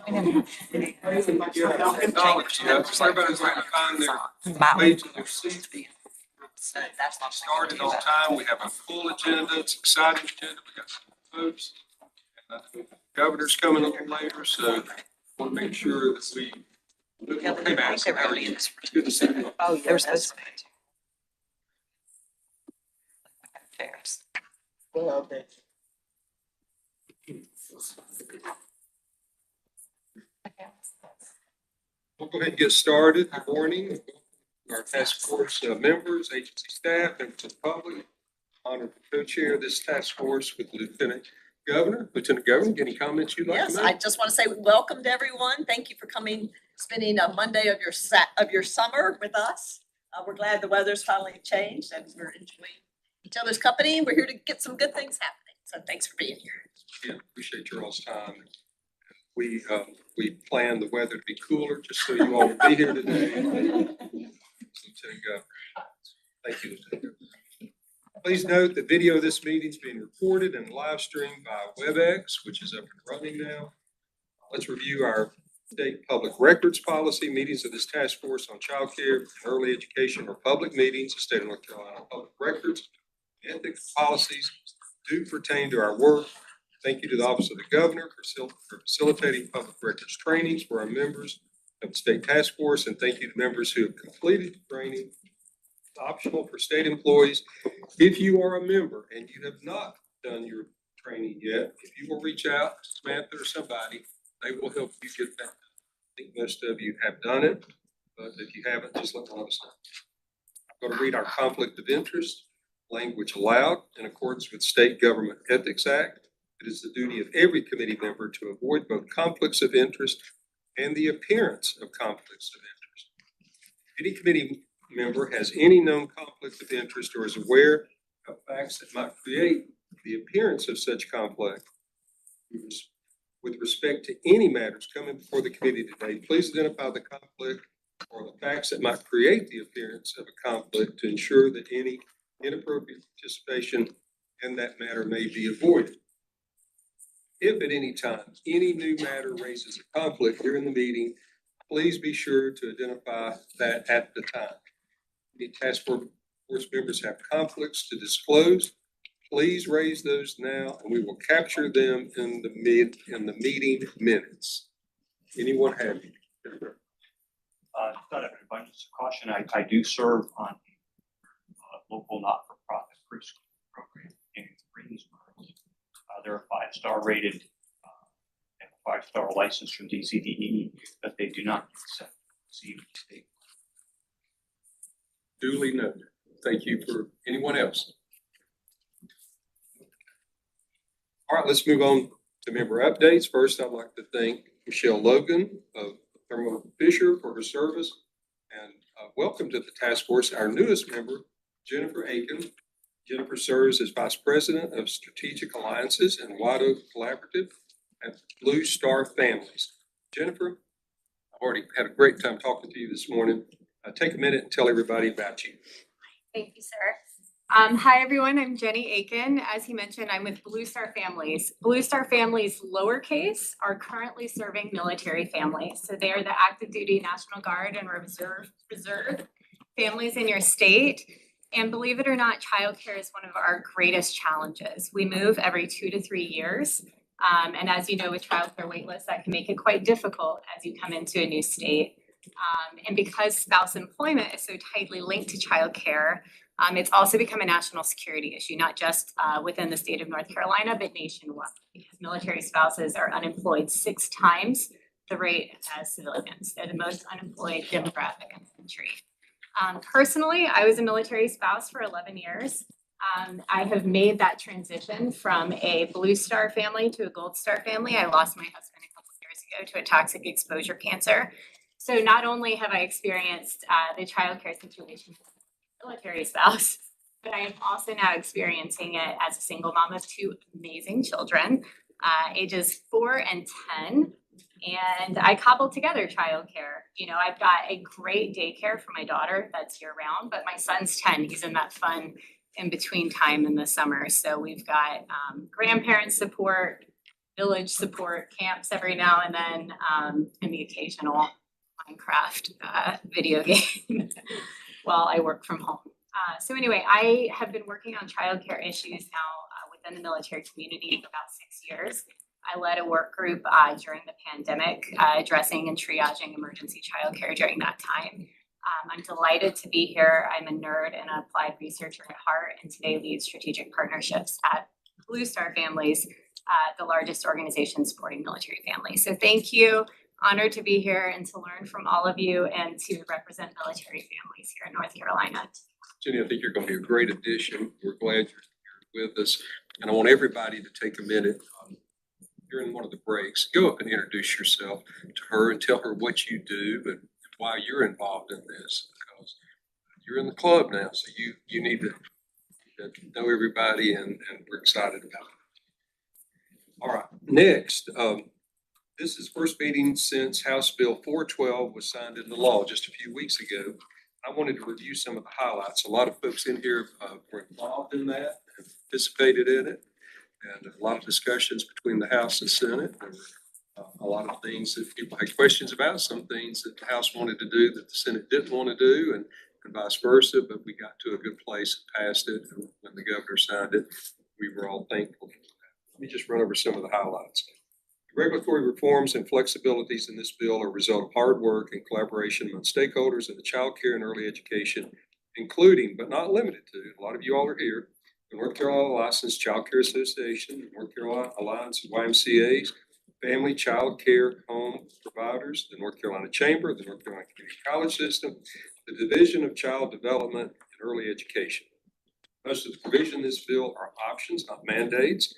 Acknowledge, yeah, just everybody's going to find their way to their seat. Started on time. We have a full agenda. It's an exciting agenda. We got some folks. And the governor's coming a little later, so want to make sure that we. Hey, Madison, how are you? It's good to see you. Oh, they're supposed to be. Fairs. We'll go ahead and get started. Good morning. Our task force members, agency staff, and to the public. Honored to co-chair this task force with Lieutenant Governor. Lieutenant Governor, any comments you'd like to Yes, make? I just want to say welcome to everyone. Thank you for coming, spending a Monday of your summer with us. We're glad the weather's finally changed and we're enjoying each other's company. We're here to get some good things happening. So thanks for being here. Yeah, appreciate your all's time. We planned the weather to be cooler just so you all would be here today. Lieutenant Governor. Thank you, Lieutenant Governor. Please note that video of this meeting is being recorded and live streamed by WebEx, which is up and running now. Let's review our state public records policy. Meetings of this task force on child care and early education are public meetings. The state of North Carolina public records, ethics policies do pertain to our work. Thank you to the Office of the Governor for facilitating public records trainings for our members of the state task force. And thank you to members who have completed the training. It's optional for state employees. If you are a member and you have not done your training yet, if you will reach out to Samantha or somebody, they will help you get that. I think most of you have done it, but if you haven't, just let one of us know. I'm going to read our conflict of interest language aloud in accordance with State Government Ethics Act. It is the duty of every committee member to avoid both conflicts of interest and the appearance of conflicts of interest. Any committee member has any known conflict of interest or is aware of facts that might create the appearance of such conflict with respect to any matters coming before the committee today, please identify the conflict or the facts that might create the appearance of a conflict to ensure that any inappropriate participation in that matter may be avoided. If at any time any new matter raises a conflict during the meeting, please be sure to identify that at the time. Any task force members have conflicts to disclose, please raise those now and we will capture them in the meeting minutes. Anyone have any? Out of an abundance of caution, I do serve on the local not-for-profit preschool program in Greensboro. They're a 5-star rated and a 5-star license from DCDE, but they do not accept CBT. Duly noted. Thank you. For anyone else? All right, let's move on to member updates. First, I'd like to thank Michelle Logan of Thermo Fisher for her service and welcome to the task force our newest member, Jennifer Aiken. Jennifer serves as Vice President of Strategic Alliances and White Oak Collaborative at Blue Star Families. Jennifer, I've already had a great time talking to you this morning. Take a minute and tell everybody about you. Thank you, sir. Hi, everyone. I'm Jenny Aiken. As he mentioned, I'm with Blue Star Families. Blue Star Families, lowercase, are currently serving military families. So they are the active duty National Guard and reserve families in your state. And believe it or not, childcare is one of our greatest challenges. We move every 2 to 3 years. And as you know, with childcare waitlists, that can make it quite difficult as you come into a new state. And because spouse employment is so tightly linked to childcare, it's also become a national security issue, not just within the state of North Carolina, but nationwide, because military spouses are unemployed 6 times the rate as civilians. They're the most unemployed demographic in the country. Personally, I was a military spouse for 11 years. I have made that transition from a Blue Star family to a Gold Star family. I lost my husband a couple of years ago to a toxic exposure cancer. So not only have I experienced the childcare situation as a military spouse, but I am also now experiencing it as a single mom of 2 amazing children, ages 4 and 10. And I cobbled together childcare. You know, I've got a great daycare for my daughter that's year round, but my son's 10. He's in that fun in between time in the summer. So we've got grandparent support, village support camps every now and then, and the occasional Minecraft video game while I work from home. So anyway, I have been working on childcare issues now within the military community for about 6 years. I led a work group during the pandemic, addressing and triaging emergency childcare during that time. I'm delighted to be here. I'm a nerd and an applied researcher at heart, and today lead strategic partnerships at Blue Star Families, the largest organization supporting military families. So thank you. Honored to be here and to learn from all of you and to represent military families here in North Carolina. Jenny, I think you're going to be a great addition. We're glad you're with us. And I want everybody to take a minute during one of the breaks. Go up and introduce yourself to her and tell her what you do and why you're involved in this. Because you're in the club now, so you need to know everybody, and we're excited about it. All right, next, this is first meeting since House Bill 412 was signed into law just a few weeks ago. I wanted to review some of the highlights. A lot of folks in here were involved in that, and participated in it, and a lot of discussions between the House and Senate. There were a lot of things that people had questions about, some things that the House wanted to do that the Senate didn't want to do, and vice versa, but we got to a good place and passed it, and when the governor signed it, we were all thankful for that. Let me just run over some of the highlights. Regulatory reforms and flexibilities in this bill are a result of hard work and collaboration among stakeholders in the child care and early education, including but not limited to, a lot of you all are here, the North Carolina Licensed Child Care Association, the North Carolina Alliance of YMCA's, Family Child Care Home Providers, the North Carolina Chamber, the North Carolina Community College System, the Division of Child Development and Early Education. Most of the provisions in this bill are options, not mandates.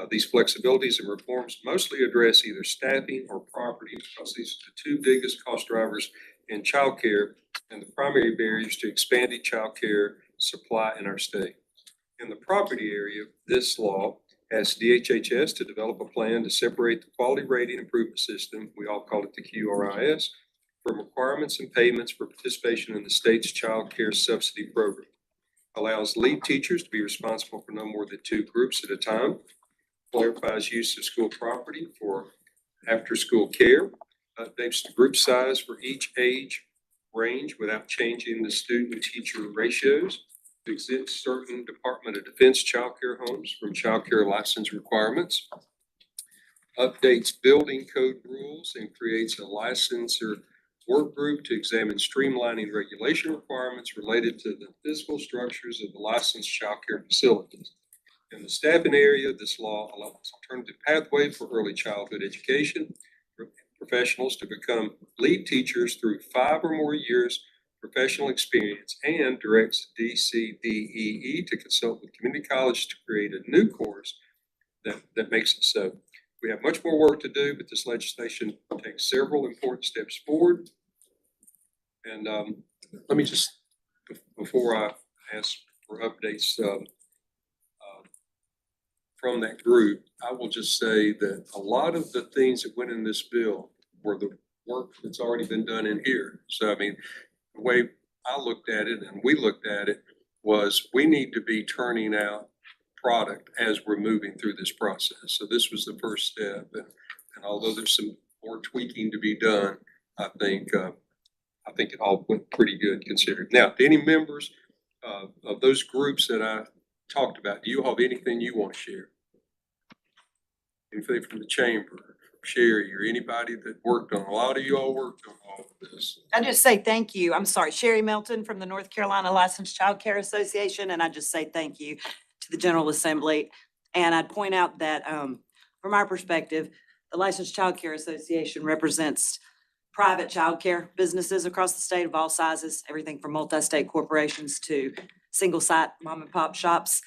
These flexibilities and reforms mostly address either staffing or property, because these are the two biggest cost drivers in child care and the primary barriers to expanding child care supply in our state. In the property area, this law asks DHHS to develop a plan to separate the Quality Rating Improvement System, we all call it the QRIS, from requirements and payments for participation in the state's child care subsidy program. Allows lead teachers to be responsible for no more than 2 groups at a time. Clarifies use of school property for after-school care. Updates the group size for each age range without changing the student-teacher ratios. Exempts certain Department of Defense child care homes from child care license requirements. Updates building code rules and creates a licensor work group to examine streamlining regulation requirements related to the physical structures of the licensed child care facilities. In the staffing area, this law allows alternative pathway for early childhood education for professionals to become lead teachers through 5 or more years professional experience, and directs DCDEE to consult with community college to create a new course that makes it so. We have much more work to do, but this legislation takes several important steps forward. And let me just, before I ask for updates from that group, I will just say that a lot of the things that went in this bill were the work that's already been done in here. So, I mean, the way I looked at it and we looked at it was we need to be turning out product as we're moving through this process. So this was the first step. And although there's some more tweaking to be done, I think it all went pretty good considered. Now, to any members of those groups that I talked about, do you have anything you want to share? Anything from the chamber, Sherry, or anybody that worked on, a lot of you all worked on all of this. I just say thank you. I'm sorry, Sherry Melton from the North Carolina Licensed Child Care Association, and I just say thank you to the General Assembly. And I'd point out that from our perspective, the Licensed Child Care Association represents private child care businesses across the state of all sizes, everything from multi-state corporations to single-site mom and pop shops.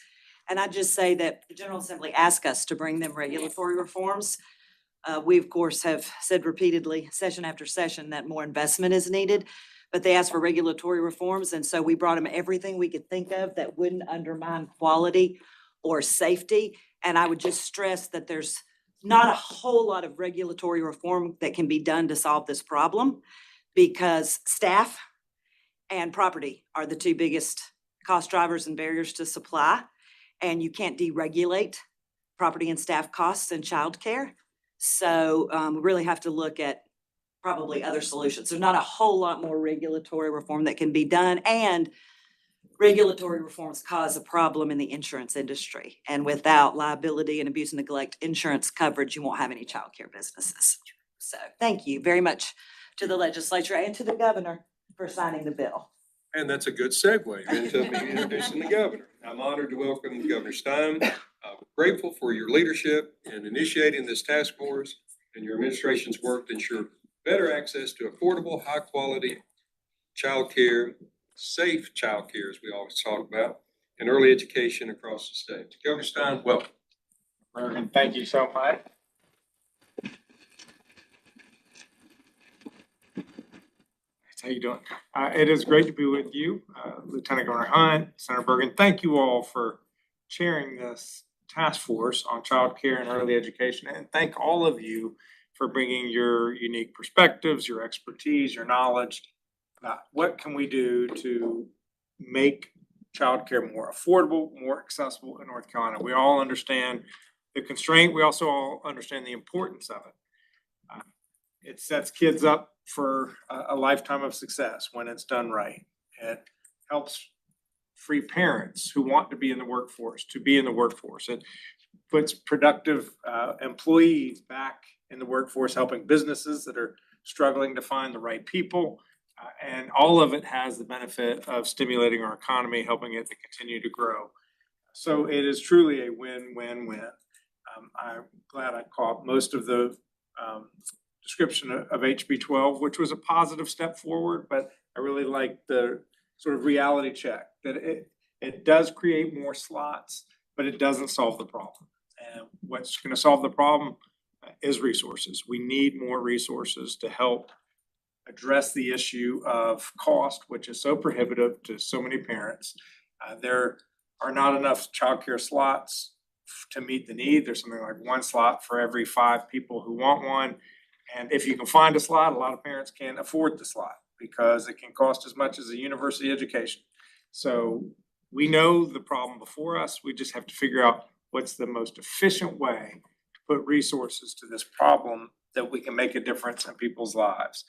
And I just say that the General Assembly asked us to bring them regulatory reforms. We, of course, have said repeatedly, session after session, that more investment is needed, but they asked for regulatory reforms. And so we brought them everything we could think of that wouldn't undermine quality or safety. And I would just stress that there's not a whole lot of regulatory reform that can be done to solve this problem, because staff and property are the 2 biggest cost drivers and barriers to supply. And you can't deregulate property and staff costs and childcare. So we really have to look at probably other solutions. There's not a whole lot more regulatory reform that can be done, and regulatory reforms cause a problem in the insurance industry. And without liability and abuse and neglect insurance coverage, you won't have any childcare businesses. So thank you very much to the legislature and to the governor for signing the bill. And that's a good segue into me introducing the governor. I'm honored to welcome Governor Stein. We're grateful for your leadership in initiating this task force and your administration's work to ensure better access to affordable, high-quality childcare, safe childcare, as we always talk about, and early education across the state. Governor Stein, welcome. Bergen, thank you so much. How you doing? It is great to be with you, Lieutenant Governor Hunt, Senator Bergen. Thank you all for chairing this task force on childcare and early education. And thank all of you for bringing your unique perspectives, your expertise, your knowledge about what can we do to make childcare more affordable, more accessible in North Carolina. We all understand the constraint. We also all understand the importance of it. It sets kids up for a lifetime of success when it's done right. It helps free parents who want to be in the workforce to be in the workforce. It puts productive employees back in the workforce, helping businesses that are struggling to find the right people. And all of it has the benefit of stimulating our economy, helping it to continue to grow. So it is truly a win-win-win. I'm glad I caught most of the description of HB 12, which was a positive step forward, but I really like the sort of reality check that it does create more slots, but it doesn't solve the problem. And what's going to solve the problem is resources. We need more resources to help address the issue of cost, which is so prohibitive to so many parents. There are not enough childcare slots to meet the need. There's something like one slot for every 5 people who want one. And if you can find a slot, a lot of parents can't afford the slot because it can cost as much as a university education. So we know the problem before us. We just have to figure out what's the most efficient way to put resources to this problem that we can make a difference in people's lives.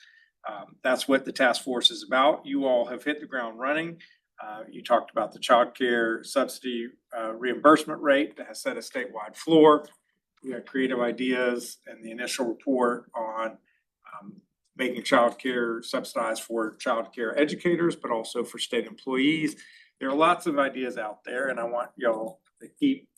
That's what the task force is about. You all have hit the ground running. You talked about the child care subsidy reimbursement rate that has set a statewide floor. We had creative ideas in the initial report on making childcare subsidized for childcare educators, but also for state employees. There are lots of ideas out there, and I want y'all to keep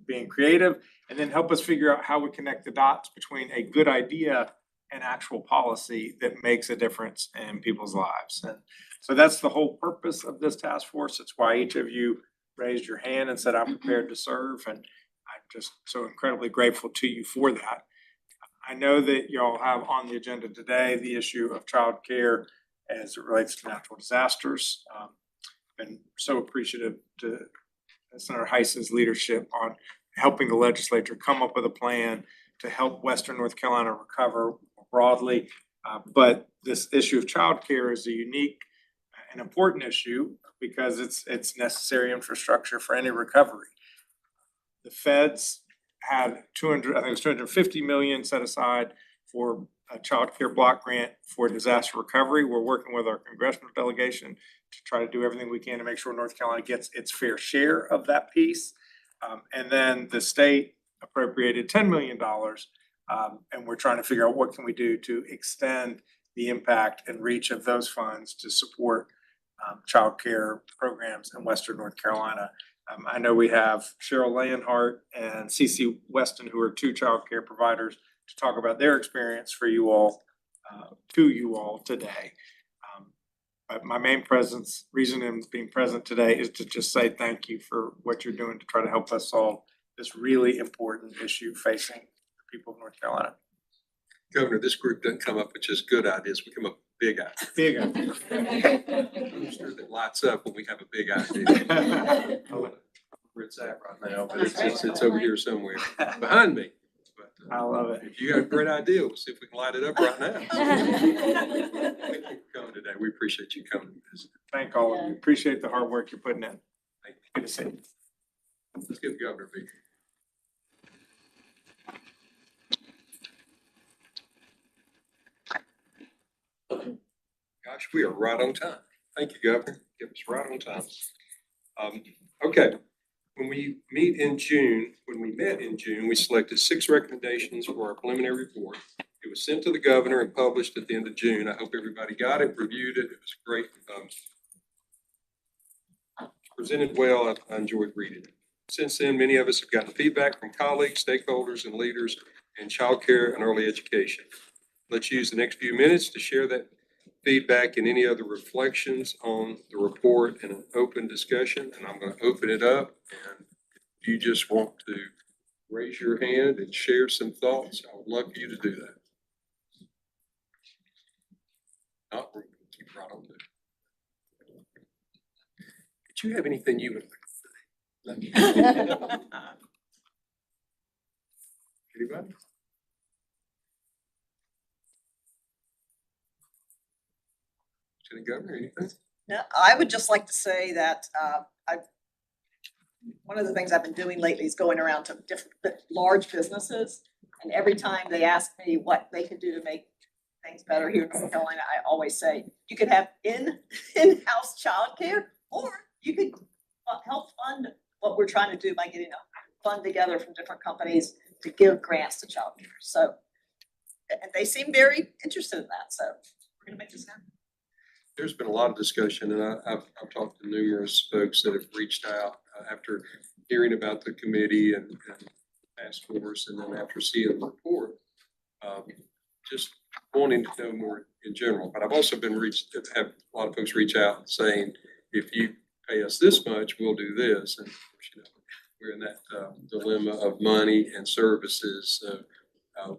being creative and then help us figure out how we connect the dots between a good idea and actual policy that makes a difference in people's lives. And so that's the whole purpose of this task force. It's why each of you raised your hand and said, I'm prepared to serve. And I'm just so incredibly grateful to you for that. I know that y'all have on the agenda today the issue of childcare as it relates to natural disasters. Been so appreciative to Senator Heiss's leadership on helping the legislature come up with a plan to help Western North Carolina recover more broadly. But this issue of childcare is a unique and important issue because it's necessary infrastructure for any recovery. The feds had 250 million set aside for a child care block grant for disaster recovery. We're working with our congressional delegation to try to do everything we can to make sure North Carolina gets its fair share of that piece. And then the state appropriated $10 million. And we're trying to figure out what can we do to extend the impact and reach of those funds to support child care programs in Western North Carolina. I know we have Cheryl Leonhardt and CeCe Weston, who are 2 child care providers, to talk about their experience for you all, to you all today. But my main reason in being present today is to just say thank you for what you're doing to try to help us solve this really important issue facing the people of North Carolina. Governor, this group doesn't come up with just good ideas. We come up with big ideas. Big idea. That lights up when we have a big idea. Where it's at right now, but it's over here somewhere behind me. But I love it. if you got a great idea, we'll see if we can light it up right now. Thank you for coming today. We appreciate you coming to visit. Thank all of you. Appreciate the hard work you're putting in. Thank you. Good to see you. Let's give the governor a big. Gosh, we are right on time. Thank you, Governor. Give us right on time. Okay, when we met in June, we selected 6 recommendations for our preliminary report. It was sent to the governor and published at the end of June. I hope everybody got it, reviewed it. It was great. Presented well. I enjoyed reading it. Since then, many of us have gotten feedback from colleagues, stakeholders, and leaders in childcare and early education. Let's use the next few minutes to share that feedback and any other reflections on the report in an open discussion. And I'm going to open it up. And if you just want to raise your hand and share some thoughts, I would love for you to do that. Not, we're going to keep right on there. Did you have anything you would like to say? Anybody? Lieutenant Governor, anything? No, I would just like to say that one of the things I've been doing lately is going around to different large businesses. And every time they ask me what they could do to make things better here in North Carolina, I always say, you could have in-house childcare, or you could help fund what we're trying to do by getting a fund together from different companies to give grants to childcare. So, and they seem very interested in that. So we're gonna make this happen. There's been a lot of discussion, and I've talked to numerous folks that have reached out after hearing about the committee and task force, and then after seeing the report, just wanting to know more in general. But I've also been have a lot of folks reach out saying, if you pay us this much, we'll do this. And of course, you know, we're in that dilemma of money and services. So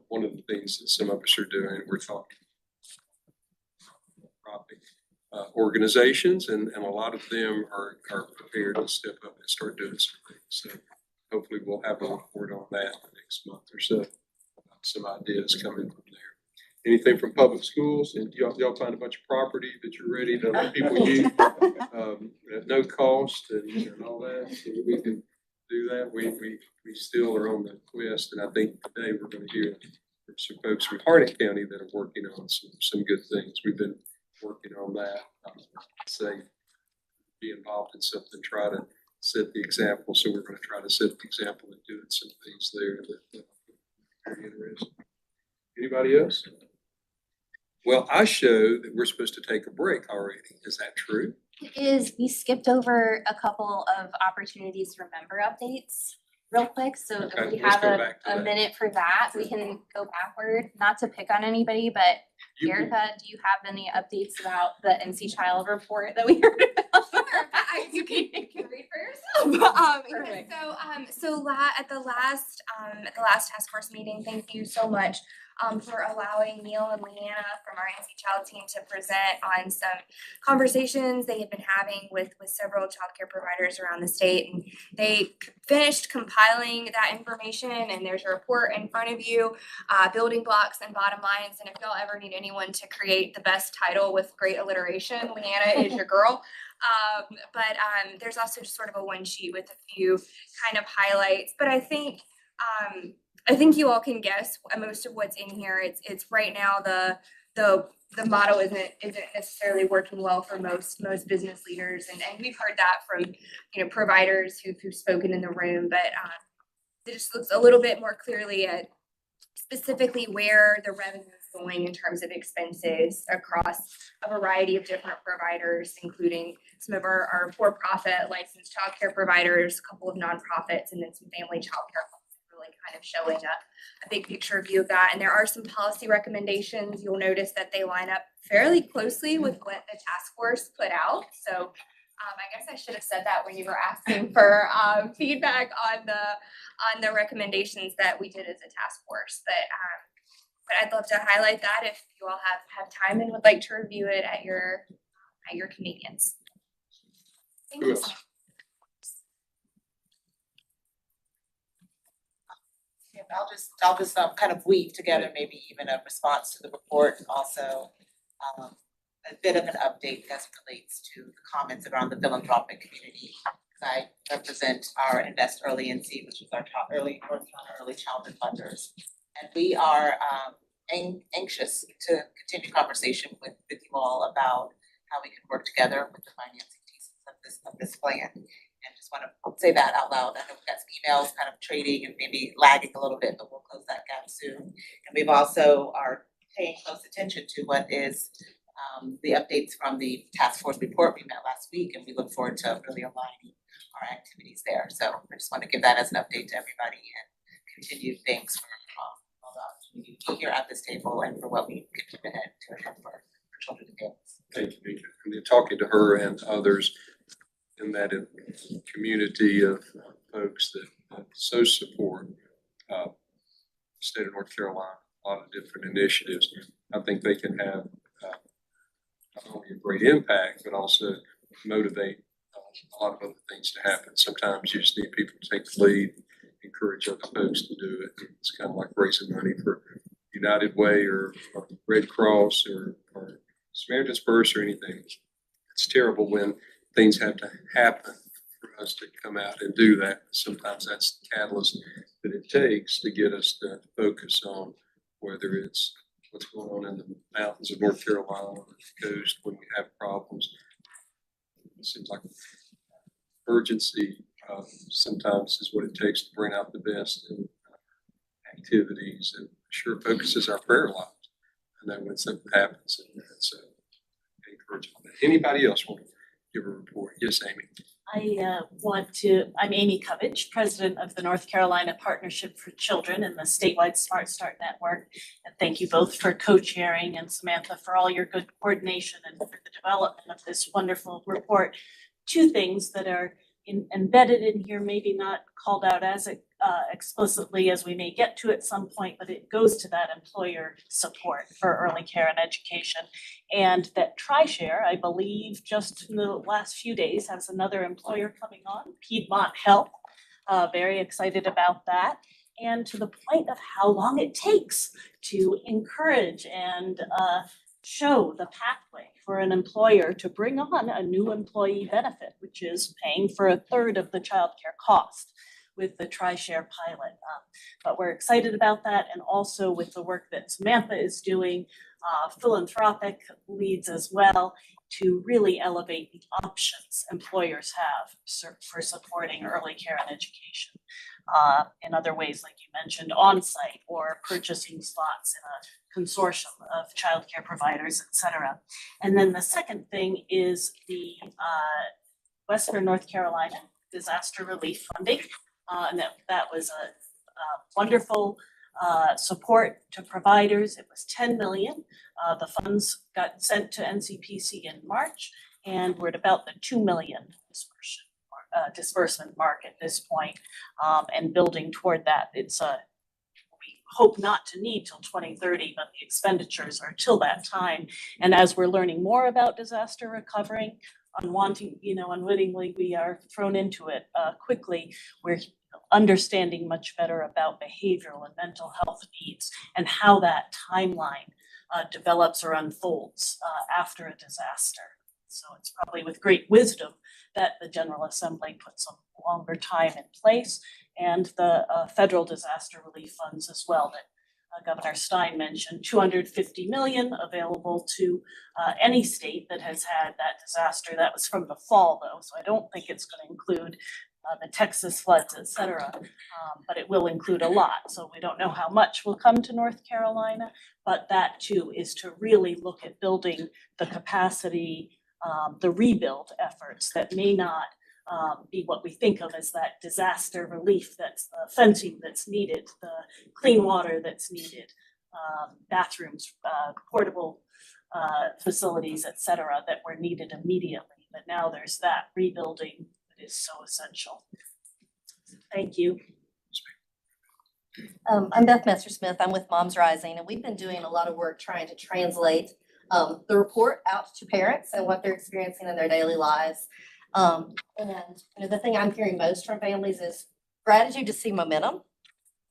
one of the things that some of us are doing, we're talking organizations, and a lot of them are prepared to step up and start doing some things. So hopefully we'll have a report on that in the next month or so. Some ideas coming from there. Anything from public schools, and y'all find a bunch of property that you're ready to let people use at no cost and all that, so we can do that. We still are on the quest, and I think today we're going to hear from some folks from Harnett County that are working on some good things. We've been working on that. Say, be involved in something, try to set the example. So we're going to try to set the example and doing some things there that are very interesting. Anybody else? Well, I showed that we're supposed to take a break already. Is that true? It is, we skipped over a couple of opportunities for member updates real quick, so Okay, if we let's have go back to a that. minute for that, we can go backward, not to pick on anybody, but You- Erica, do you have any updates about the NC Child report that we heard about? Sure, you can read for yourself. Perfect. At the last task force meeting, thank you so much for allowing Neil and Leanna from our NC Child team to present on some conversations they had been having with several childcare providers around the state. And they finished compiling that information, and there's a report in front of you, building blocks and bottom lines. And if y'all ever need anyone to create the best title with great alliteration, Leanna is your girl. There's also just sort of a one sheet with a few kind of highlights. But I think you all can guess most of what's in here. It's right now the model isn't necessarily working well for most business leaders, and we've heard that from providers who've spoken in the room. But it just looks a little bit more clearly at specifically where the revenue is going in terms of expenses across a variety of different providers, including some of our for-profit licensed childcare providers, a couple of nonprofits, and then some family childcare, really kind of showing a big picture view of that. And there are some policy recommendations. You'll notice that they line up fairly closely with what the task force put out. So I guess I should have said that when you were asking for feedback on the recommendations that we did as a task force. But I'd love to highlight that if you all have time and would like to review it at your convenience. Thank Who you. else? I'll just kind of weave together maybe even a response to the report and also a bit of an update as it relates to the comments around the philanthropic community. I represent our Invest Early NC, which is our North Carolina early childhood funders. And we are anxious to continue conversation with you all about how we can work together with the financing pieces of this plan. And just wanna say that out loud. I know we've got some emails kind of trading and maybe lagging a little bit, but we'll close that gap soon. And we've also are paying close attention to what is the updates from the task force report we met last week, and we look forward to really aligning our activities there. So I just want to give that as an update to everybody and continued thanks for all the opportunity to be here at this table and for what we continue ahead to ahead for children and families. Thank you, Mika. And then talking to her and others in that community of folks that so support the state of North Carolina, a lot of different initiatives. I think they can have not only a great impact, but also motivate a lot of other things to happen. Sometimes you just need people to take the lead, encourage other folks to do it. It's kind of like raising money for United Way or Red Cross or Samaritan's Purse or anything. It's terrible when things have to happen for us to come out and do that. Sometimes that's the catalyst that it takes to get us to focus on whether it's what's going on in the mountains of North Carolina or the coast when we have problems. It seems like urgency sometimes is what it takes to bring out the best in activities, and sure focuses our prayer lives. I know when something happens, and so encouragement. Anybody else want to give a report? Yes, Amy. I'm Amy Covich, president of the North Carolina Partnership for Children and the statewide Smart Start Network. And thank you both for co-chairing, and Samantha for all your good coordination and for the development of this wonderful report. Two things that are embedded in here, maybe not called out as explicitly as we may get to at some point, but it goes to that employer support for early care and education. And that TriShare, I believe, just in the last few days has another employer coming on, Piedmont Health. Very excited about that. And to the point of how long it takes to encourage and show the pathway for an employer to bring on a new employee benefit, which is paying for a third of the childcare cost with the TriShare pilot. But we're excited about that, and also with the work that Samantha is doing, philanthropic leads as well, to really elevate the options employers have for supporting early care and education. In other ways, like you mentioned, on-site or purchasing slots in a consortium of childcare providers, et cetera. And then the second thing is the Western North Carolina disaster relief funding. And that was a wonderful support to providers. It was 10 million. The funds got sent to NCPC in March, and we're at about the 2 million disbursement mark at this point, and building toward that. It's we hope not to need till 2030, but the expenditures are till that time. And as we're learning more about disaster recovering, unwittingly, we are thrown into it quickly. We're understanding much better about behavioral and mental health needs and how that timeline develops or unfolds after a disaster. So it's probably with great wisdom that the General Assembly put some longer time in place, and the federal disaster relief funds as well that Governor Stein mentioned, 250 million available to any state that has had that disaster. That was from the fall though, so I don't think it's going to include the Texas floods, et cetera, but it will include a lot. So we don't know how much will come to North Carolina, but that too is to really look at building the capacity, the rebuild efforts that may not be what we think of as that disaster relief, that's the fencing that's needed, the clean water that's needed, bathrooms, portable facilities, et cetera, that were needed immediately. But now there's that rebuilding that is so essential. Thank you. I'm Beth Messer-Smith. I'm with Moms Rising, and we've been doing a lot of work trying to translate the report out to parents and what they're experiencing in their daily lives. And the thing I'm hearing most from families is gratitude to see momentum.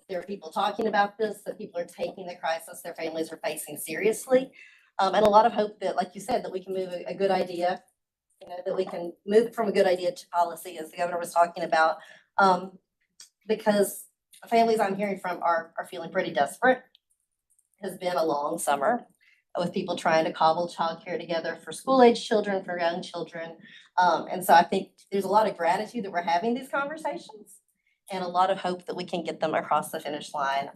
There are people talking about this, that people are taking the crisis their families are facing seriously. And a lot of hope that, like you said, that we can move a good idea, that we can move from a good idea to policy, as the governor was talking about, because families I'm hearing from are feeling pretty desperate. has been a long summer with people trying to cobble childcare together for school-age children, for young children. And so I think there's a lot of gratitude that we're having these conversations and a lot of hope that we can get them across the finish line.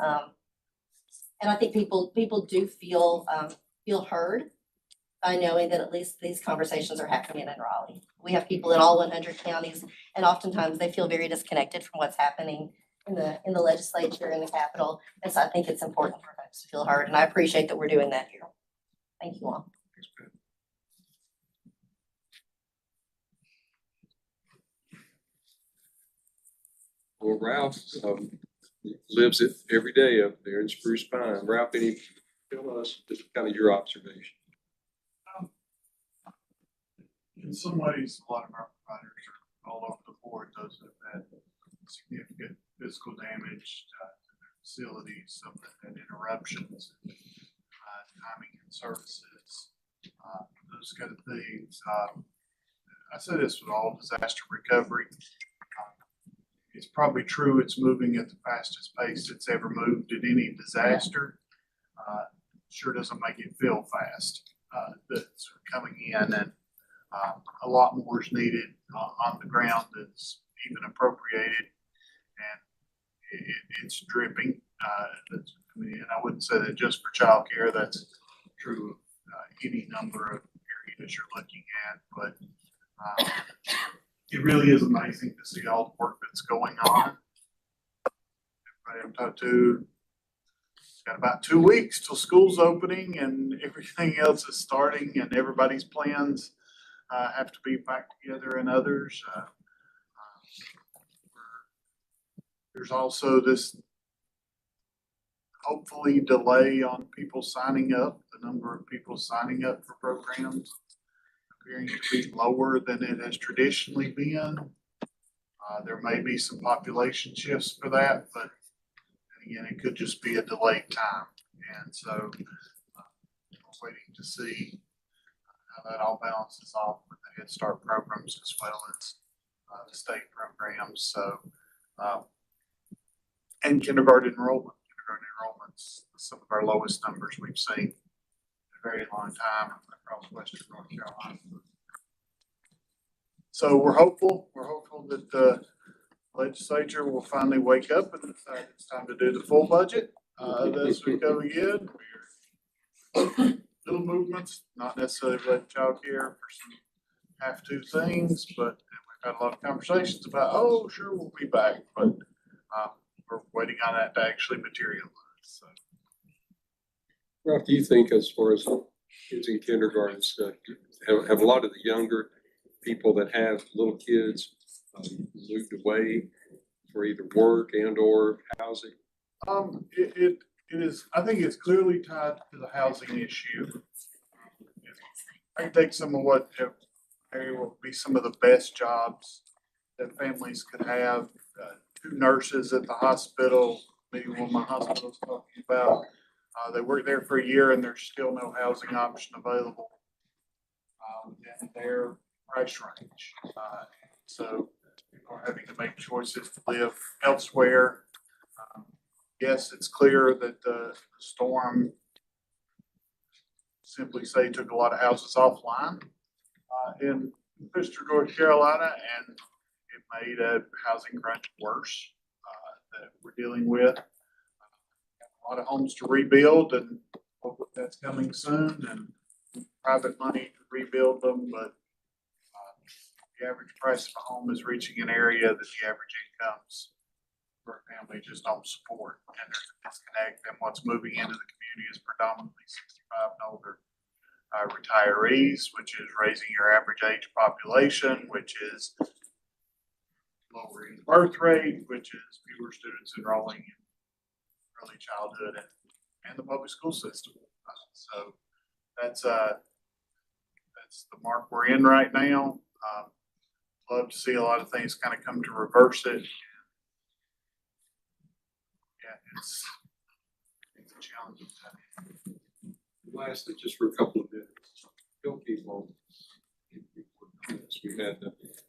And I think people do feel heard by knowing that at least these conversations are happening in Raleigh. We have people in all 100 counties, and oftentimes they feel very disconnected from what's happening in the legislature, in the Capitol. And so I think it's important for folks to feel heard, and I appreciate that we're doing that here. Thank you all. Well, Ralph, lives it every day up there in Spruce Pine. Ralph, tell us just kind of your observation. In some ways, a lot of our providers are all over the board. Those that have had significant physical damage to their facilities, some that had interruptions, timing in services, those kind of things. I say this with all disaster recovery. It's probably true it's moving at the fastest pace it's ever moved in any disaster. Sure doesn't make it feel fast. That's coming in, and a lot more is needed on the ground that's even appropriated, and it's dripping. And I wouldn't say that just for childcare. That's true of any number of areas you're looking at, but it really is amazing to see all the work that's going on. Everybody I've talked to, it's got about 2 weeks till school's opening and everything else is starting, and everybody's plans have to be back together, and others. There's also this hopefully delay on people signing up. The number of people signing up for programs appearing to be lower than it has traditionally been. There may be some population shifts for that, but again, it could just be a delayed time. And so we're waiting to see how that all balances off with the Head Start programs as well as the state programs. So, and kindergarten enrollment. Kindergarten enrollment's some of our lowest numbers we've seen in a very long time across Western North Carolina. So we're hopeful that the legislature will finally wake up and decide it's time to do the full budget this week over again. Little movements, not necessarily related to childcare for some have-to things, but we've had a lot of conversations about, oh, sure, we'll be back, but we're waiting on that to actually materialize. So. Ralph, do you think as far as kids in kindergartens, have a lot of the younger people that have little kids moved away for either work and or housing? It is, I think it's clearly tied to the housing issue. I think some of what will be some of the best jobs that families could have. 2 nurses at the hospital, maybe one of my hospitals talking about, they worked there for a year and there's still no housing option available within their price range. So people are having to make choices to live elsewhere. Yes, it's clear that the storm, simply say, took a lot of houses offline in Western North Carolina, and it made a housing crunch worse that we're dealing with. A lot of homes to rebuild, and hopefully that's coming soon, and private money to rebuild them, but the average price of a home is reaching an area that the average incomes for a family just don't support, and there's a disconnect. And what's moving into the community is predominantly 65 and older retirees, which is raising your average age population, which is lowering the birth rate, which is fewer students enrolling in early childhood and the public school system. So that's the mark we're in right now. Love to see a lot of things kind of come to reverse it. Yeah, it's a challenging time. Lastly, just for a couple of minutes, tell people, we had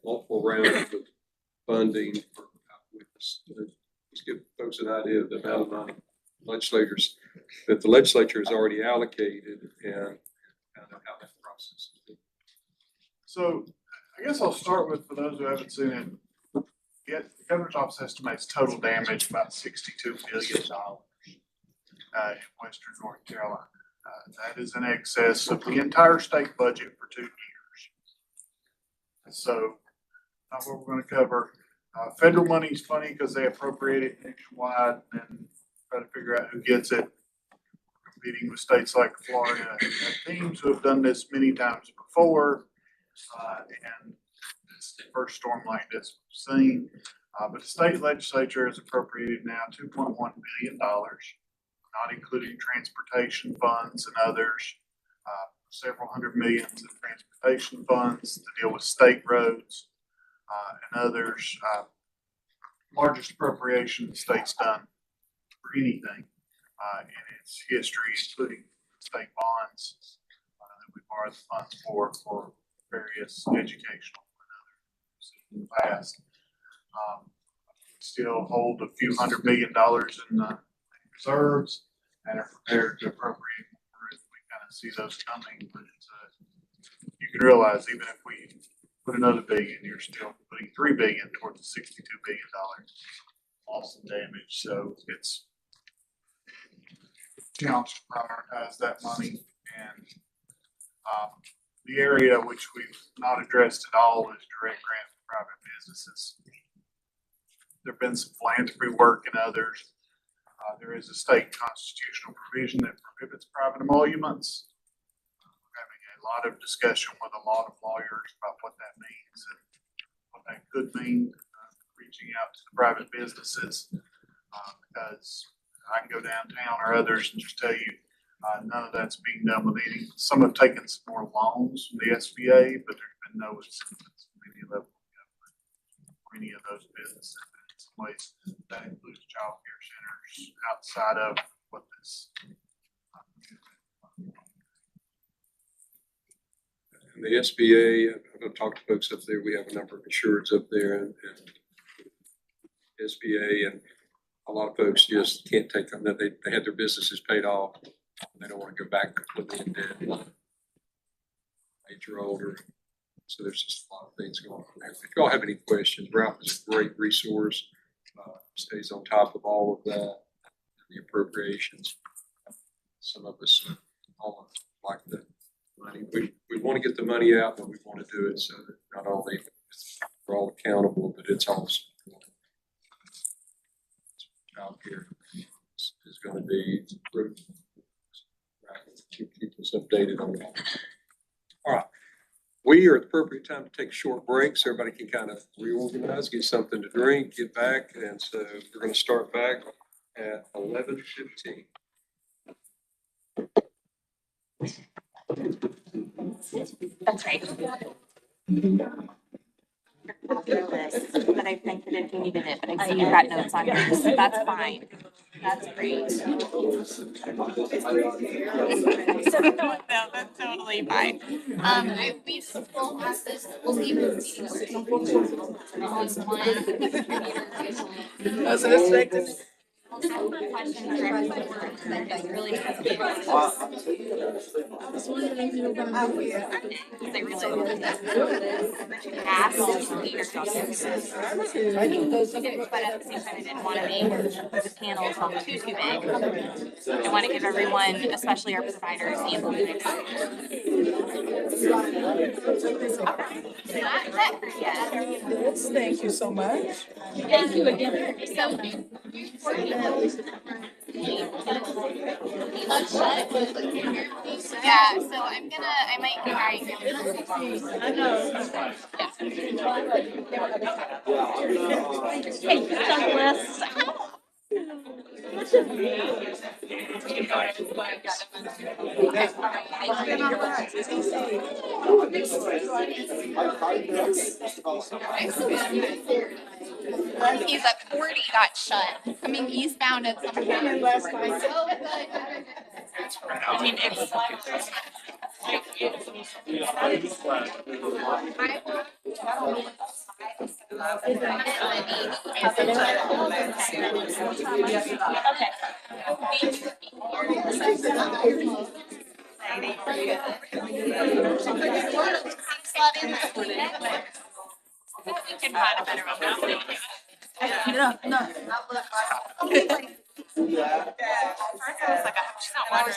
multiple rounds of funding for just give folks an idea of the amount of money legislators that the legislature has already allocated and kind of how that process is. So I guess I'll start with, for those who haven't seen it, yet the governor's office estimates total damage about $62 billion in western North Carolina. That is in excess of the entire state budget for 2 years. So not what we're gonna cover. Federal money's funny because they appropriate it nationwide and try to figure out who gets it. Competing with states like Florida, teams who have done this many times before. And it's the first storm like this we've seen. But the state legislature has appropriated now $2.1 billion, not including transportation funds and others. Several hundred millions in transportation funds to deal with state roads and others. Largest appropriation the state's done for anything in its history, including state bonds that we borrowed the funds for various educational and others in the past. Still hold a few $100 million in reserves and are prepared to appropriate more if we kind of see those coming. But it's, you can realize even if we put another billion, you're still putting $3 billion towards the $62 billion loss and damage. So it's a challenge to prioritize that money. And the area which we've not addressed at all is direct grant for private businesses. There've been some philanthropy work and others. There is a state constitutional provision that prohibits private emoluments. We're having a lot of discussion with a lot of lawyers about what that means and what that could mean, reaching out to the private businesses. Because I can go downtown or others and just tell you, none of that's being done with any. Some have taken some more loans from the SBA, but there's been no assistance from any level of government for any of those businesses. In some ways, that includes child care centers outside of what this. And the SBA, I've talked to folks up there, we have a number of insureds up there and SBA, and a lot of folks just can't take them, that they had their businesses paid off. They don't want to go back completely in debt. 8 or older. So there's just a lot of things going on there. If you all have any questions, Ralph is a great resource. Stays on top of all of that, the appropriations. Some of us all like the money. We want to get the money out, but we want to do it so that not only we're all accountable, but it's also child care is going to be approved. Keep us updated on that. All right. We are at the appropriate time to take a short break so everybody can kind of reorganize, get something to drink, get back. And so we're going to start back at 11:15. That's right. But I printed if you needed it, but I see you've got notes on yours, so that's fine. That's great. No, that's totally fine. We will pass this, we'll leave this meeting. That's unexpected. Questions or everyone really I was wondering if you were gonna be here. they really ask leaders. But at the same time, I didn't want to make the panel talk too big. I want to give everyone, especially our providers, the ability. Thank you so much. Thank you again. Yeah, so I might try. I know. Hey, Douglas. He's at 40 got shut. Coming eastbound at some point. I mean, it's. Okay. We can find a better one. No, no. She's not wondering.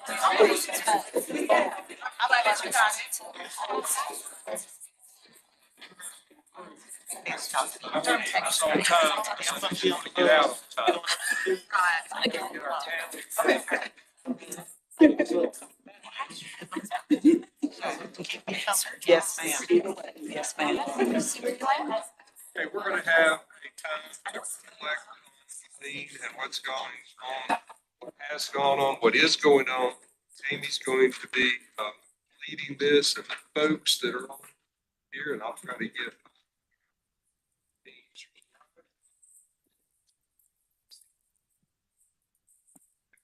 Get out on time. Yes, ma'am. Yes, ma'am. Okay, we're gonna have a time to reflect on the theme and what's going on, what has gone on, what is going on. Amy's going to be leading this, and the folks that are on here, and I'll try to get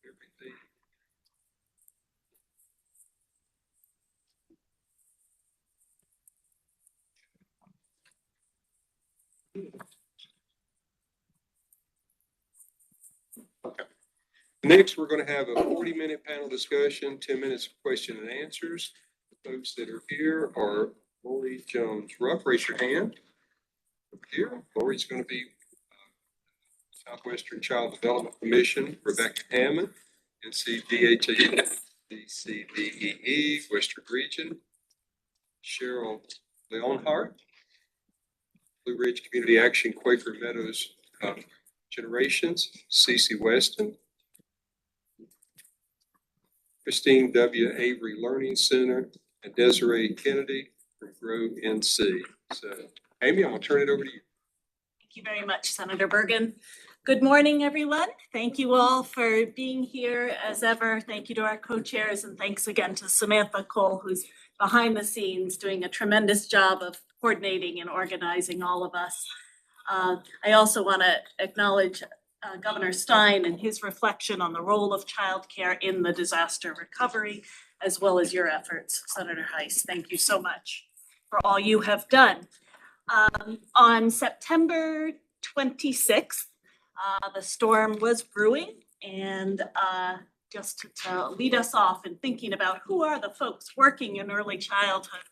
everything. Okay. Next, we're gonna have a 40-minute panel discussion, 10 minutes of question and answers. The folks that are here are Lori Jones Ruff. Raise your hand. Over here, Lori's gonna be Southwestern Child Development Commission, Rebecca Hammond, NCDHE, DCDEE, Western Region, Cheryl Leonhardt, Blue Ridge Community Action, Quaker Meadows Generations, Cece Weston, Christine W. Avery Learning Center, and Desiree Kennedy from Grove NC. So, Amy, I'm gonna turn it over to you. Thank you very much, Senator Bergen. Good morning, everyone. Thank you all for being here as ever. Thank you to our co-chairs, and thanks again to Samantha Cole, who's behind the scenes doing a tremendous job of coordinating and organizing all of us. I also want to acknowledge Governor Stein and his reflection on the role of childcare in the disaster recovery, as well as your efforts, Senator Heiss. Thank you so much for all you have done. On September 26th, the storm was brewing, and just to lead us off in thinking about who are the folks working in early childhood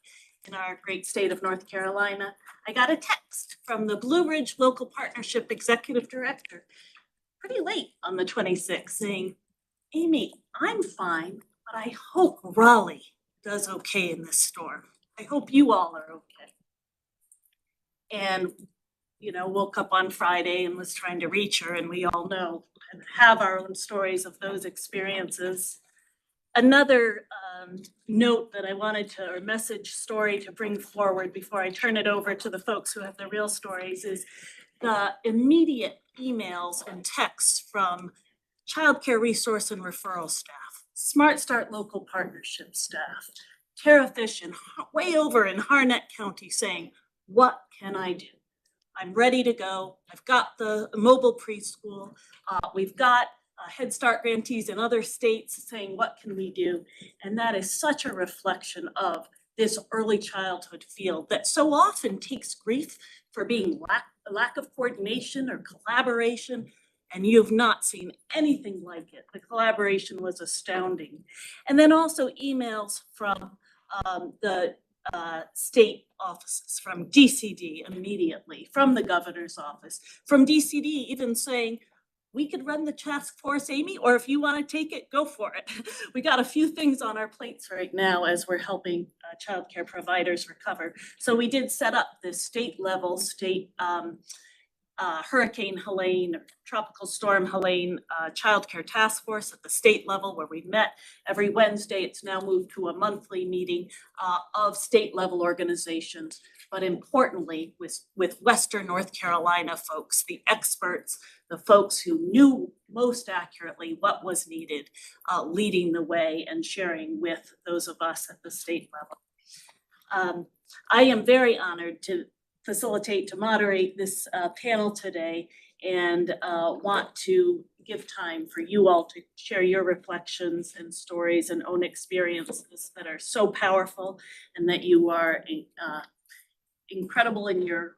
in our great state of North Carolina, I got a text from the Blue Ridge Local Partnership Executive Director pretty late on the 26th saying, Amy, I'm fine, but I hope Raleigh does okay in this storm. I hope you all are okay. And, you know, woke up on Friday and was trying to reach her, and we all know and have our own stories of those experiences. Another note that I wanted to, or message story to bring forward before I turn it over to the folks who have the real stories, is the immediate emails and texts from childcare resource and referral staff, Smart Start local partnership staff, Tara Fish and way over in Harnett County saying, what can I do? I'm ready to go. I've got the mobile preschool. We've got Head Start grantees in other states saying, what can we do? And that is such a reflection of this early childhood field that so often takes grief for being lack of coordination or collaboration. And you've not seen anything like it. The collaboration was astounding. And then also emails from the state offices, from DCD immediately, from the governor's office, from DCD even saying, we could run the task force, Amy, or if you want to take it, go for it. We got a few things on our plates right now as we're helping childcare providers recover. So we did set up this state level, Hurricane Helene, or Tropical Storm Helene childcare task force at the state level where we met every Wednesday. It's now moved to a monthly meeting of state level organizations, but importantly with Western North Carolina folks, the experts, the folks who knew most accurately what was needed, leading the way and sharing with those of us at the state level. I am very honored to facilitate, to moderate this panel today, and want to give time for you all to share your reflections and stories and own experiences that are so powerful, and that you are incredible in your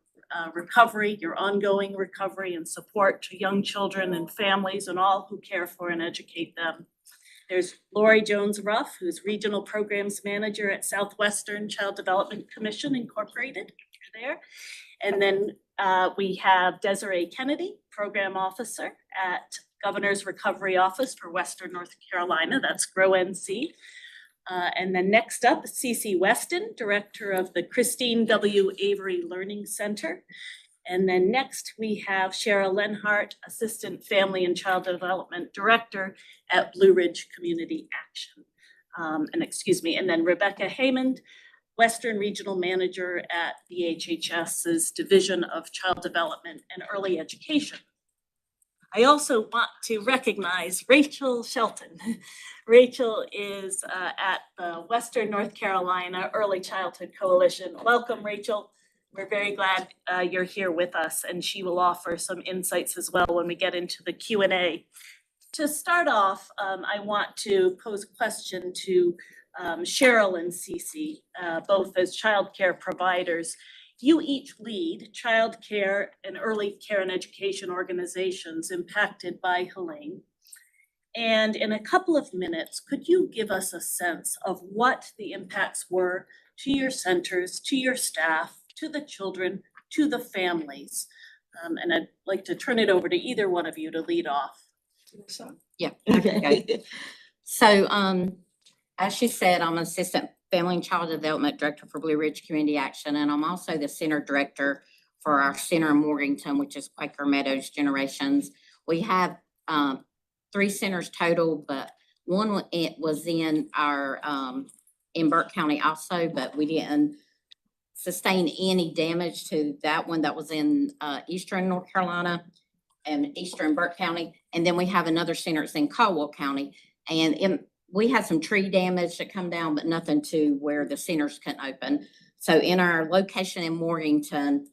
recovery, your ongoing recovery and support to young children and families and all who care for and educate them. There's Lori Jones Ruff, who's Regional Programs Manager at Southwestern Child Development Commission Incorporated, there. And then we have Desiree Kennedy, Program Officer at Governor's Recovery Office for Western North Carolina, that's GROW-NC. And then next up, Cece Weston, Director of the Christine W. Avery Learning Center. And then next, we have Cheryl Lenhart, Assistant Family and Child Development Director at Blue Ridge Community Action. And then Rebecca Haymond, Western Regional Manager at the HHS's Division of Child Development and Early Education. I also want to recognize Rachel Shelton. Rachel is at the Western North Carolina Early Childhood Coalition. Welcome, Rachel. We're very glad you're here with us, and she will offer some insights as well when we get into the Q&A. To start off, I want to pose a question to Cheryl and Cece, both as childcare providers. You each lead childcare and early care and education organizations impacted by Helene. And in a couple of minutes, could you give us a sense of what the impacts were to your centers, to your staff, to the children, to the families? And I'd like to turn it over to either one of you to lead off. Yeah. Okay. So, as she said, I'm Assistant Family and Child Development Director for Blue Ridge Community Action, and I'm also the Center Director for our center in Morganton, which is Quaker Meadows Generations. We have 3 centers total, but one was in our in Burke County also, but we didn't sustain any damage to that one that was in Eastern North Carolina and Eastern Burke County. And then we have another center that's in Caldwell County. And we had some tree damage that come down, but nothing to where the centers couldn't open. So in our location in Morganton,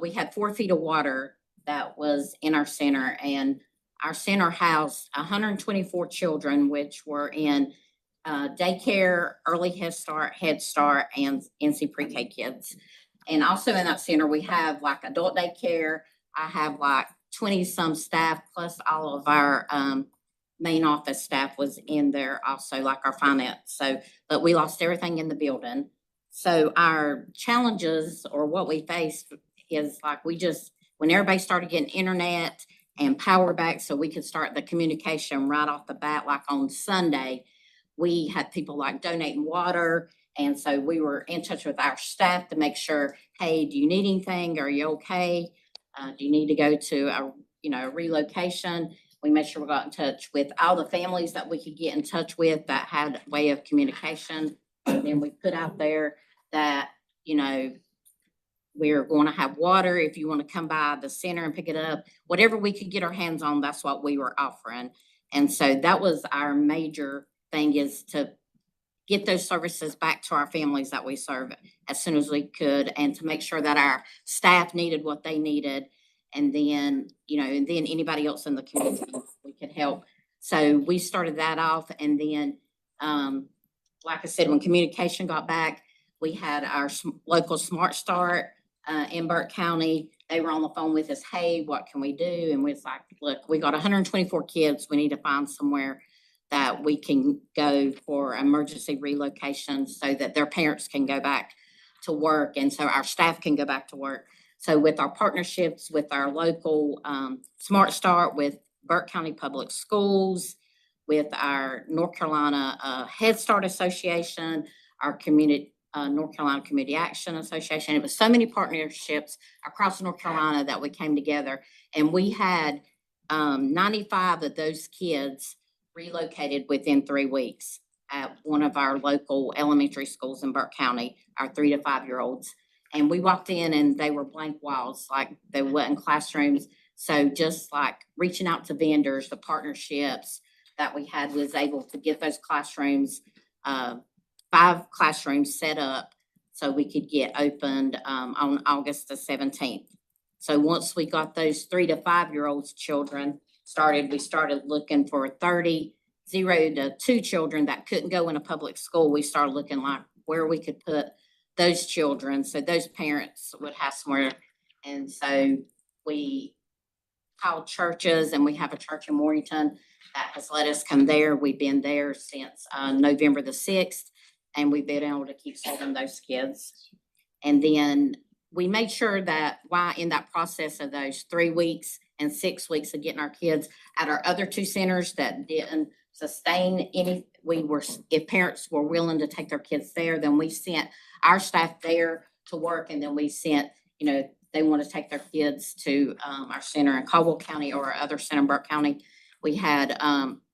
we had 4 feet of water that was in our center, and our center housed 124 children, which were in daycare, early Head Start, and NC pre-K kids. And also in that center, we have like adult daycare. I have like 20 some staff, plus all of our main office staff was in there also, like our finance. So, but we lost everything in the building. So our challenges, or what we faced, is like when everybody started getting internet and power back so we could start the communication right off the bat, like on Sunday, we had people like donating water. And so we were in touch with our staff to make sure, hey, do you need anything? Are you okay? Do you need to go to a relocation? We made sure we got in touch with all the families that we could get in touch with that had a way of communication. And then we put out there that, we're going to have water. If you want to come by the center and pick it up, whatever we could get our hands on, that's what we were offering. And so that was our major thing, is to get those services back to our families that we serve as soon as we could, and to make sure that our staff needed what they needed. And then, and then anybody else in the community we could help. So we started that off. And then, like I said, when communication got back, we had our local Smart Start in Burke County. They were on the phone with us. Hey, what can we do? And we was like, look, we got 124 kids. We need to find somewhere that we can go for emergency relocation so that their parents can go back to work. And so our staff can go back to work. So with our partnerships with our local Smart Start, with Burke County Public Schools, with our North Carolina Head Start Association, our North Carolina Community Action Association. It was so many partnerships across North Carolina that we came together, and we had 95 of those kids relocated within 3 weeks at one of our local elementary schools in Burke County, our 3 to 5 year olds. And we walked in and they were blank walls, like they wasn't classrooms. So just like reaching out to vendors, the partnerships that we had was able to get those classrooms, 5 classrooms set up so we could get opened on August the 17th. So once we got those 3 to 5 year olds children started, we started looking for 0 to 2 children that couldn't go in a public school. We started looking like where we could put those children so those parents would have somewhere. And so we called churches, and we have a church in Morganton that has let us come there. We've been there since November the 6th, and we've been able to keep serving those kids. And then we made sure that while in that process of those 3 weeks and 6 weeks of getting our kids at our other two centers that didn't sustain any, if parents were willing to take their kids there, then we sent our staff there to work, and then we sent, they want to take their kids to our center in Caldwell County or our other center in Burke County. We had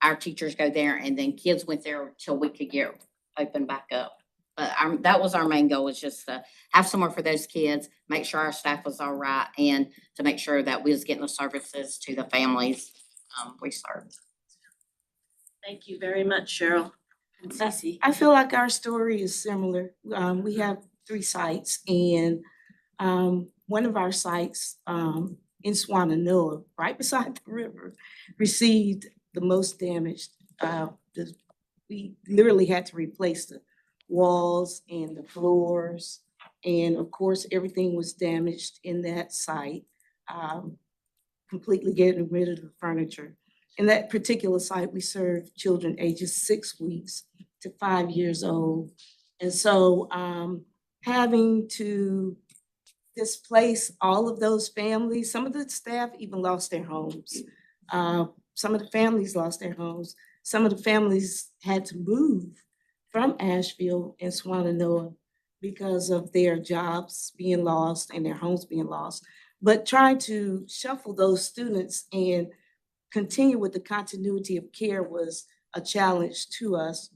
our teachers go there, and then kids went there till we could get open back up. But that was our main goal, was just to have somewhere for those kids, make sure our staff was all right, and to make sure that we was getting the services to the families we served. Thank you very much, Cheryl and Cece. I feel like our story is similar. We have 3 sites, and one of our sites in Swannanoa, right beside the river, received the most damage. We literally had to replace the walls and the floors, and of course, everything was damaged in that site, completely getting rid of the furniture. In that particular site, we served children ages 6 weeks to 5 years old. And so having to displace all of those families, some of the staff even lost their homes. Some of the families lost their homes. Some of the families had to move from Asheville and Swannanoa because of their jobs being lost and their homes being lost. But trying to shuffle those students and continue with the continuity of care was a challenge to us.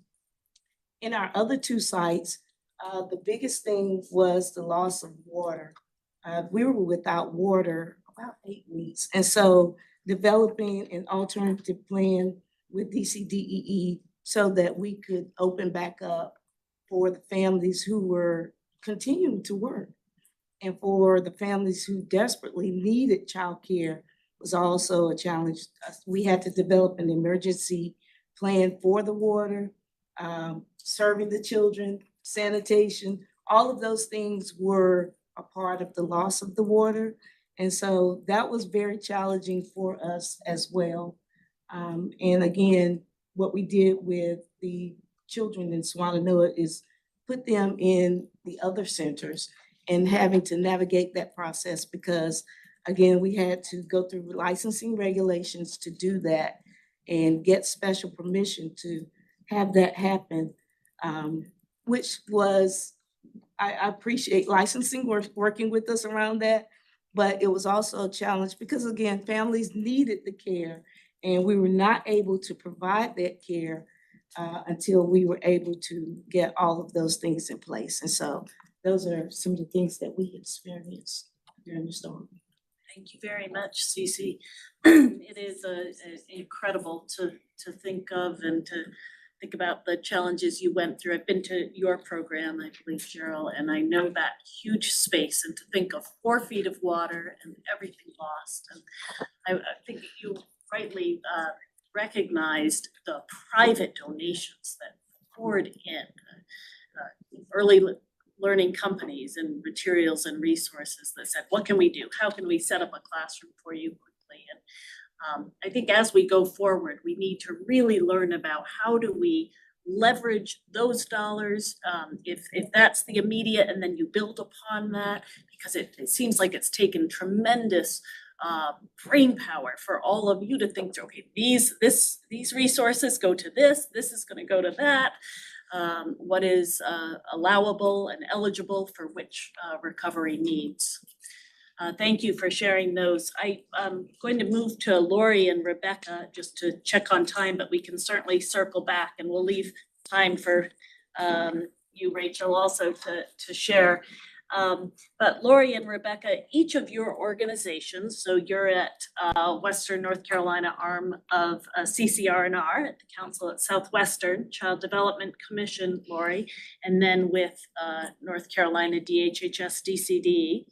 In our other 2 sites, the biggest thing was the loss of water. We were without water about 8 weeks. And so developing an alternative plan with DCDEE so that we could open back up for the families who were continuing to work, and for the families who desperately needed childcare was also a challenge. We had to develop an emergency plan for the water, serving the children, sanitation. All of those things were a part of the loss of the water. And so that was very challenging for us as well. And again, what we did with the children in Swannanoa is put them in the other centers, and having to navigate that process because, again, we had to go through licensing regulations to do that and get special permission to have that happen, which was, I appreciate licensing working with us around that, but it was also a challenge because, again, families needed the care, and we were not able to provide that care until we were able to get all of those things in place. And so those are some of the things that we experienced during the storm. Thank you very much, Cece. It is incredible to think of and to think about the challenges you went through. I've been to your program, I believe, Cheryl, and I know that huge space, and to think of 4 feet of water and everything lost. And I think you rightly recognized the private donations that poured in, early learning companies and materials and resources that said, what can we do? How can we set up a classroom for you quickly? And I think as we go forward, we need to really learn about how do we leverage those dollars, if that's the immediate, and then you build upon that, because it seems like it's taken tremendous brain power for all of you to think, okay, these resources go to this is gonna go to that. What is allowable and eligible for which recovery needs. Thank you for sharing those. I'm going to move to Lori and Rebecca just to check on time, but we can certainly circle back, and we'll leave time for you, Rachel, also to share. But Lori and Rebecca, each of your organizations, so you're at Western North Carolina arm of CCR&R at the Council at Southwestern Child Development Commission, Lori, and then with North Carolina DHHS DCD.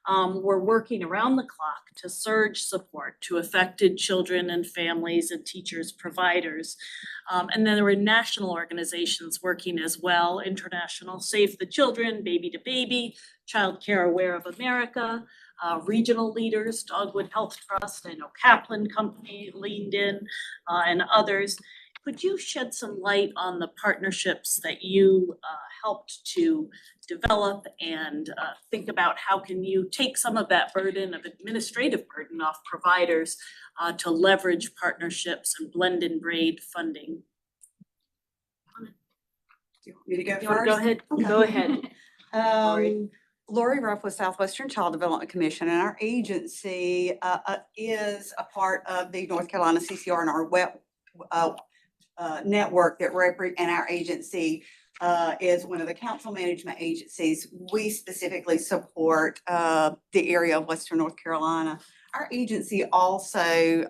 We're working around the clock to surge support to affected children and families and teachers, providers. And then there were national organizations working as well, International Save the Children, Baby to Baby, Child Care Aware of America, regional leaders, Dogwood Health Trust, I know Kaplan Company leaned in, and others. could you shed some light on the partnerships that you helped to develop and think about how can you take some of that burden of administrative burden off providers to leverage partnerships and blend and braid funding? Do you want me to go You wanna first? go ahead? Go ahead. Lori. Lori Ruff with Southwestern Child Development Commission, and our agency is a part of the North Carolina CCR and our network that and our agency is one of the council management agencies. We specifically support the area of Western North Carolina. Our agency also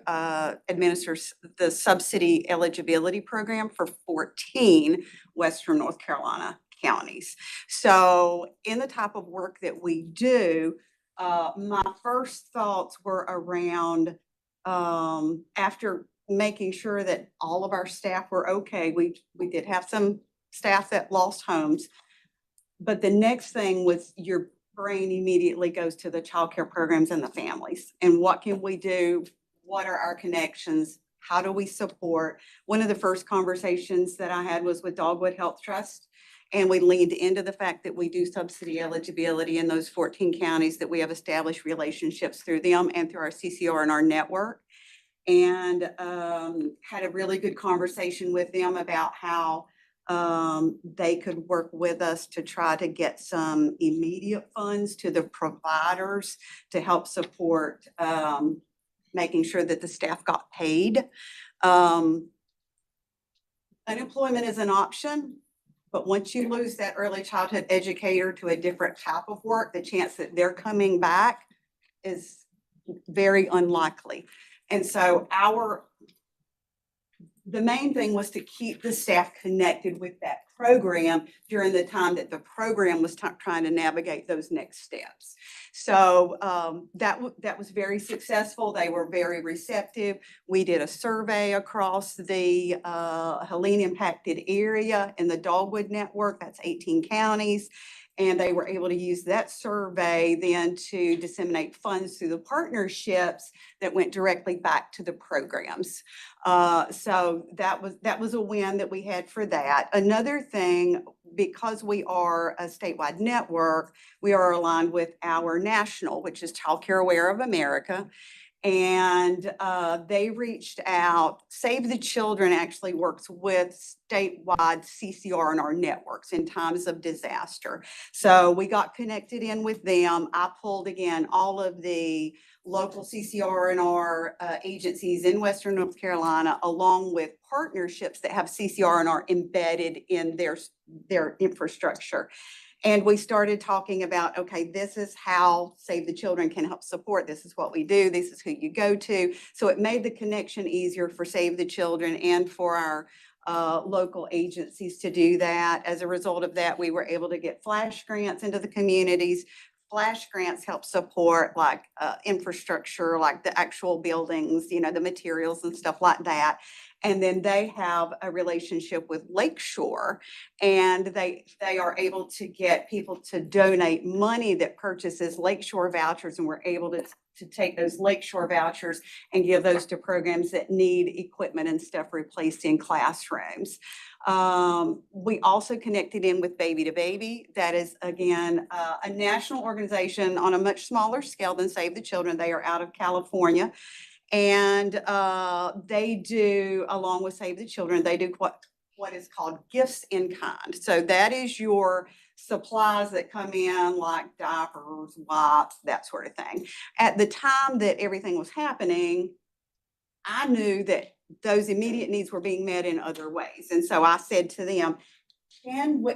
administers the subsidy eligibility program for 14 Western North Carolina counties. So in the type of work that we do, my first thoughts were around after making sure that all of our staff were okay. We did have some staff that lost homes. But the next thing was your brain immediately goes to the childcare programs and the families. And what can we do? What are our connections? How do we support? One of the first conversations that I had was with Dogwood Health Trust. And we leaned into the fact that we do subsidy eligibility in those 14 counties, that we have established relationships through them and through our CCR and our network. And had a really good conversation with them about how they could work with us to try to get some immediate funds to the providers to help support making sure that the staff got paid. Unemployment is an option, but once you lose that early childhood educator to a different type of work, the chance that they're coming back is very unlikely. And so the main thing was to keep the staff connected with that program during the time that the program was trying to navigate those next steps. So that was very successful. They were very receptive. We did a survey across the Helene impacted area in the Dogwood network. That's 18 counties. And they were able to use that survey then to disseminate funds through the partnerships that went directly back to the programs. So that was a win that we had for that. Another thing, because we are a statewide network, we are aligned with our national, which is Child Care Aware of America. And they reached out. Save the Children actually works with statewide CCR and our networks in times of disaster. So we got connected in with them. I pulled again all of the local CCR and our agencies in Western North Carolina, along with partnerships that have CCR and are embedded in their infrastructure. And we started talking about, okay, this is how Save the Children can help support. This is what we do. This is who you go to. So it made the connection easier for Save the Children and for our local agencies to do that. As a result of that, we were able to get flash grants into the communities. Flash grants help support like infrastructure, like the actual buildings, the materials and stuff like that. And then they have a relationship with Lakeshore, and they are able to get people to donate money that purchases Lakeshore vouchers, and we're able to take those Lakeshore vouchers and give those to programs that need equipment and stuff replaced in classrooms. We also connected in with Baby to Baby. That is, again, a national organization on a much smaller scale than Save the Children. They are out of California. And they do, along with Save the Children, they do what is called gifts in kind. So that is your supplies that come in like diapers, wipes, that sort of thing. At the time that everything was happening, I knew that those immediate needs were being met in other ways. And so I said to them,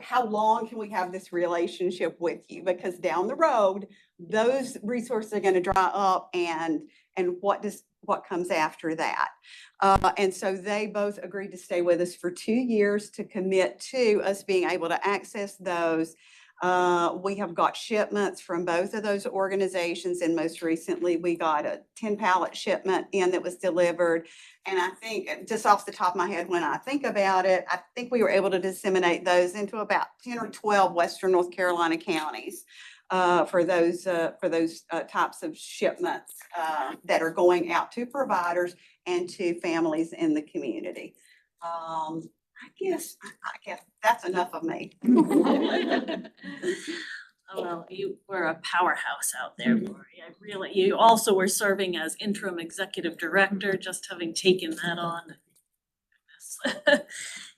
how long can we have this relationship with you? Because down the road, those resources are going to dry up, and what comes after that. And so they both agreed to stay with us for 2 years to commit to us being able to access those. We have got shipments from both of those organizations, and most recently we got a 10 pallet shipment in that was delivered. And I think, just off the top of my head, when I think about it, I think we were able to disseminate those into about 10 or 12 Western North Carolina counties. For those types of shipments that are going out to providers and to families in the community. I guess that's enough of me. Oh, well, you were a powerhouse out there, Lori. I really, you also were serving as interim executive director, just having taken that on.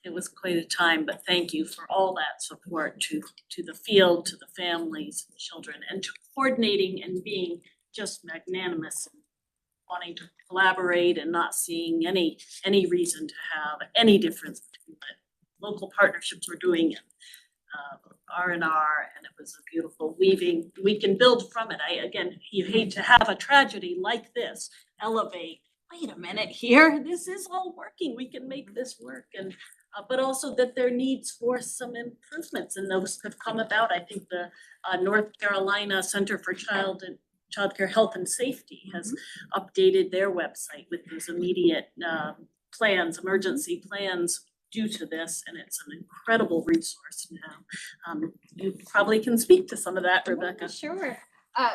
It was quite a time, but thank you for all that support to the field, to the families, and children, and to coordinating and being just magnanimous and wanting to collaborate and not seeing any reason to have any difference between what local partnerships were doing and R&R, and it was a beautiful weaving. We can build from it. Again, you hate to have a tragedy like this elevate, wait a minute here, this is all working, we can make this work, and but also that there needs for some improvements, and those have come about. I think the North Carolina Center for Childcare Health and Safety has updated their website with those immediate plans, emergency plans due to this, and it's an incredible resource now. You probably can speak to some of that, Rebecca. Sure.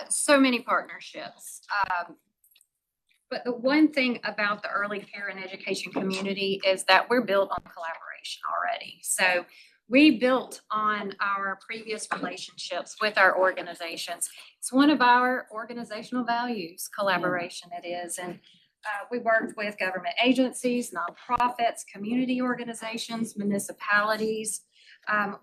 So many partnerships. But the one thing about the early care and education community is that we're built on collaboration already. So we built on our previous relationships with our organizations. It's one of our organizational values, collaboration it is. And we worked with government agencies, nonprofits, community organizations, municipalities.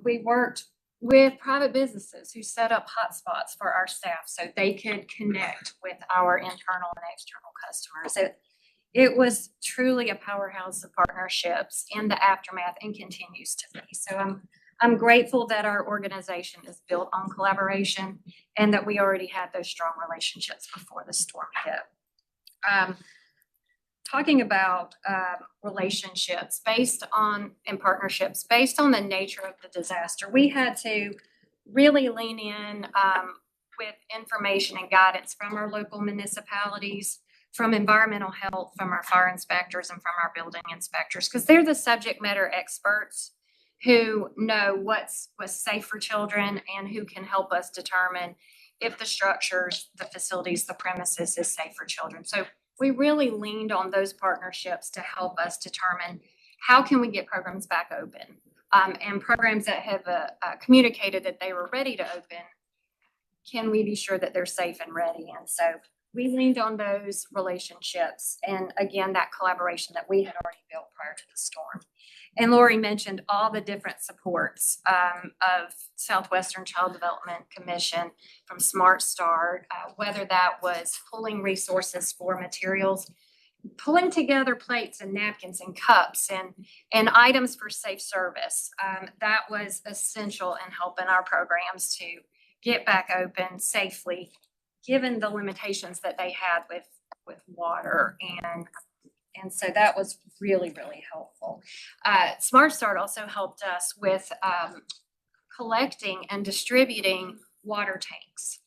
We worked with private businesses who set up hotspots for our staff so they could connect with our internal and external customers. It was truly a powerhouse of partnerships in the aftermath and continues to be. So I'm grateful that our organization is built on collaboration and that we already had those strong relationships before the storm hit. Talking about relationships and partnerships based on the nature of the disaster, we had to really lean in with information and guidance from our local municipalities, from environmental health, from our fire inspectors, and from our building inspectors, because they're the subject matter experts who know what's safe for children and who can help us determine if the structures, the facilities, the premises is safe for children. So we really leaned on those partnerships to help us determine how can we get programs back open, and programs that have communicated that they were ready to open. Can we be sure that they're safe and ready? And so we leaned on those relationships and again, that collaboration that we had already built prior to the storm. And Lori mentioned all the different supports of Southwestern Child Development Commission from Smart Start, whether that was pulling resources for materials, pulling together plates and napkins and cups and items for safe service. That was essential in helping our programs to get back open safely, given the limitations that they had with water and so that was really, really helpful. Smart Start also helped us with collecting and distributing water tanks.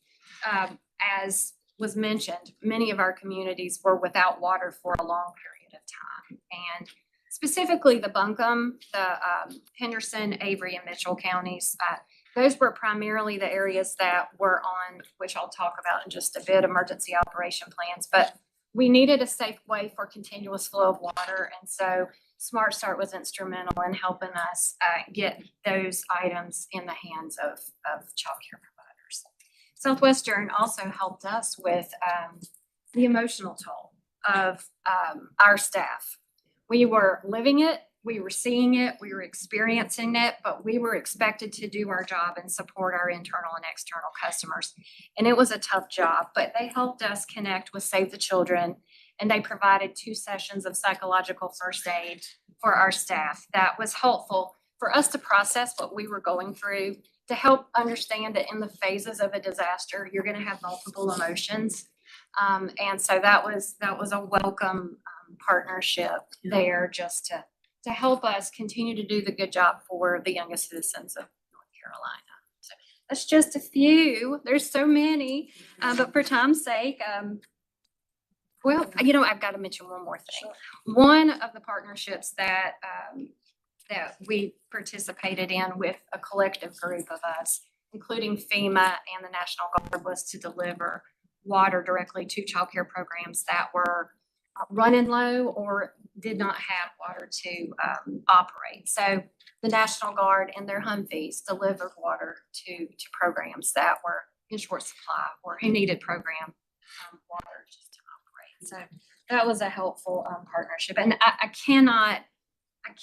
As was mentioned, many of our communities were without water for a long period of time. And specifically the Buncombe, the Henderson, Avery, and Mitchell counties, those were primarily the areas that were on, which I'll talk about in just a bit, emergency operation plans. But we needed a safe way for continuous flow of water. And so Smart Start was instrumental in helping us get those items in the hands of child care providers. Southwestern also helped us with the emotional toll of our staff. We were living it, we were seeing it, we were experiencing it, but we were expected to do our job and support our internal and external customers. And it was a tough job, but they helped us connect with Save the Children, and they provided 2 sessions of psychological first aid for our staff. That was helpful for us to process what we were going through, to help understand that in the phases of a disaster, you're going to have multiple emotions. And so that was a welcome partnership there, just to help us continue to do the good job for the youngest citizens of North Carolina. So that's just a few. There's so many, but for time's sake, well, I've got to mention one more thing. Sure. One of the partnerships that we participated in with a collective group of us, including FEMA and the National Guard, was to deliver water directly to child care programs that were running low or did not have water to operate. So the National Guard and their Humvees delivered water to programs that were in short supply or who needed program water just to operate. So that was a helpful partnership. And I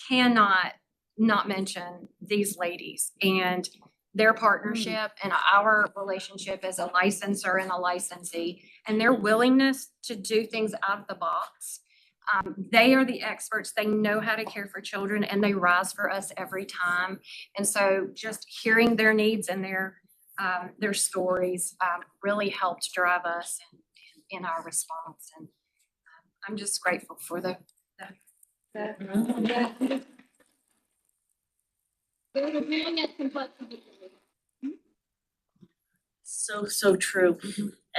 cannot not mention these ladies and their partnership and our relationship as a licensor and a licensee and their willingness to do things out of the box. They are the experts. They know how to care for children and they rise for us every time. And so just hearing their needs and their stories really helped drive us in our response. And I'm just grateful for the So true.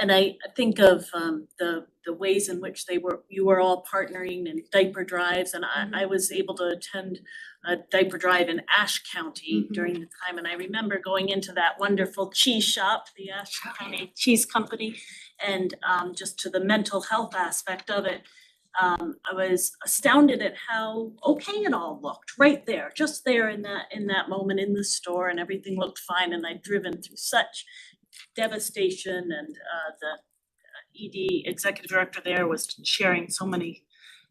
And I think of the ways in which you were all partnering in diaper drives, and I was able to attend a diaper drive in Ashe County during the time, and I remember going into that wonderful cheese shop, the Ashe County Cheese Company, and just to the mental health aspect of it. I was astounded at how okay it all looked right there, just there in that moment in the store, and everything looked fine, and I'd driven through such devastation, and the ED executive director there was sharing so many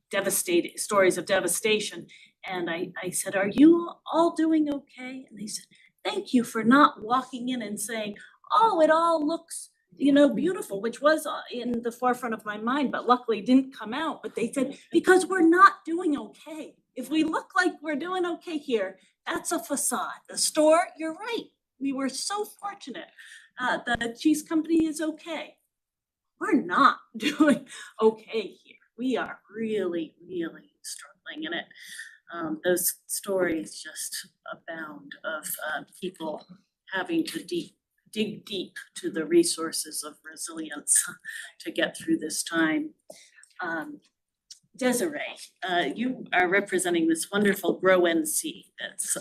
devastating stories of devastation. And I said, "Are you all doing okay?" And they said, "Thank you for not walking in and saying, oh, it all looks, beautiful," which was in the forefront of my mind, but luckily didn't come out. But they said, because we're not doing okay. If we look like we're doing okay here, that's a facade. The store, you're right. We were so fortunate. The cheese company is okay. We're not doing okay here. We are really, really struggling in it. Those stories just abound of people having to dig deep to the resources of resilience to get through this time. Desiree, you are representing this wonderful Grow NC that's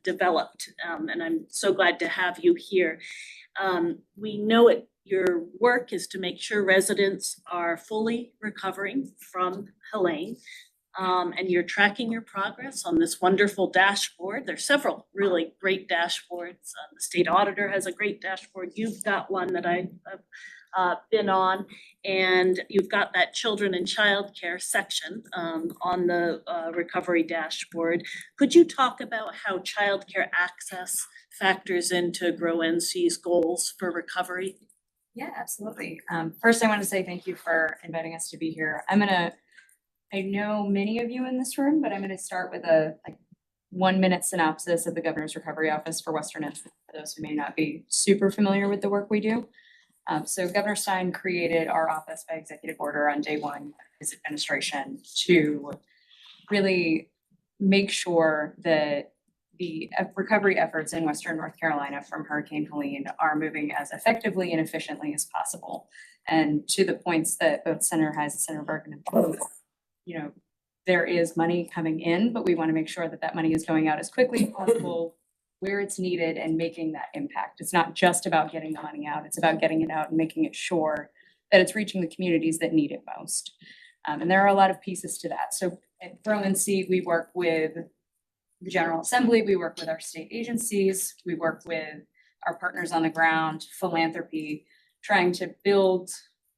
developed, and I'm so glad to have you here. We know your work is to make sure residents are fully recovering from Helene. And you're tracking your progress on this wonderful dashboard. There's several really great dashboards. The state auditor has a great dashboard. You've got one that I've been on, and you've got that children and childcare section on the recovery dashboard. Could you talk about how childcare access factors into Grow NC's goals for recovery? Yeah, absolutely. First, I want to say thank you for inviting us to be here. I know many of you in this room, but I'm going to start with a 1-minute synopsis of the Governor's Recovery Office for Western NC, for those who may not be super familiar with the work we do. So Governor Stein created our office by executive order on day one of his administration to really make sure that the recovery efforts in Western North Carolina from Hurricane Helene are moving as effectively and efficiently as possible. And to the points that both Senator Hayes and Senator Bergen have, there is money coming in, but we want to make sure that that money is going out as quickly as possible where it's needed and making that impact. It's not just about getting the money out, it's about getting it out and making it sure that it's reaching the communities that need it most. And there are a lot of pieces to that. So at Grow NC, we work with the General Assembly, we work with our state agencies, we work with our partners on the ground, philanthropy, trying to build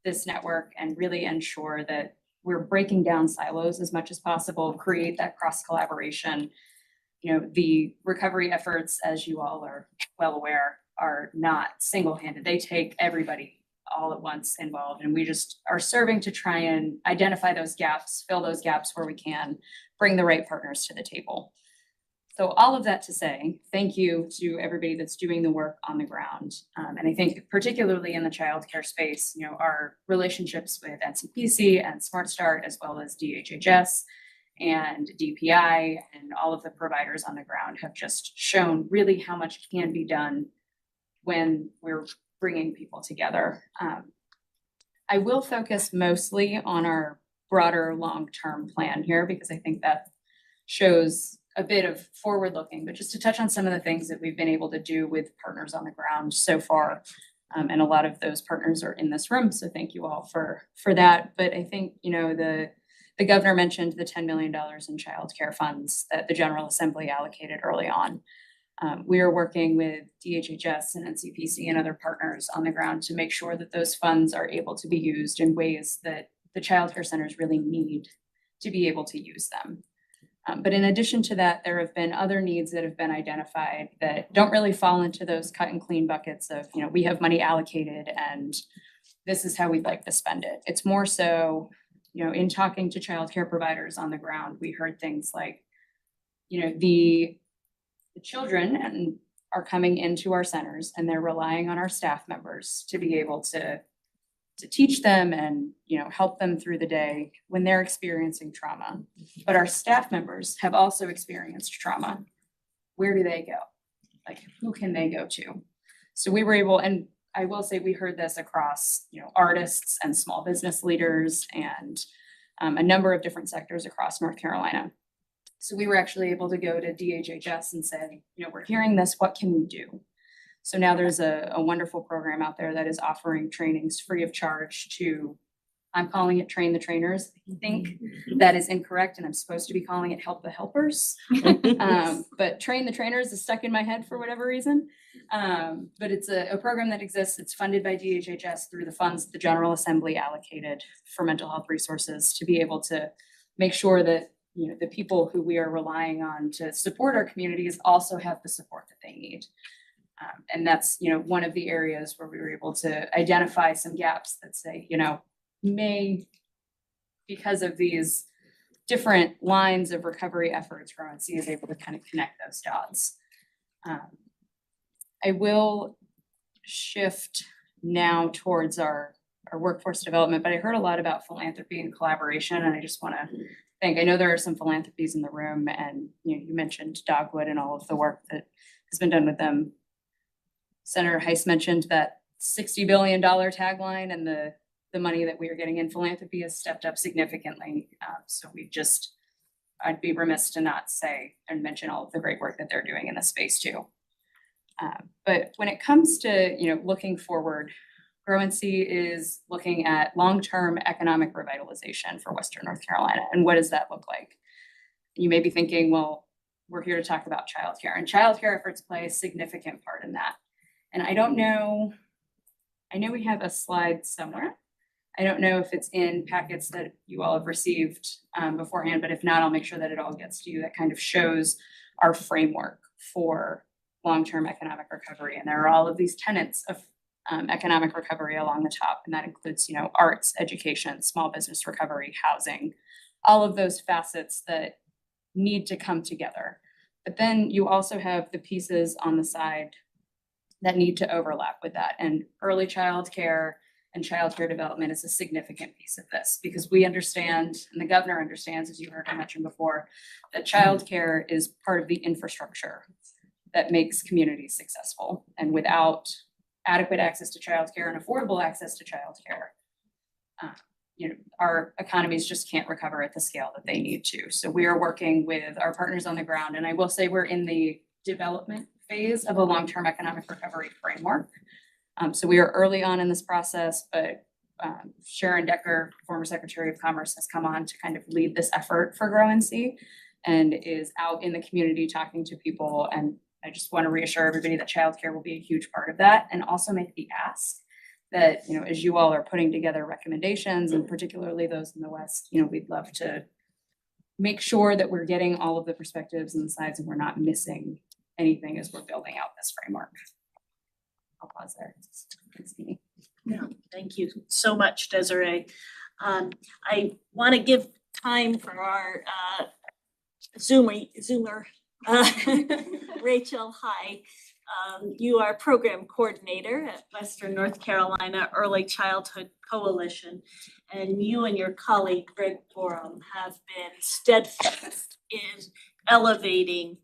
this network and really ensure that we're breaking down silos as much as possible, create that cross collaboration. The recovery efforts, as you all are well aware, are not single-handed. They take everybody all at once involved, and we just are serving to try and identify those gaps, fill those gaps where we can, bring the right partners to the table. So all of that to say, thank you to everybody that's doing the work on the ground. And I think particularly in the childcare space, our relationships with NCPC and Smart Start, as well as DHHS and DPI and all of the providers on the ground have just shown really how much can be done when we're bringing people together. I will focus mostly on our broader long-term plan here because I think that shows a bit of forward looking, but just to touch on some of the things that we've been able to do with partners on the ground so far. And a lot of those partners are in this room. So thank you all for that. But I think, the the governor mentioned the $10 million in childcare funds that the General Assembly allocated early on. We are working with DHHS and NCPC and other partners on the ground to make sure that those funds are able to be used in ways that the childcare centers really need to be able to use them. But in addition to that, there have been other needs that have been identified that don't really fall into those cut and clean buckets of, you know, we have money allocated and this is how we'd like to spend it. It's more so, you know, in talking to childcare providers on the ground, we heard things like, you know, the children and are coming into our centers and they're relying on our staff members to be able to teach them and, you know, help them through the day when they're experiencing trauma. But our staff members have also experienced trauma. Where do they go? Like, who can they go to? So we were able, and I will say we heard this across, you know, artists and small business leaders and a number of different sectors across North Carolina. So we were actually able to go to DHHS and say, you know, we're hearing this, what can we do? So now there's a wonderful program out there that is offering trainings free of charge to, I'm calling it Train the Trainers. I think that is incorrect and I'm supposed to be calling it Help the Helpers. But Train the Trainers is stuck in my head for whatever reason. But it's a program that exists. It's funded by DHHS through the funds the General Assembly allocated for mental health resources to be able to make sure that, you know, the people who we are relying on to support our communities also have the support that they need. And that's, you know, one of the areas where we were able to identify some gaps that say, you know, because of these different lines of recovery efforts, GrowNC is able to kind of connect those dots. I will shift now towards our workforce development, but I heard a lot about philanthropy and collaboration, and I just want to thank, I know there are some philanthropies in the room, and you know, you mentioned Dogwood and all of the work that has been done with them. Senator Heiss mentioned that $60 billion tagline, and the money that we are getting in philanthropy has stepped up significantly. So I'd be remiss to not say and mention all of the great work that they're doing in this space too. But when it comes to, you know, looking forward, GrowNC is looking at long-term economic revitalization for Western North Carolina. And what does that look like? You may be thinking, well, we're here to talk about childcare, and childcare efforts play a significant part in that. And I don't know, I know we have a slide somewhere. I don't know if it's in packets that you all have received beforehand, but if not, I'll make sure that it all gets to you. That kind of shows our framework for long-term economic recovery. And there are all of these tenets of economic recovery along the top. And that includes, you know, arts, education, small business recovery, housing, all of those facets that need to come together. But then you also have the pieces on the side that need to overlap with that. And early child care and childcare development is a significant piece of this, because we understand, and the governor understands, as you heard I mention before, that childcare is part of the infrastructure that makes communities successful. And without adequate access to childcare and affordable access to childcare, you know, our economies just can't recover at the scale that they need to. So we are working with our partners on the ground, and I will say we're in the development phase of a long-term economic recovery framework. So we are early on in this process, but Sharon Decker, former Secretary of Commerce, has come on to kind of lead this effort for GrowNC and is out in the community talking to people. And I just want to reassure everybody that childcare will be a huge part of that, and also make the ask that, you know, as you all are putting together recommendations, and particularly those in the West, you know, we'd love to make sure that we're getting all of the perspectives and the sides and we're not missing anything as we're building out this framework. I'll pause there. Thanks, Dee. Yeah, thank you so much, Desiree. I want to give time for our Zoomer, Rachel. Hi. You are program coordinator at Western North Carolina Early Childhood Coalition, and you and your colleague Greg Borum have been steadfast in elevating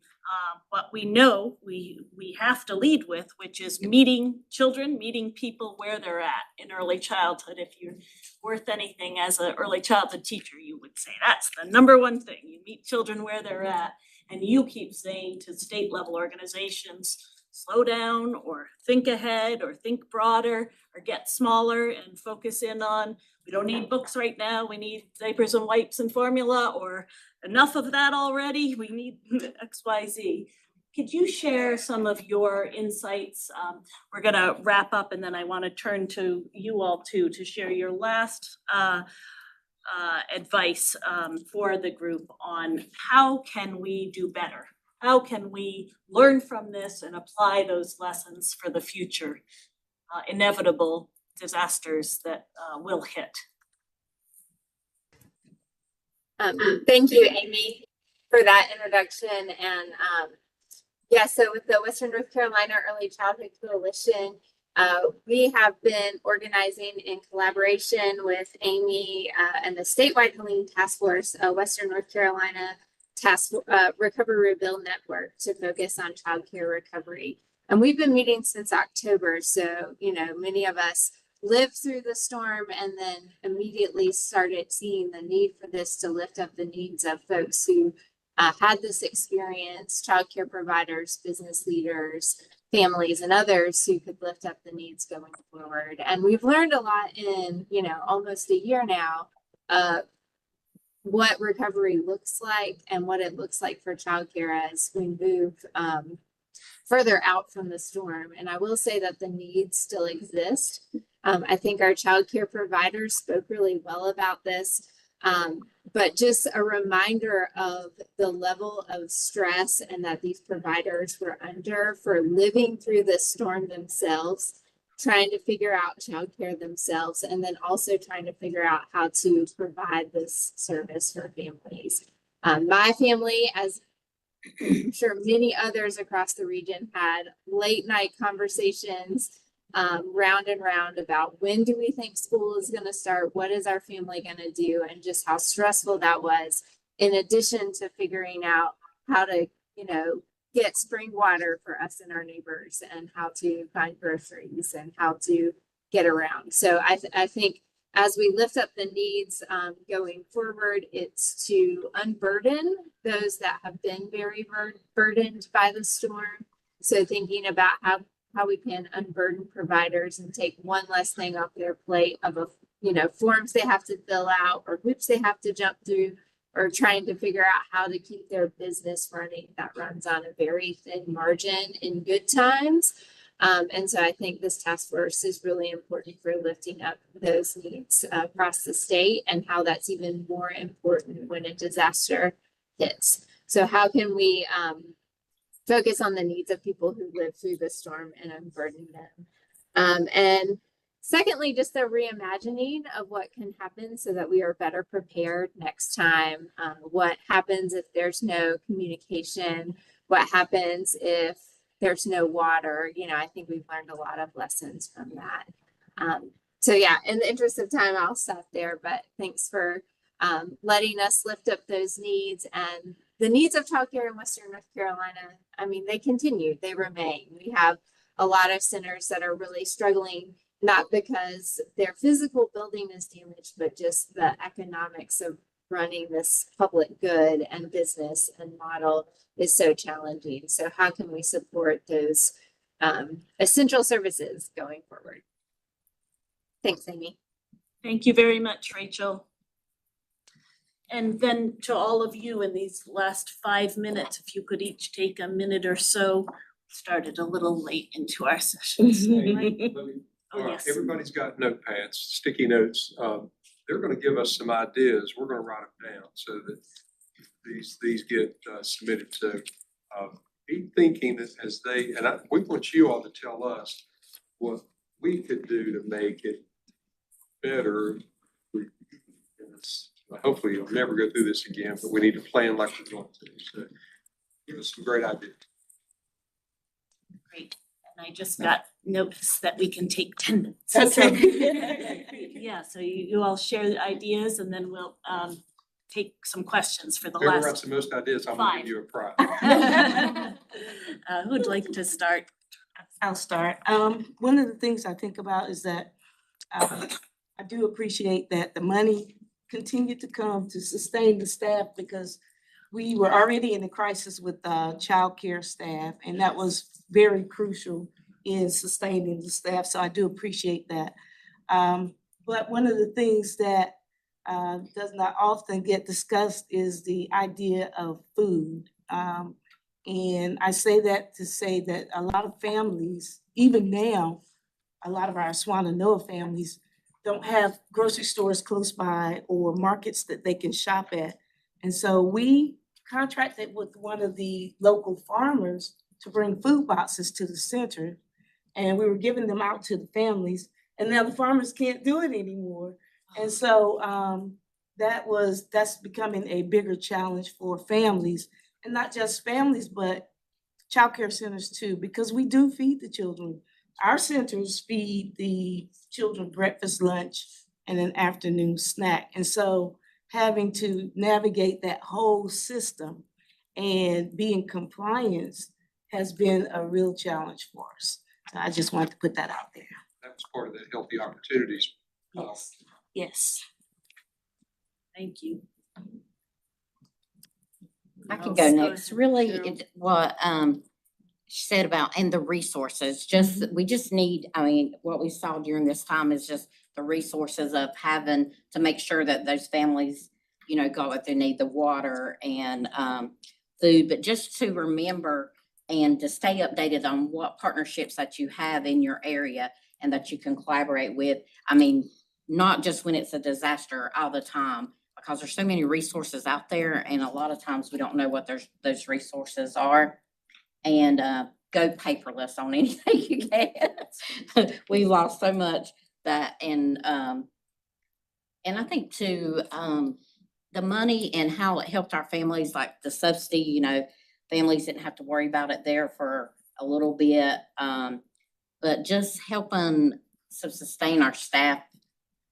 what we know we have to lead with, which is meeting children, meeting people where they're at in early childhood. If you're worth anything as an early childhood teacher, you would say that's the number one thing. You meet children where they're at, and you keep saying to state level organizations, slow down or think ahead or think broader or get smaller and focus in on, we don't need books right now, we need diapers and wipes and formula, or enough of that already, we need XYZ. Could you share some of your insights? We're gonna wrap up and then I wanna turn to you all too, to share your last advice for the group on how can we do better? How can we learn from this and apply those lessons for the future inevitable disasters that will hit? Thank you, Amy, for that introduction. And yeah, so with the Western North Carolina Early Childhood Coalition, we have been organizing in collaboration with Amy and the statewide Helene Task Force, Western North Carolina Recovery Rebuild Network, to focus on childcare recovery. And we've been meeting since October. So, you know, many of us lived through the storm and then immediately started seeing the need for this to lift up the needs of folks who had this experience, childcare providers, business leaders, families, and others who could lift up the needs going forward. And we've learned a lot in, you know, almost a year now, what recovery looks like and what it looks like for childcare as we move further out from the storm. And I will say that the needs still exist. I think our childcare providers spoke really well about this. But just a reminder of the level of stress and that these providers were under for living through this storm themselves, trying to figure out childcare themselves, and then also trying to figure out how to provide this service for families. My family, as I'm sure many others across the region, had late night conversations round and round about when do we think school is going to start, what is our family going to do, and just how stressful that was, in addition to figuring out how to, you know, get spring water for us and our neighbors, and how to find groceries and how to get around. So I think as we lift up the needs going forward, it's to unburden those that have been very burdened by the storm. So thinking about how we can unburden providers and take one less thing off their plate of forms they have to fill out or hoops they have to jump through, or trying to figure out how to keep their business running that runs on a very thin margin in good times. And so I think this task force is really important for lifting up those needs across the state, and how that's even more important when a disaster hits. So how can we focus on the needs of people who live through the storm and unburden them? And secondly, just a reimagining of what can happen so that we are better prepared next time. What happens if there's no communication? What happens if there's no water? You know, I think we've learned a lot of lessons from that. So yeah, in the interest of time, I'll stop there, but thanks for letting us lift up those needs. And the needs of childcare in Western North Carolina, I mean, they continue, they remain. We have a lot of centers that are really struggling, not because their physical building is damaged, but just the economics of running this public good and business and model is so challenging. So how can we support those essential services going forward? Thanks, Amy. Thank you very much, Rachel. And then to all of you in these last 5 minutes, if you could each take a minute or so. Started a little late into our sessions. Oh, yes. Everybody's got notepads, sticky notes. They're gonna give us some ideas. We're gonna write them down so that these get submitted. So be thinking as we want you all to tell us what we could do to make it better. Hopefully you'll never go through this again, but we need to plan like we're going to. So give us some great ideas. Great. And I just got notice that we can take 10 minutes. Okay. Yeah, so you all share the ideas and then we'll take some questions for the Whoever last writes the most ideas, I'm gonna give you a prize. who'd like to start? I'll start. One of the things I think about is that I do appreciate that the money continued to come to sustain the staff, because we were already in a crisis with childcare staff, and that was very crucial in sustaining the staff, so I do appreciate that. But one of the things that does not often get discussed is the idea of food. And I say that to say that a lot of families, even now, a lot of our Swannanoa families don't have grocery stores close by or markets that they can shop at. And so we contracted with one of the local farmers to bring food boxes to the center. And we were giving them out to the families, and now the farmers can't do it anymore. And so that's becoming a bigger challenge for families, and not just families, but childcare centers too, because we do feed the children. Our centers feed the children breakfast, lunch, and an afternoon snack. And so having to navigate that whole system and be in compliance has been a real challenge for us. So I just wanted to put that out there. That was part of the healthy opportunities. Yes. Yes. Thank you. I can go next. Really, what she said about, and the resources, we just need, I mean, what we saw during this time is just the resources of having to make sure that those families, you know, got what they need, the water and food, but just to remember and to stay updated on what partnerships that you have in your area and that you can collaborate with. I mean, not just when it's a disaster all the time, because there's so many resources out there, and a lot of times we don't know what those resources are. And go paperless on anything you can. We lost so much that, and I think too, the money and how it helped our families, like the subsidy, you know, families didn't have to worry about it there for a little bit. But just helping to sustain our staff,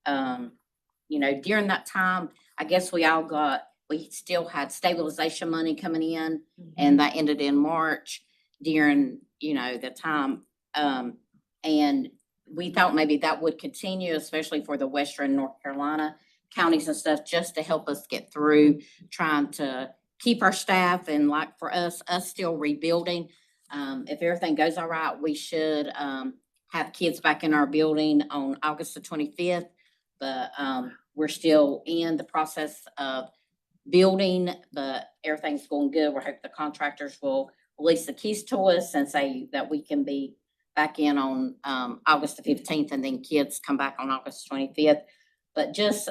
you know, during that time, I guess we still had stabilization money coming in, and that ended in March during, you know, the time. And we thought maybe that would continue, especially for the Western North Carolina counties and stuff, just to help us get through trying to keep our staff, and like for us still rebuilding. If everything goes all right, we should have kids back in our building on August the 25th. But we're still in the process of building, but everything's going good. We hope the contractors will release the keys to us and say that we can be back in on August the 15th, and then kids come back on August 25th. But just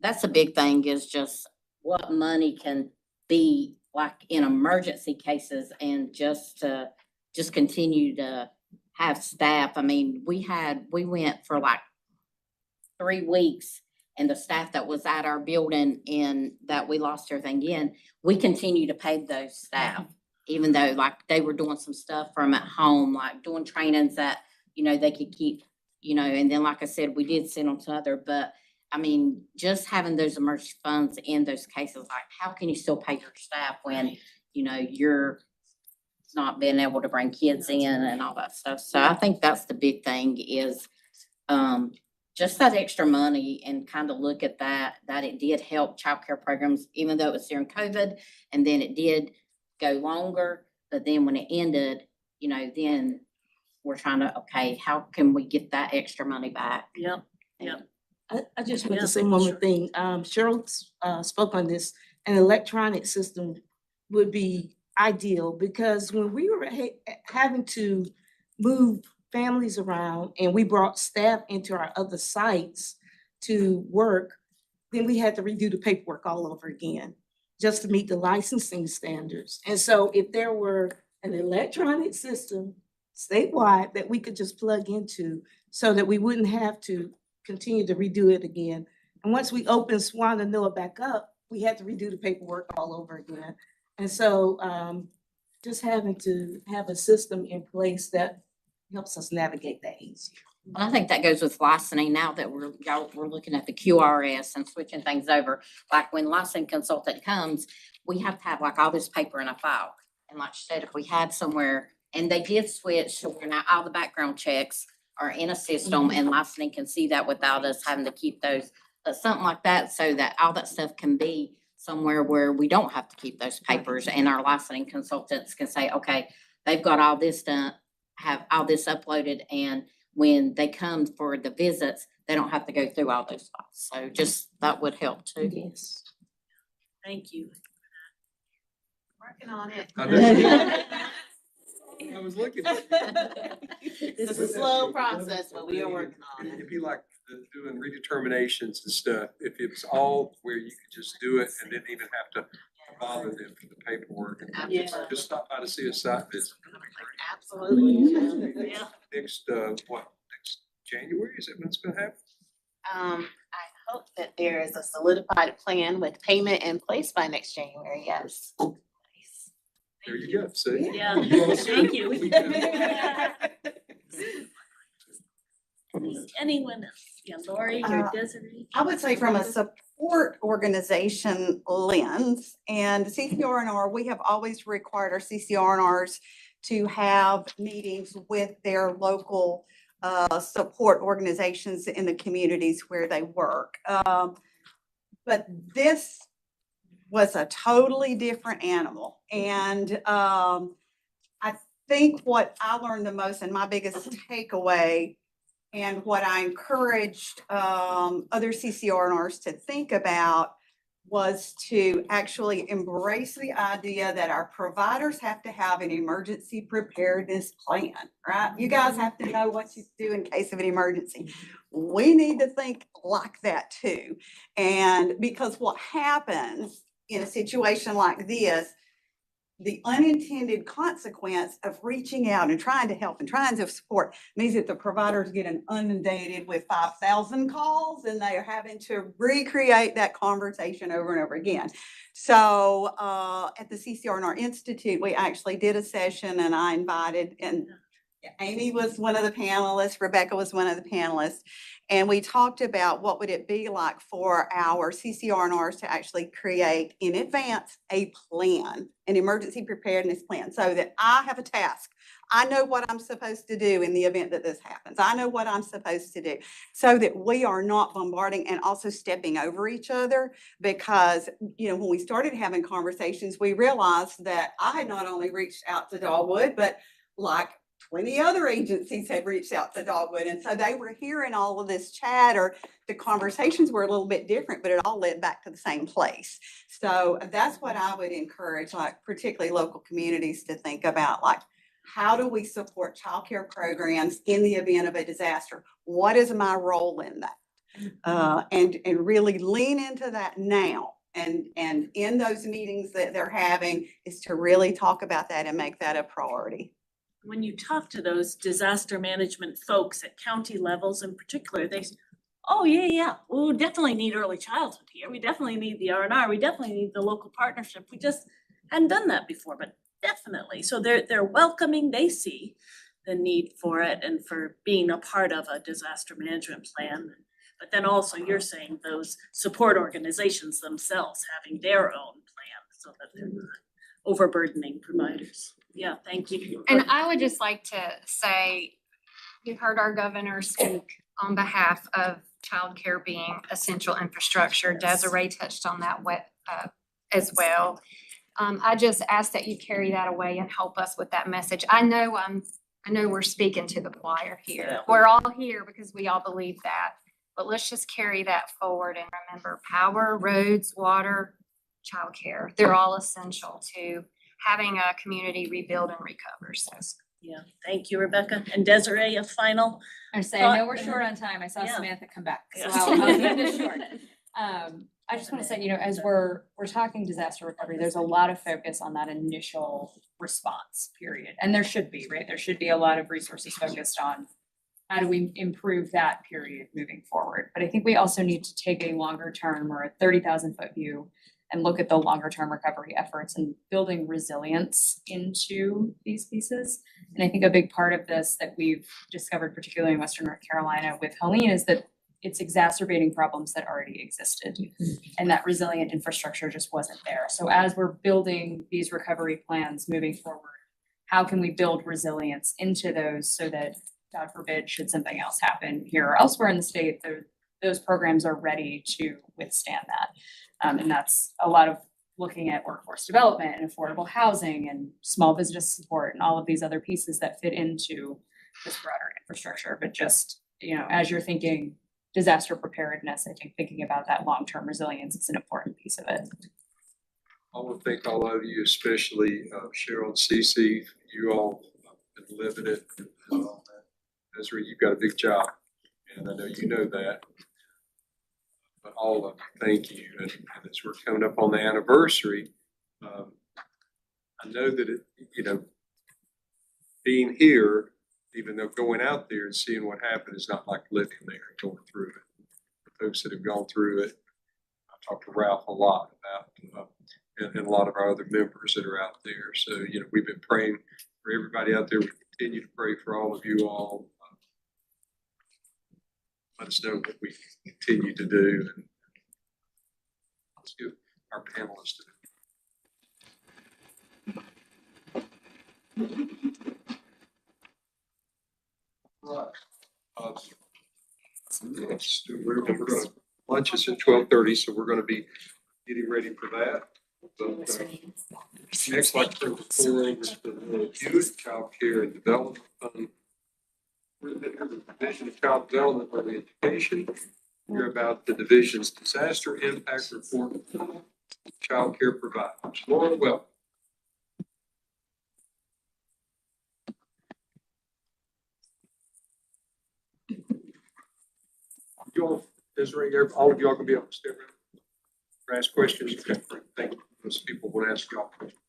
that's a big thing, is just what money can be like in emergency cases, and just to continue to have staff. I mean, we went for like 3 weeks, and the staff that was at our building and that we lost everything in, we continue to pay those staff, even though like they were doing some stuff from at home, like doing trainings that, you know, they could keep, you know, and then like I said, we did send them to other, but I mean, just having those emergency funds in those cases, like how can you still pay your staff when, you know, you're not being able to bring kids in and all that stuff. So I think that's the big thing, is just that extra money, and kind of look at that it did help childcare programs, even though it was during COVID, and then it did go longer. But then when it ended, you know, then we're trying to, okay, how can we get that extra money back? Yep. I just want to say one more thing. Cheryl spoke on this. An electronic system would be ideal, because when we were having to move families around and we brought staff into our other sites to work, then we had to redo the paperwork all over again just to meet the licensing standards. And so if there were an electronic system statewide that we could just plug into, so that we wouldn't have to continue to redo it again. And once we opened Swannanoa back up, we had to redo the paperwork all over again. And so just having to have a system in place that helps us navigate that easier. Well, I think that goes with licensing. Now that we're looking at the QRS and switching things over, like when licensing consultant comes, we have to have like all this paper in a file. And like she said, if we had somewhere, and they did switch, so we're now all the background checks are in a system, and licensing can see that without us having to keep those, something like that, so that all that stuff can be somewhere where we don't have to keep those papers and our licensing consultants can say, okay, they've got all this done, have all this uploaded, and when they come for the visits, they don't have to go through all those files. So just, that would help too. Yes. Thank you. Working on it. I know. I was looking at It's a slow process, but we are working on it. It'd be like doing redeterminations and stuff, if it was all where you could just do it and didn't even have to bother them for the paperwork. And just stop by to see a site visit. Absolutely. Yeah. Next, next January, is that when it's gonna happen? I hope that there is a solidified plan with payment in place by next January, yes. There you go, see? Yeah, You all thank see? you. We can- Anyone else? Yeah, Lori or Desiree? I would say from a support organization lens and CCR&R, we have always required our CCR&Rs to have meetings with their local support organizations in the communities where they work. But this was a totally different animal. And I think what I learned the most and my biggest takeaway and what I encouraged other CCR&Rs to think about was to actually embrace the idea that our providers have to have an emergency preparedness plan, right? You guys have to know what you do in case of an emergency. We need to think like that too. And because what happens in a situation like this, the unintended consequence of reaching out and trying to help and trying to support means that the providers get inundated with 5,000 calls and they are having to recreate that conversation over and over again. So at the CCR&R Institute, we actually did a session and I invited, and Amy was one of the panelists, Rebecca was one of the panelists, and we talked about what would it be like for our CCR&Rs to actually create in advance a plan, an emergency preparedness plan, so that I have a task. I know what I'm supposed to do in the event that this happens. I know what I'm supposed to do so that we are not bombarding and also stepping over each other. Because, you know, when we started having conversations, we realized that I had not only reached out to Dogwood, but like 20 other agencies had reached out to Dogwood. And so they were hearing all of this chatter. The conversations were a little bit different, but it all led back to the same place. So that's what I would encourage, like particularly local communities to think about, like, how do we support childcare programs in the event of a disaster? What is my role in that? And really lean into that now. And in those meetings that they're having is to really talk about that and make that a priority. When you talk to those disaster management folks at county levels in particular, they say, oh, yeah, we definitely need early childhood here. We definitely need the R&R. We definitely need the local partnership. We just hadn't done that before, but definitely. So they're welcoming, they see the need for it and for being a part of a disaster management plan. But then also you're saying those support organizations themselves having their own plan so that they're not overburdening providers. Yeah, thank you. And I would just like to say, you heard our governor speak on behalf of childcare being essential infrastructure. Desiree touched on that as well. I just ask that you carry that away and help us with that message. I know we're speaking to the choir here. We're all here because we all believe that, but let's just carry that forward and remember power, roads, water, childcare. They're all essential to having a community rebuild and recover. So Yeah, thank you, Rebecca. And Desiree, a final? I say, I know we're short on time. I saw Yeah. Samantha come back, so Yeah. I'll keep this short. I just want to say, you know, as we're talking disaster recovery, there's a lot of focus on that initial response period. And there should be, right? There should be a lot of resources focused on how do we improve that period moving forward. But I think we also need to take a longer term or a 30,000-foot view and look at the longer term recovery efforts and building resilience into these pieces. And I think a big part of this that we've discovered, particularly in Western North Carolina with Helene, is that it's exacerbating problems that already existed. And that resilient infrastructure just wasn't there. So as we're building these recovery plans moving forward, how can we build resilience into those so that, God forbid, should something else happen here or elsewhere in the state, those programs are ready to withstand that. And that's a lot of looking at workforce development and affordable housing and small business support and all of these other pieces that fit into this broader infrastructure. But just, as you're thinking disaster preparedness, I think thinking about that long-term resilience is an important piece of it. I want to thank all of you, especially Cheryl and Cece. You all have been living it. Ezra, you've got a big job, and I know you know that. But all of you, thank you. And as we're coming up on the anniversary, I know that being here, even though going out there and seeing what happened is not like living there and going through it. The folks that have gone through it, I talked to Ralph a lot about, and a lot of our other members that are out there. So, we've been praying for everybody out there. We continue to pray for all of you all. Let us know what we continue to do. And let's give our panelists lunch is at 12:30, so we're going to be getting ready for that. But, next, I'd like to turn the floor over to the Youth, Child Care and Development Fund. We're the Division of Child Development and Early Education. Hear about the division's disaster impact report for child care providers. Laura, welcome. You all, Desiree, all of y'all can be able to stay around. Or ask questions. Okay, thank you. Those people will ask y'all questions.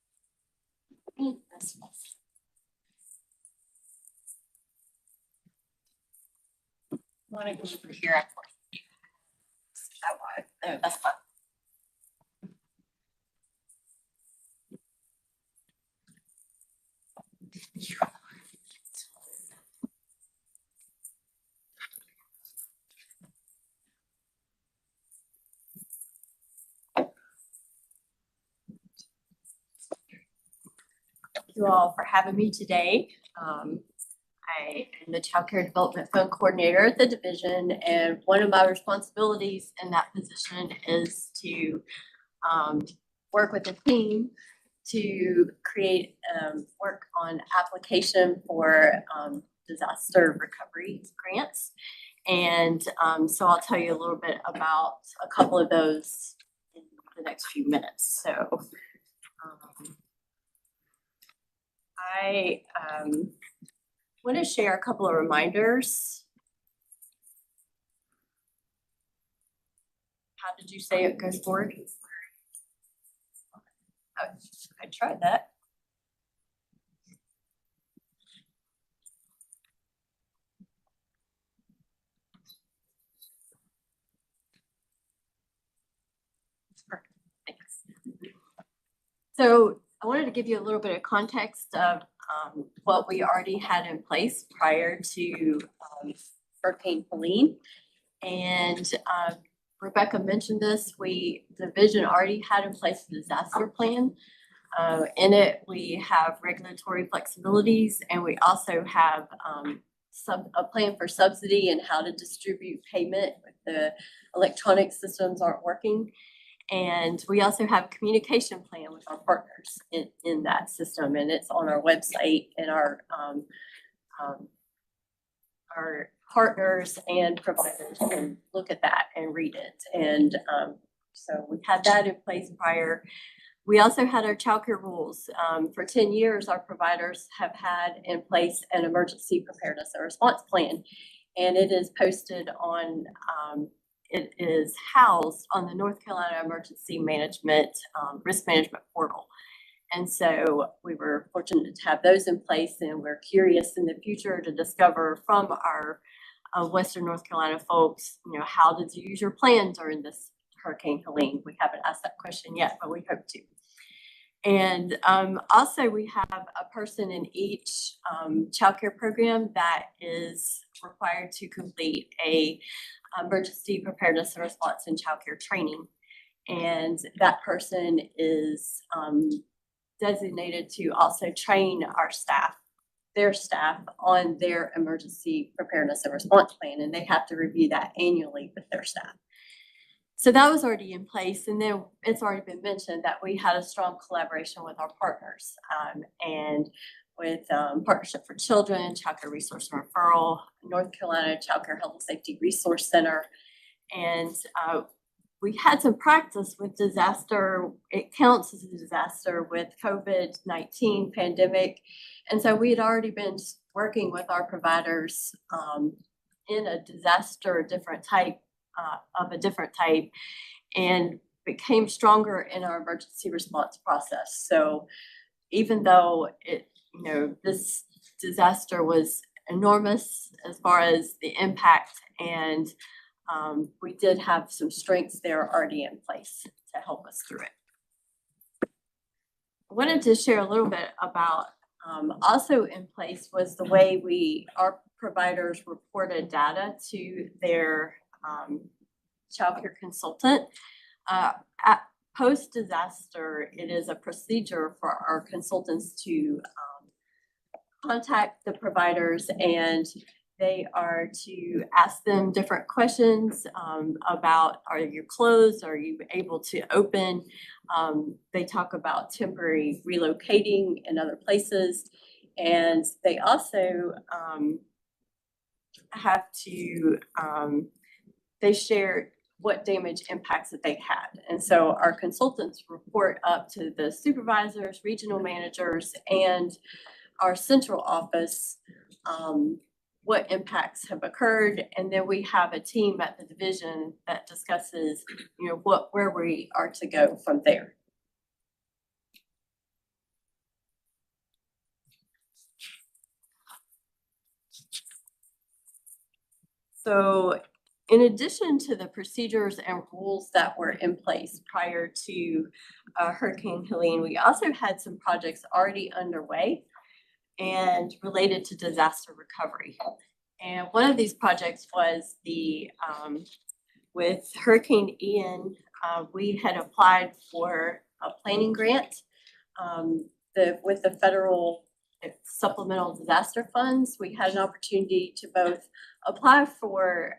Want to go over here at that one. There, that's fine. Thank you all for having me today. I am the Child Care Development Fund Coordinator at the division, and one of my responsibilities in that position is to work with the team to create work on application for disaster recovery grants. And so I'll tell you a little bit about a couple of those in the next few minutes. So I want to share a couple of reminders. How did you say it goes forward? Oh, I tried that. Thanks. So I wanted to give you a little bit of context of what we already had in place prior to Hurricane Helene. And Rebecca mentioned this, the division already had in place a disaster plan. In it, we have regulatory flexibilities, and we also have a plan for subsidy and how to distribute payment if the electronic systems aren't working. And we also have a communication plan with our partners in that system, and it's on our website, and our partners and providers can look at that and read it. And so we had that in place prior. We also had our childcare rules. For 10 years, our providers have had in place an emergency preparedness and response plan, and it is posted on it is housed on the North Carolina Emergency Management Risk Management Portal. And so we were fortunate to have those in place, and we're curious in the future to discover from our Western North Carolina folks, how did you use your plan during this Hurricane Helene? We haven't asked that question yet, but we hope to. And also we have a person in each childcare program that is required to complete a emergency preparedness and response and childcare training. And that person is designated to also train our staff, their staff, on their emergency preparedness and response plan. And they have to review that annually with their staff. So that was already in place, and then it's already been mentioned that we had a strong collaboration with our partners, and with Partnership for Children, Child Care Resource and Referral, North Carolina Child Care Health and Safety Resource Center. And we had some practice with disaster. It counts as a disaster with COVID-19 pandemic. And so we had already been working with our providers in a disaster, different type, and became stronger in our emergency response process. So even though this disaster was enormous as far as the impact, and we did have some strengths there already in place to help us through it. I wanted to share a little bit about also in place was the way our providers reported data to their child care consultant. At post-disaster, it is a procedure for our consultants to contact the providers, and they are to ask them different questions about, are you closed? Are you able to open? They talk about temporary relocating in other places. And they also have to, they share what damage impacts that they had. And so our consultants report up to the supervisors, regional managers, and our central office what impacts have occurred. And then we have a team at the division that discusses, where we are to go from there. So in addition to the procedures and rules that were in place prior to Hurricane Helene, we also had some projects already underway and related to disaster recovery. And one of these projects was with Hurricane Ian, we had applied for a planning grant with the federal supplemental disaster funds. We had an opportunity to both apply for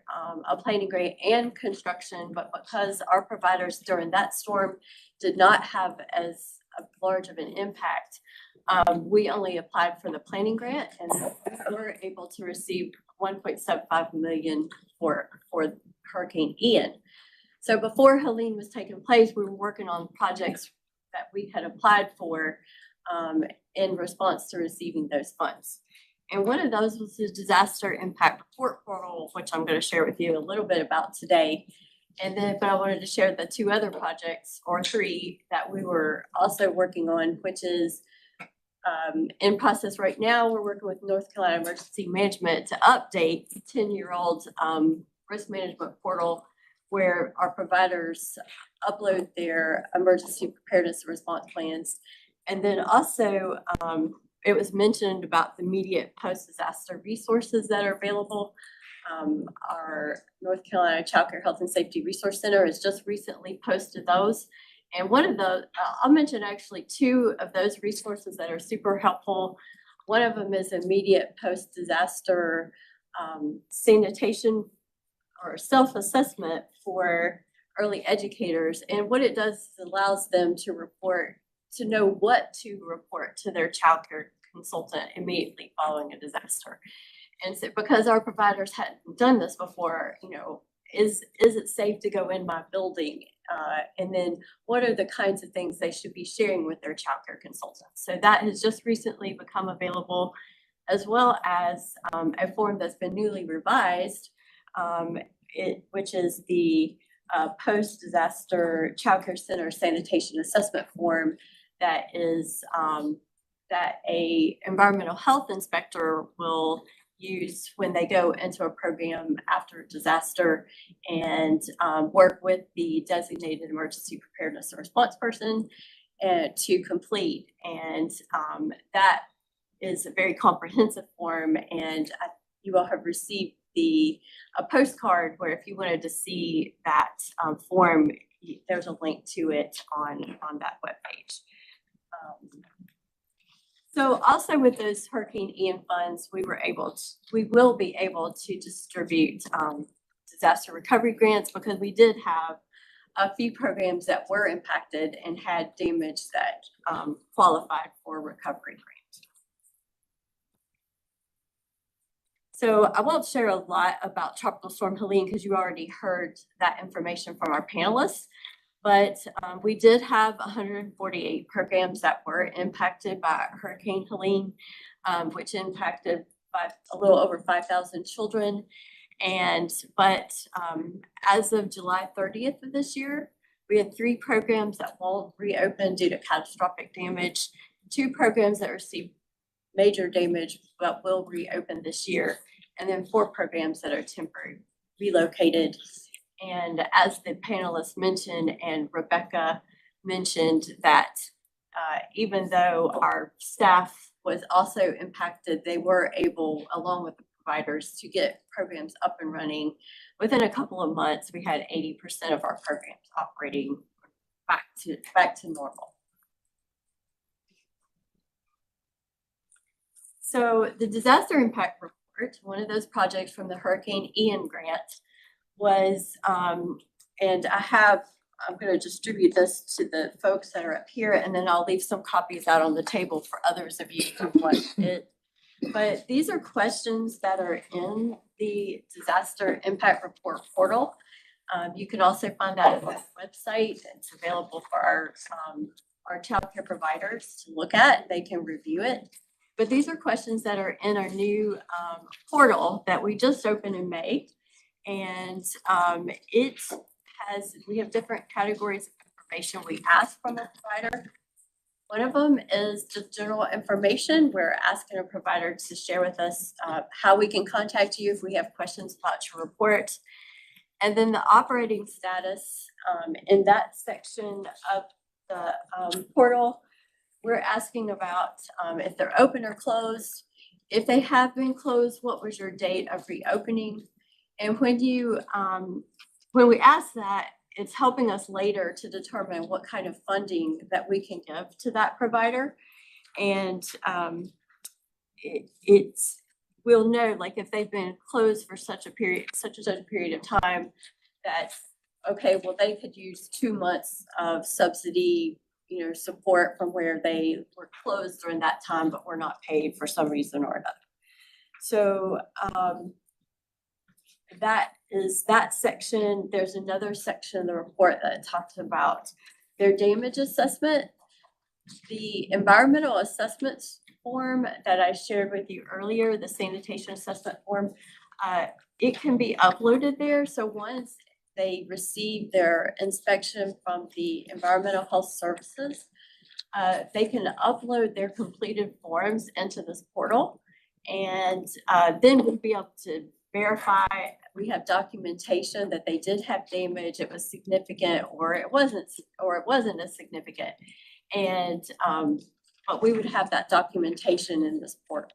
a planning grant and construction, but because our providers during that storm did not have as large of an impact, we only applied for the planning grant, and we were able to receive $1.75 million for Hurricane Ian. So before Helene was taking place, we were working on projects that we had applied for in response to receiving those funds. And one of those was the Disaster Impact Report Portal, which I'm going to share with you a little bit about today. But I wanted to share the two other projects, or three, that we were also working on, which is in process right now. We're working with North Carolina Emergency Management to update the 10-year-old risk management portal, where our providers upload their emergency preparedness and response plans. And then also, it was mentioned about the immediate post-disaster resources that are available. Our North Carolina Child Care Health and Safety Resource Center has just recently posted those. And one of those, I'll mention actually two of those resources that are super helpful. One of them is immediate post-disaster sanitation or self-assessment for early educators. And what it does is it allows them to know what to report to their child care consultant immediately following a disaster. And so because our providers hadn't done this before, is it safe to go in my building? And then what are the kinds of things they should be sharing with their child care consultants? So that has just recently become available, as well as a form that's been newly revised, which is the post-disaster child care center sanitation assessment form that is that a environmental health inspector will use when they go into a program after a disaster, and work with the designated emergency preparedness and response person to complete. And that is a very comprehensive form, and you all have received a postcard where if you wanted to see that form, there's a link to it on that webpage. So also with those Hurricane Ian funds, we will be able to distribute disaster recovery grants, because we did have a few programs that were impacted and had damage that qualified for recovery grant. So I won't share a lot about Tropical Storm Helene because you already heard that information from our panelists. But we did have 148 programs that were impacted by Hurricane Helene, which impacted a little over 5,000 children. But as of July 30th of this year, we had 3 programs that won't reopen due to catastrophic damage, 2 programs that received major damage but will reopen this year, and then 4 programs that are temporarily relocated. And as the panelists mentioned and Rebecca mentioned that even though our staff was also impacted, they were able, along with the providers, to get programs up and running. Within a couple of months, we had 80% of our programs operating back to normal. So the disaster impact report, one of those projects from the Hurricane Ian grant, was, and I'm going to distribute this to the folks that are up here, and then I'll leave some copies out on the table for others of you who want it. But these are questions that are in the disaster impact report portal. You can also find that on the website. It's available for our child care providers to look at. They can review it. But these are questions that are in our new portal that we just opened in May. And we have different categories of information we ask from the provider. One of them is just general information. We're asking a provider to share with us how we can contact you if we have questions about your report. And then the operating status, in that section of the portal, we're asking about if they're open or closed. If they have been closed, what was your date of reopening? And when we ask that, it's helping us later to determine what kind of funding that we can give to that provider. And we'll know, like, if they've been closed for such a period of time, that, okay, well, they could use 2 months of subsidy, support from where they were closed during that time, but were not paid for some reason or another. So that is that section. There's another section of the report that talks about their damage assessment. The environmental assessments form that I shared with you earlier, the sanitation assessment form, it can be uploaded there. So once they receive their inspection from the Environmental Health Services, they can upload their completed forms into this portal. And then we'll be able to verify we have documentation that they did have damage, it was significant, or it wasn't as significant. And but we would have that documentation in this portal.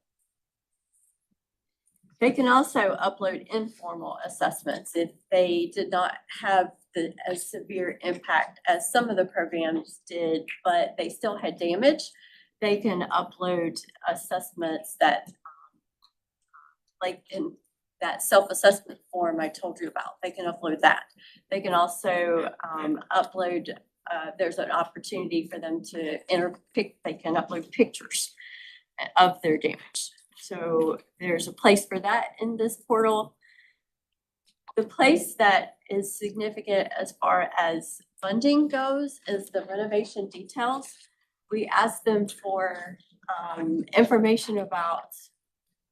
They can also upload informal assessments if they did not have a severe impact as some of the programs did, but they still had damage. They can upload assessments that, like in that self-assessment form I told you about, they can upload that. They can also upload, there's an opportunity for them to they can upload pictures of their damage. So there's a place for that in this portal. The place that is significant as far as funding goes is the renovation details. We asked them for information about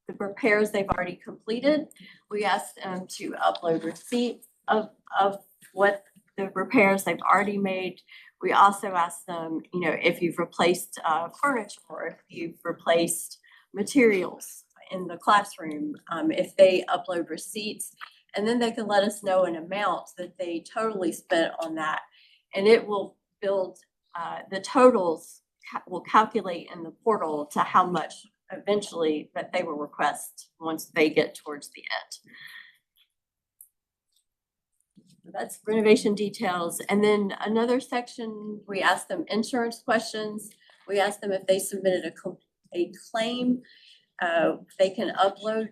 the repairs they've already completed. We asked them to upload receipts of what the repairs they've already made. We also asked them, if you've replaced furniture or if you've replaced materials in the classroom, if they upload receipts, and then they can let us know an amount that they totally spent on that. And it will build, the totals will calculate in the portal to how much eventually that they will request once they get towards the end. That's renovation details. And then another section, we asked them insurance questions. We asked them if they submitted a claim. They can upload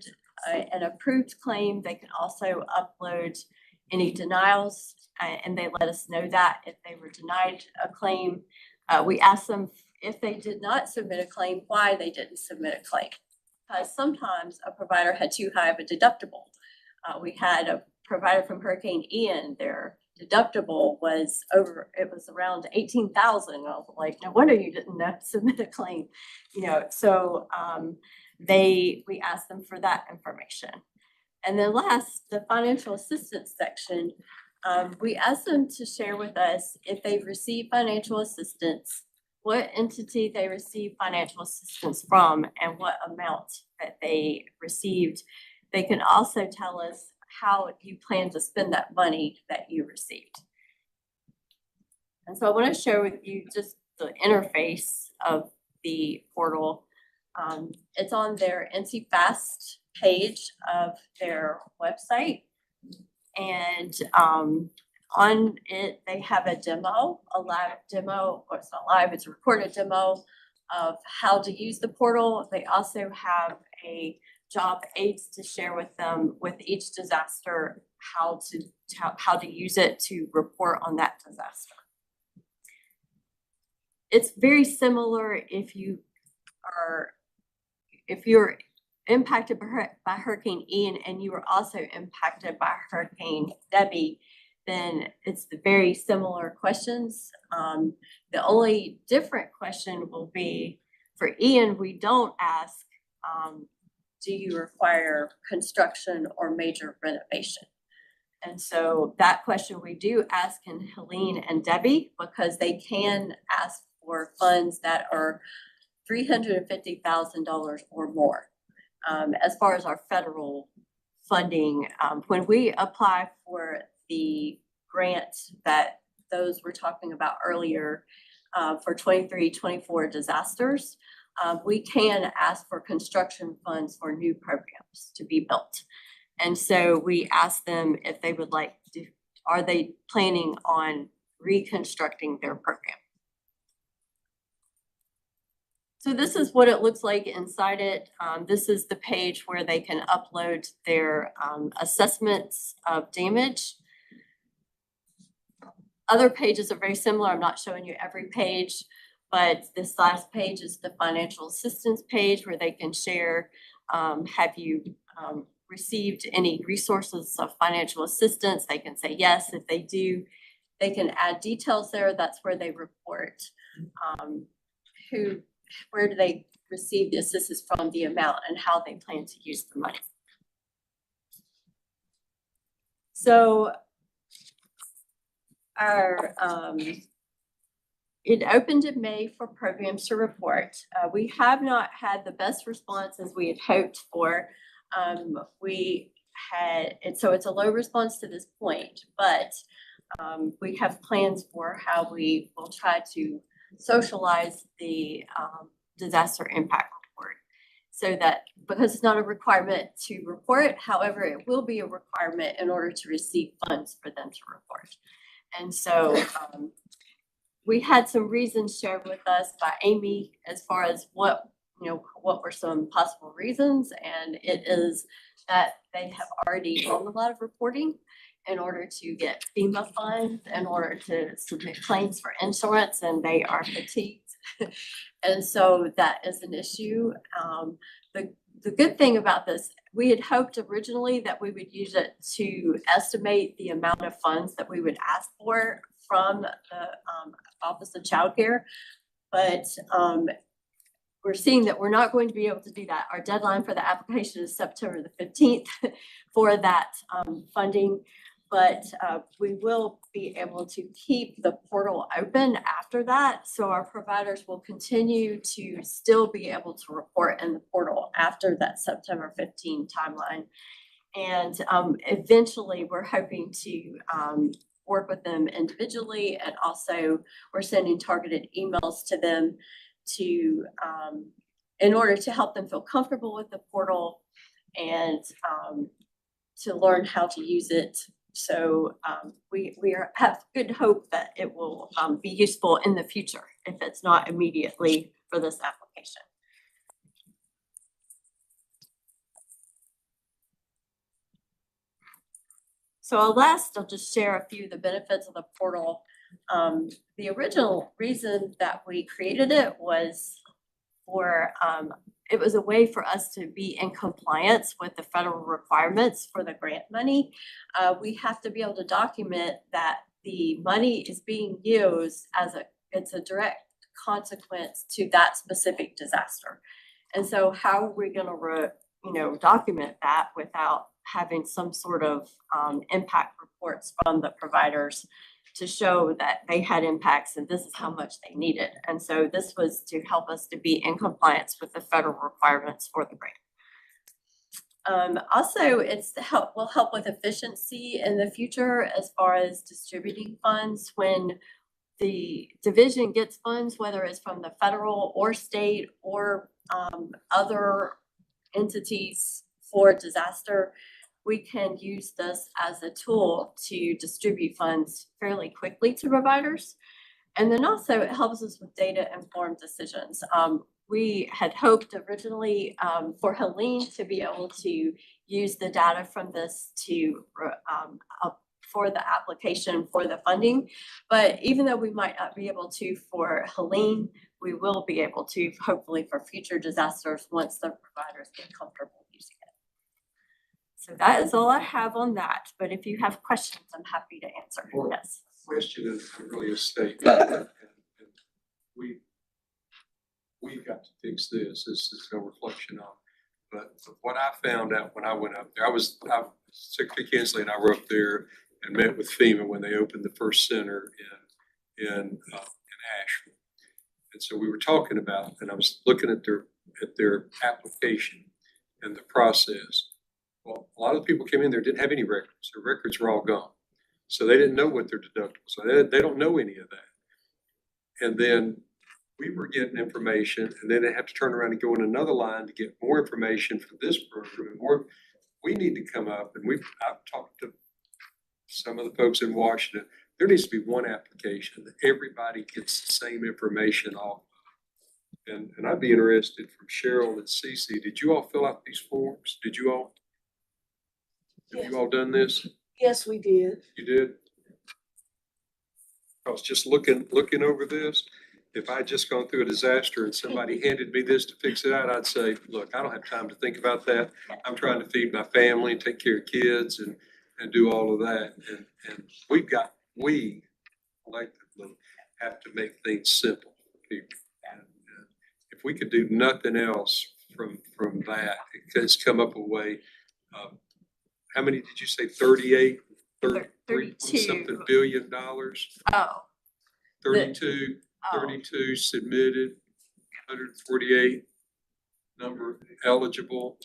an approved claim. They can also upload any denials, and they let us know that if they were denied a claim. We asked them if they did not submit a claim, why they didn't submit a claim. Because sometimes a provider had too high of a deductible. We had a provider from Hurricane Ian, their deductible was around 18,000. I was like, no wonder you didn't submit a claim, so we asked them for that information. And then last, the financial assistance section, we asked them to share with us if they've received financial assistance, what entity they received financial assistance from, and what amount that they received. They can also tell us how you plan to spend that money that you received. And so I want to share with you just the interface of the portal. It's on their NC Fast page of their website. And on it, they have a demo, a live demo, or it's not live, it's a recorded demo of how to use the portal. They also have a job aids to share with them with each disaster, how to use it to report on that disaster. It's very similar if you're impacted by Hurricane Ian and you were also impacted by Hurricane Debbie, then it's the very similar questions. The only different question will be for Ian, we don't ask, do you require construction or major renovation? And so that question we do ask in Helene and Debbie, because they can ask for funds that are $350,000 or more. As far as our federal funding, when we apply for the grant that those we're talking about earlier for 23-24 disasters, we can ask for construction funds for new programs to be built. And so we ask them if they would like to, are they planning on reconstructing their program? So this is what it looks like inside it. This is the page where they can upload their assessments of damage. Other pages are very similar. I'm not showing you every page, but this last page is the financial assistance page where they can share, have you received any resources of financial assistance? They can say yes. If they do, they can add details there. That's where they report where do they receive the assistance from, the amount, and how they plan to use the money. So our it opened in May for programs to report. We have not had the best response as we had hoped for. So it's a low response to this point, but we have plans for how we will try to socialize the disaster impact report, so that, because it's not a requirement to report, however, it will be a requirement in order to receive funds for them to report. And so we had some reasons shared with us by Amy as far as what were some possible reasons, and it is that they have already done a lot of reporting in order to get FEMA funds, in order to submit claims for insurance, and they are fatigued. And so that is an issue. The good thing about this, we had hoped originally that we would use it to estimate the amount of funds that we would ask for from the Office of Child Care, but we're seeing that we're not going to be able to do that. Our deadline for the application is September the 15th for that funding. But we will be able to keep the portal open after that. So our providers will continue to still be able to report in the portal after that September 15 timeline. And eventually we're hoping to work with them individually, and also we're sending targeted emails to them to in order to help them feel comfortable with the portal and to learn how to use it. So we have good hope that it will be useful in the future if it's not immediately for this application. I'll just share a few of the benefits of the portal. The original reason that we created it was it was a way for us to be in compliance with the federal requirements for the grant money. We have to be able to document that the money is being used it's a direct consequence to that specific disaster. And so how are we gonna document that without having some sort of impact reports from the providers to show that they had impacts and this is how much they needed. And so this was to help us to be in compliance with the federal requirements for the grant. Also, will help with efficiency in the future as far as distributing funds. When the division gets funds, whether it's from the federal or state or other entities for disaster, we can use this as a tool to distribute funds fairly quickly to providers. And then also it helps us with data-informed decisions. We had hoped originally for Helene to be able to use the data from this for the application for the funding. But even though we might not be able to for Helene, we will be able to hopefully for future disasters once the providers get comfortable using it. So that is all I have on that. But if you have questions, I'm happy to answer. Well, Yes. Question is really a statement. And we've got to fix this. This is no reflection on. But what I found out when I went up there, Secretary Kinsley and I were up there and met with FEMA when they opened the first center in Asheville. And so we were talking about, and I was looking at their application and the process. Well, a lot of the people came in there didn't have any records. Their records were all gone. So they didn't know what their deductibles were. They don't know any of that. And then we were getting information, and then they have to turn around and go in another line to get more information for this program. We need to come up, and I've talked to some of the folks in Washington. There needs to be one application that everybody gets the same information off. And I'd be interested from Cheryl and Cece, did you all fill out these forms? Have you all done this? Yes, we did. You did? I was just looking over this. If I had just gone through a disaster and somebody handed me this to fix it out, I'd say, look, I don't have time to think about that. I'm trying to feed my family, take care of kids and do all of that. And we collectively have to make things simple for people. And if we could do nothing else from that, it's come up a way. How many did you say? 32 something billion dollars? Oh. 32 submitted, 148 number eligible,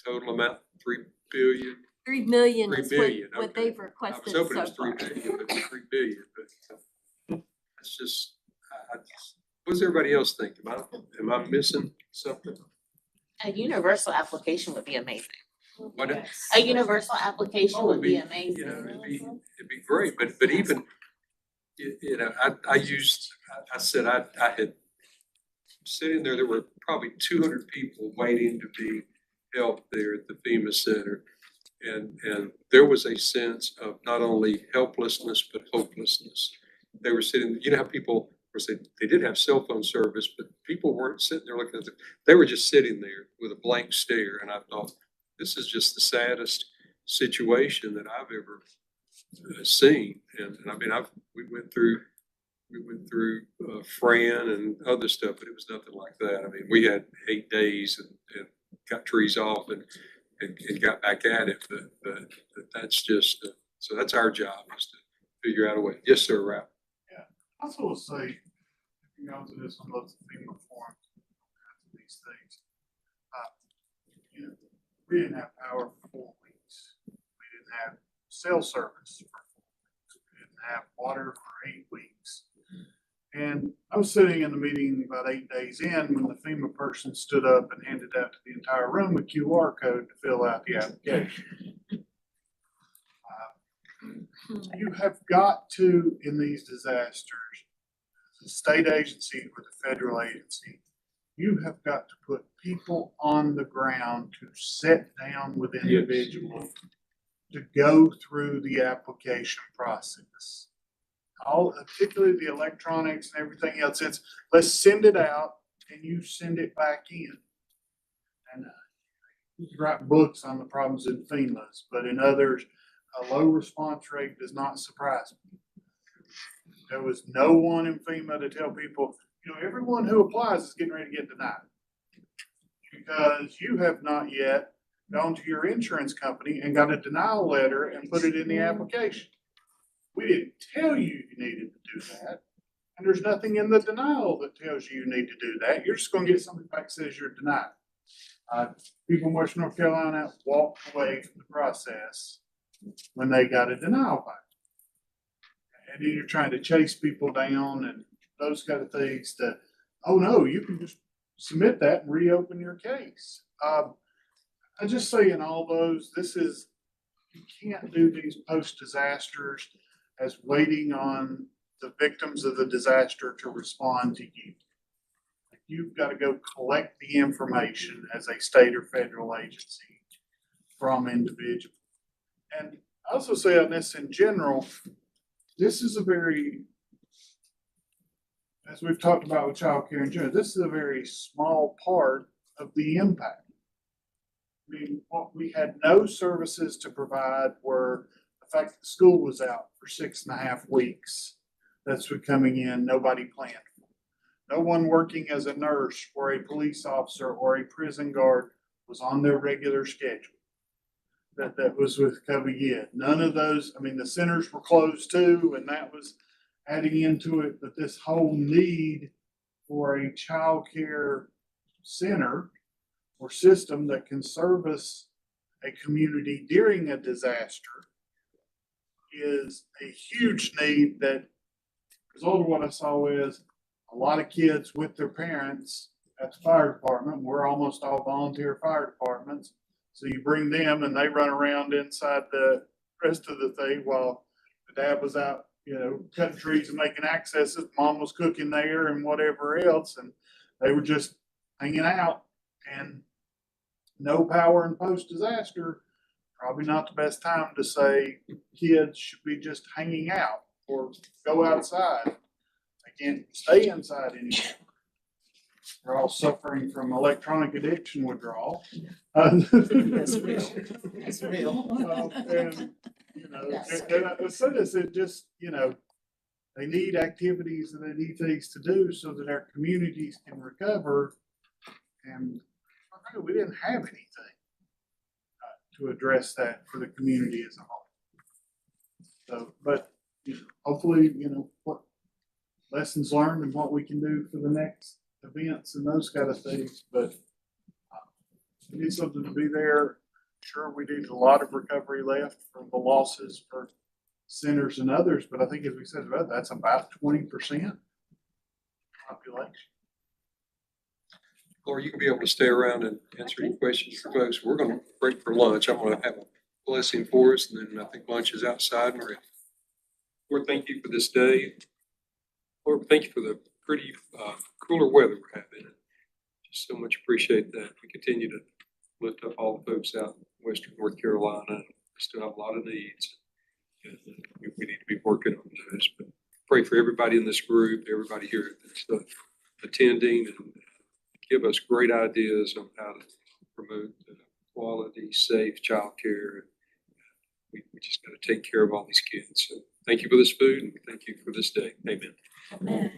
total amount 3 billion. 3 million 3 is billion, what okay. they've requested I was hoping so it was 3 far. billion, but 3 billion, but it's just, what's everybody else think? Am I missing something? A universal application would be amazing. What? A universal application Oh, would be it'd amazing. It'd be great, but even, I said I had sitting there, there were probably 200 people waiting to be helped there at the FEMA Center. And there was a sense of not only helplessness, but hopelessness. They were sitting, you know how people were saying, they did have cell phone service, but people weren't sitting there looking at them. They were just sitting there with a blank stare. And I thought, this is just the saddest situation that I've ever seen. And I mean, we went through Fran and other stuff, but it was nothing like that. I mean, we had 8 days and got trees off and got back at it, but that's just, so that's our job, is to figure out a way. Yes, sir, Ralph. Yeah, I also will say, you know, to this, on lots of FEMA forms, these things. We didn't have power for 4 weeks. We didn't have cell service for 4 weeks. We didn't have water for 8 weeks. And I was sitting in the meeting about 8 days in when the FEMA person stood up and handed out to the entire room a QR code to fill out the application. You have got to, in these disasters, the state agency or the federal agency, you have got to put people on the ground to sit down with individuals to go through the application process. All, particularly the electronics and everything else, it's, let's send it out and you send it back in. And you can write books on the problems in FEMA's, but in others, a low response rate does not surprise me. There was no one in FEMA to tell people, you know, everyone who applies is getting ready to get denied. Because you have not yet gone to your insurance company and got a denial letter and put it in the application. We didn't tell you you needed to do that. And there's nothing in the denial that tells you you need to do that. You're just gonna get something back that says you're denied. People in Western North Carolina walked away from the process when they got a denial back. And then you're trying to chase people down and those kind of things that, oh no, you can just submit that and reopen your case. I just say in all those, this is, you can't do these post-disasters as waiting on the victims of the disaster to respond to you. You've got to go collect the information as a state or federal agency from individuals. And I also say on this in general, this is a very, as we've talked about with child care in general, this is a very small part of the impact. I mean, we had no services to provide were the fact that school was out for 6.5 weeks. That's what coming in, nobody planned for. No one working as a nurse or a police officer or a prison guard was on their regular schedule. That was with coming in. None of those, I mean, the centers were closed too, and that was adding into it, but this whole need for a child care center or system that can service a community during a disaster is a huge need. That result of what I saw is a lot of kids with their parents at the fire department. We're almost all volunteer fire departments. So you bring them and they run around inside the rest of the thing while the dad was out, you know, cutting trees and making accesses. Mom was cooking there and whatever else. And they were just hanging out, and no power in post-disaster, probably not the best time to say kids should be just hanging out or go outside. They can't stay inside anymore. We're all suffering from electronic addiction withdrawal. That's real. That's real. And, you know, and so does it just, you know, they need activities and they need things to do so that our communities can recover. And we didn't have anything to address that for the community as a whole. So, but you know, hopefully, you know, what lessons learned and what we can do for the next events and those kind of things. But we need something to be there. Sure, we need a lot of recovery left from the losses for centers and others, but I think as we said about that's about 20% population. Or you can be able to stay around and answer any questions for folks. We're gonna break for lunch. I'm gonna have a blessing for us, and then I think lunch is outside and ready. Lord, thank you for this day. Lord, thank you for the pretty cooler weather we're having. Just so much appreciate that. We continue to lift up all the folks out in Western North Carolina. We still have a lot of needs. And we need to be working on those. But pray for everybody in this group, everybody here that's attending, and give us great ideas on how to promote quality, safe childcare. We just got to take care of all these kids. So thank you for this food, and thank you for this day. Amen. Amen.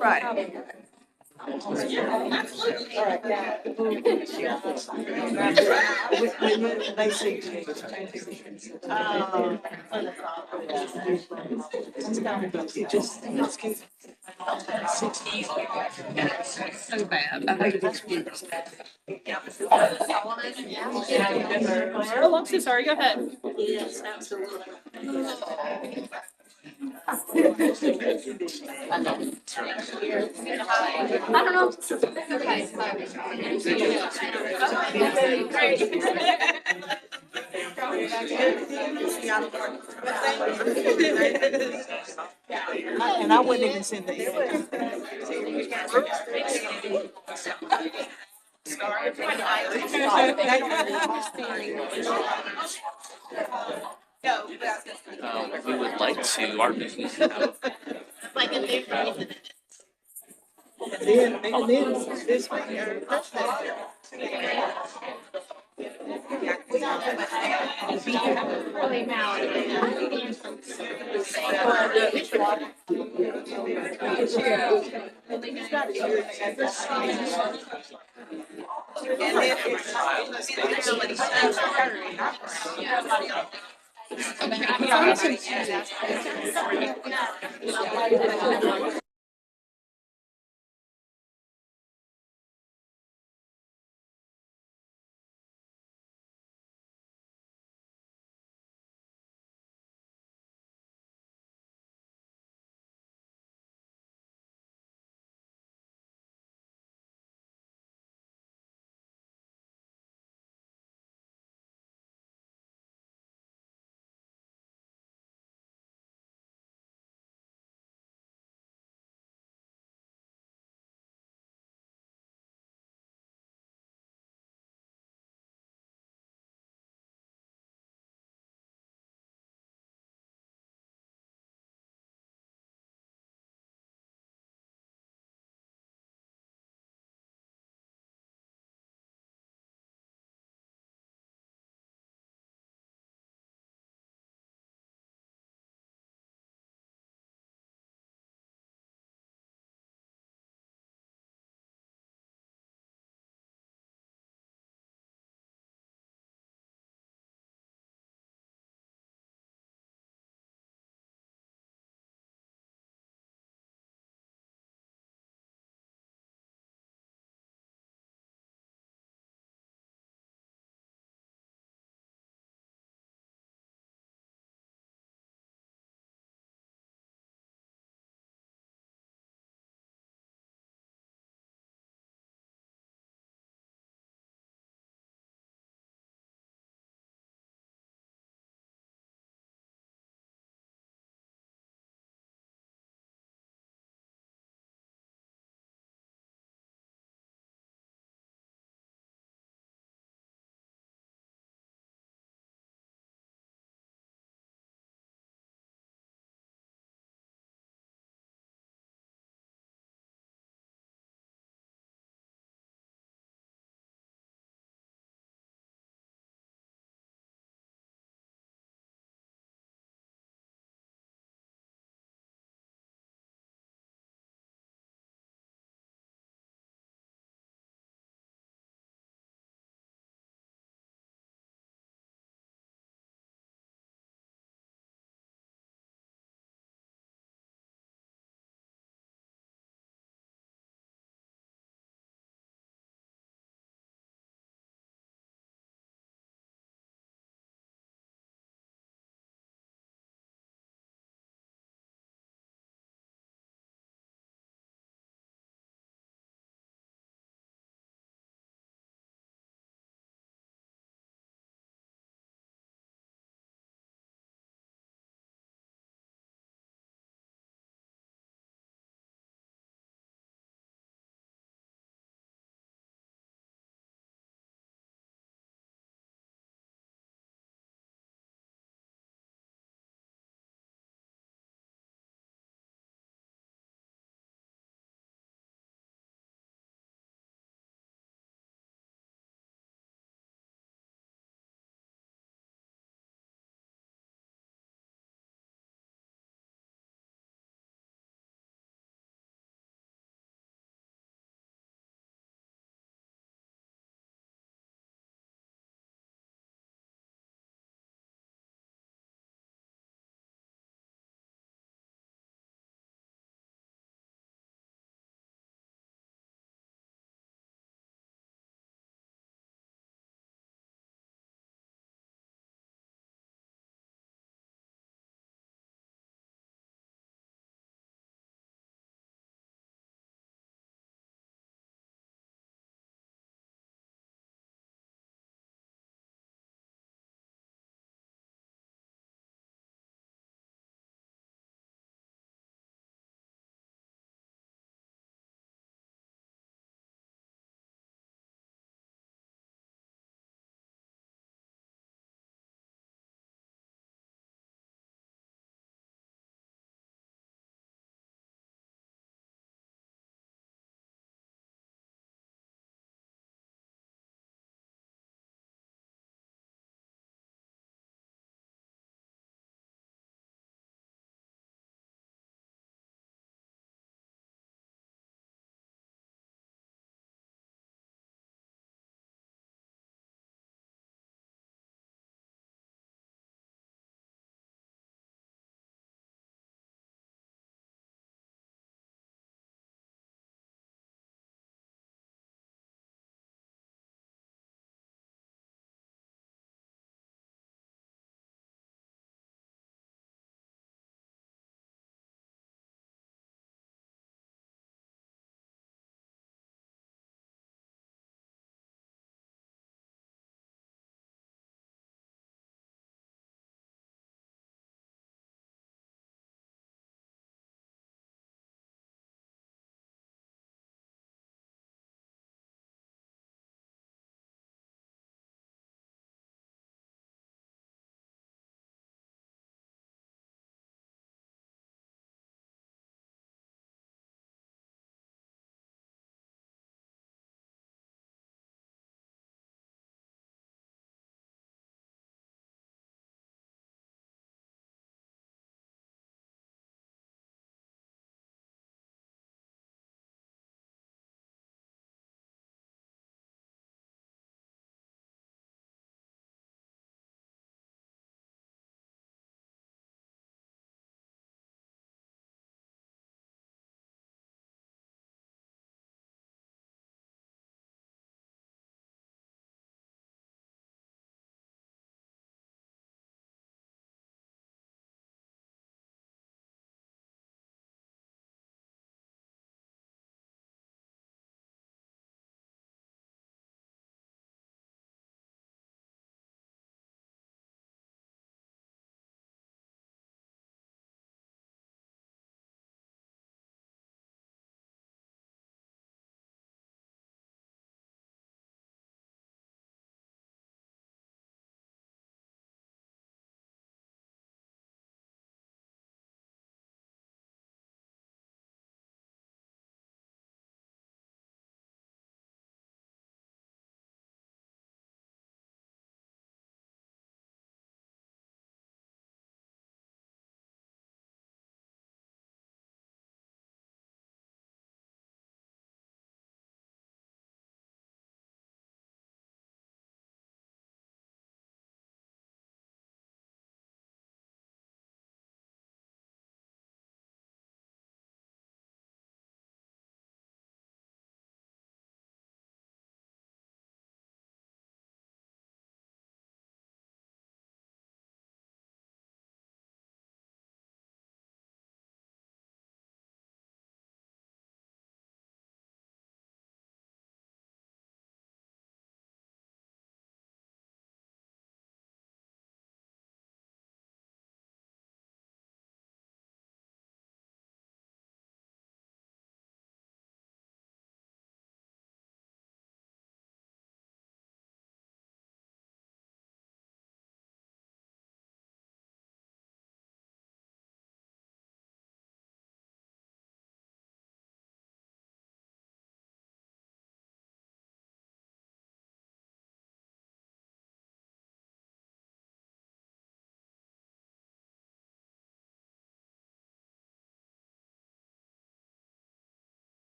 Right. So bad. I think it's. Alexis, sorry, go ahead. Yes, absolutely. I don't know. And I wouldn't even send the. We would like to, our business. Like a big. And then this one here.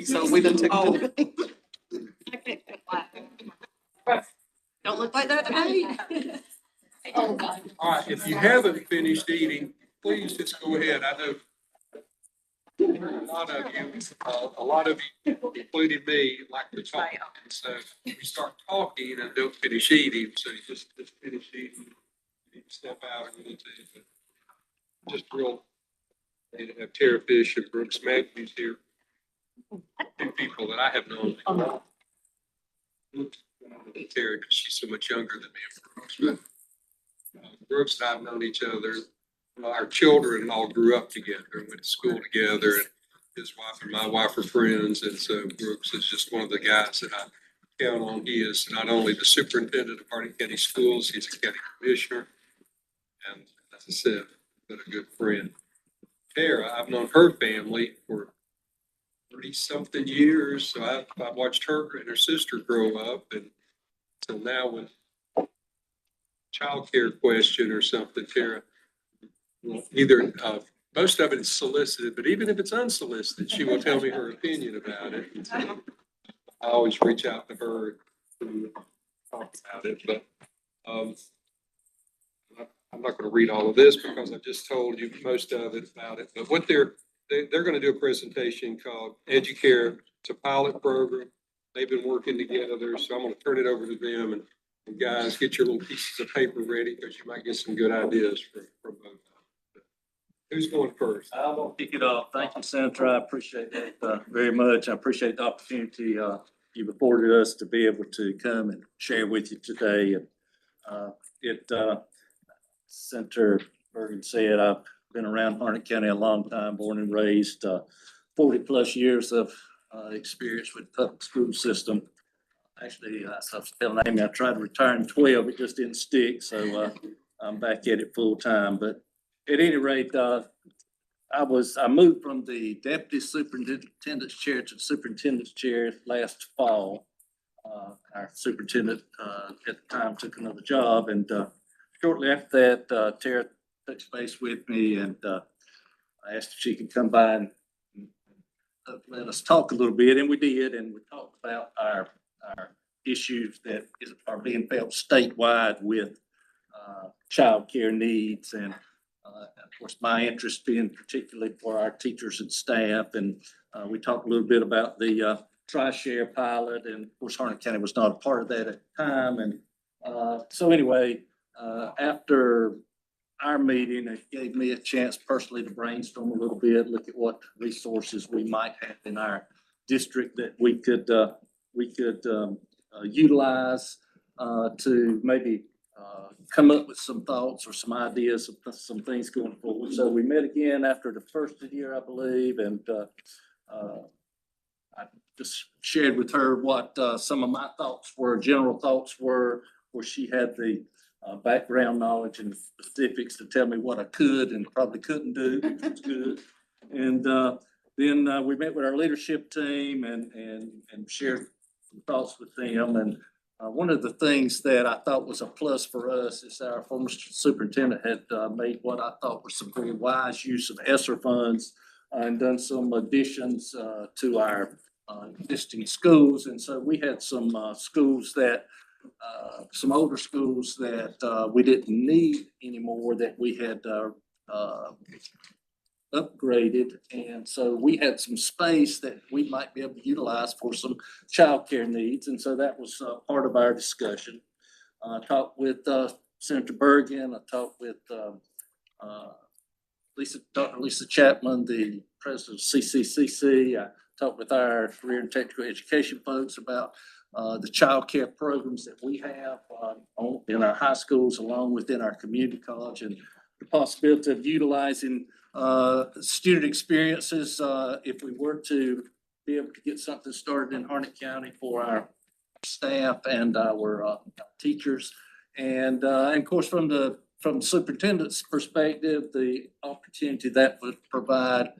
So we done took Don't look like that to me. All right, if you haven't finished eating, please just go ahead. I know a lot of you, including me, like to talk. And so we start talking and don't finish eating, so you just finish eating. You can step out and get to it. Just real, you have Tara Fish and Brooks Matthews here. Two people that I have known. Tara, because she's so much younger than me, and Brooks, but Brooks and I have known each other. Our children all grew up together and went to school together, and his wife and my wife are friends. And so Brooks is just one of the guys that I count on. He is not only the superintendent of Hardin County Schools, he's a county commissioner, and as I said, been a good friend. Tara, I've known her family for 30-something years, so I've watched her and her sister grow up, and so now when childcare question or something, Tara, either, most of it is solicited, but even if it's unsolicited, she will tell me her opinion about it. And so I always reach out to her to talk about it, but, I'm not gonna read all of this because I just told you most of it about it, but what they're gonna do a presentation called Educare. It's a pilot program. They've been working together, so I'm gonna turn it over to them, and guys, get your little pieces of paper ready because you might get some good ideas from both of them. Who's going first? I will kick it off. Thank you, Senator. I appreciate that very much. I appreciate the opportunity you've afforded us to be able to come and share with you today. And Senator Bergen said, I've been around Harnett County a long time, born and raised, 40+ years of experience with the public school system. Actually, I was telling Amy, I tried to retire in 12, it just didn't stick, so I'm back at it full time. But at any rate, I moved from the deputy superintendent's chair to the superintendent's chair last fall. Our superintendent at the time took another job, and shortly after that, Tara touched base with me, and I asked if she could come by and let us talk a little bit, and we did, and we talked about our issues that are being felt statewide with childcare needs, and of course, my interest being particularly for our teachers and staff. And we talked a little bit about the Tri-Share pilot, and of course, Harnett County was not a part of that at the time. And so anyway, after our meeting, it gave me a chance personally to brainstorm a little bit, look at what resources we might have in our district that we could utilize to maybe come up with some thoughts or some ideas of some things going forward. So we met again after the first of the year, I believe, and I just shared with her what some of my thoughts were, general thoughts were, where she had the background knowledge and specifics to tell me what I could and probably couldn't do, which was good. And then we met with our leadership team and shared some thoughts with them. And one of the things that I thought was a plus for us is our former superintendent had made what I thought was some very wise use of ESSER funds and done some additions to our existing schools. And so we had some schools that, some older schools that we didn't need anymore that we had upgraded. And so we had some space that we might be able to utilize for some childcare needs. And so that was part of our discussion. I talked with Senator Bergen. I talked with Dr. Lisa Chapman, the president of CCCC. I talked with our career and technical education folks about the childcare programs that we have in our high schools, along within our community college, and the possibility of utilizing student experiences if we were to be able to get something started in Harnett County for our staff and our teachers. And of course, from the superintendent's perspective, the opportunity that would provide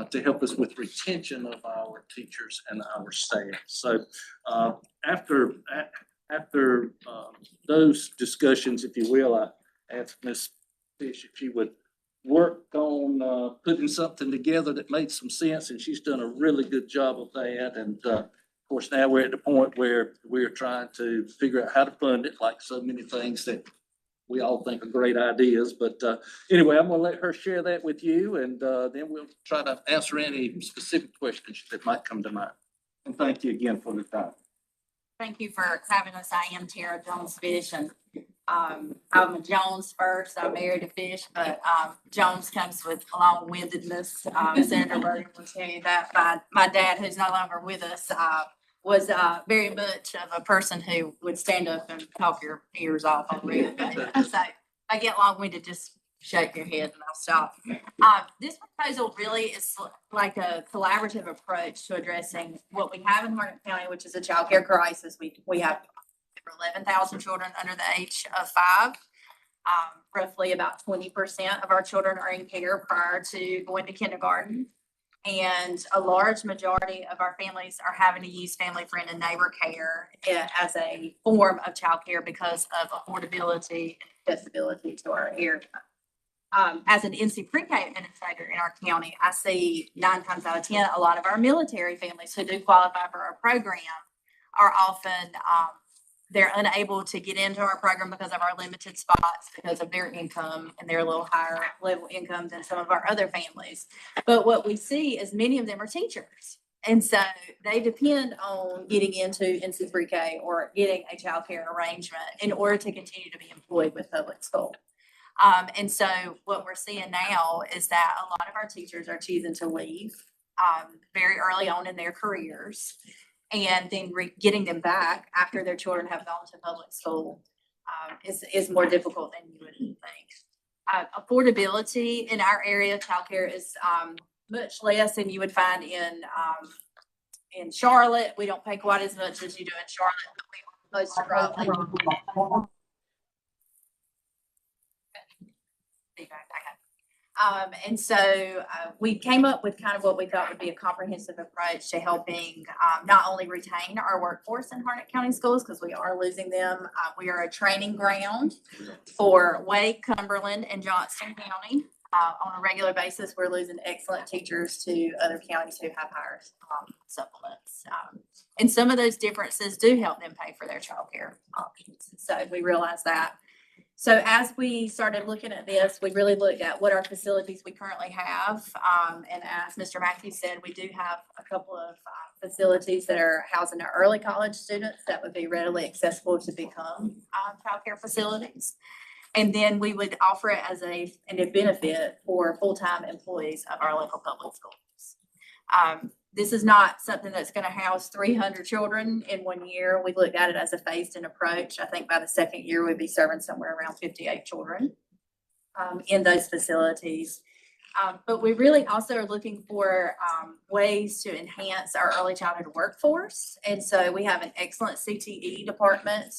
to help us with retention of our teachers and our staff. So after those discussions, if you will, I asked Ms. Fish if she would worked on, putting something together that made some sense, and she's done a really good job of that. And, of course, now we're at the point where we're trying to figure out how to fund it, like so many things that we all think are great ideas. But, anyway, I'm gonna let her share that with you, and, then we'll try to answer any specific questions that might come to mind. And thank you again for the time. Thank you for having us. I am Tara Jones Fish, and I'm a Jones first. I married a Fish, but Jones comes with long-windedness. Senator Bergen will tell you that. My dad, who's no longer with us, was very much of a person who would stand up and talk your ears off on real. So I get long-winded, just shake your head and I'll stop. This proposal really is like a collaborative approach to addressing what we have in Harnett County, which is a childcare crisis. We have 11,000 children under the age of 5. Roughly about 20% of our children are in care prior to going to kindergarten. And a large majority of our families are having to use family, friend, and neighbor care as a form of childcare because of affordability and accessibility to our area. As an NC pre-K administrator in our county, I see 9 times out of 10, a lot of our military families who do qualify for our program are often, they're unable to get into our program because of our limited spots, because of their income, and they're a little higher level income than some of our other families. But what we see is many of them are teachers. And so they depend on getting into NC pre-K or getting a child care arrangement in order to continue to be employed with public school. And so what we're seeing now is that a lot of our teachers are choosing to leave very early on in their careers, and then getting them back after their children have gone to public school is more difficult than you would think. Affordability in our area, childcare is much less than you would find in Charlotte. We don't pay quite as much as you do in Charlotte, but we are close to probably. And so we came up with kind of what we thought would be a comprehensive approach to helping not only retain our workforce in Harnett County schools, because we are losing them. We are a training ground for Wake, Cumberland, and Johnston County. On a regular basis, we're losing excellent teachers to other counties who have higher supplements. And some of those differences do help them pay for their childcare options. So we realize that. So as we started looking at this, we really looked at what our facilities we currently have. And as Mr. Matthews said, we do have a couple of facilities that are housing our early college students that would be readily accessible to become childcare facilities. And then we would offer it as a benefit for full-time employees of our local public schools. This is not something that's going to house 300 children in 1 year. We looked at it as a phased-in approach. I think by the second year, we'd be serving somewhere around 58 children in those facilities. But we really also are looking for ways to enhance our early childhood workforce. And so we have an excellent CTE department.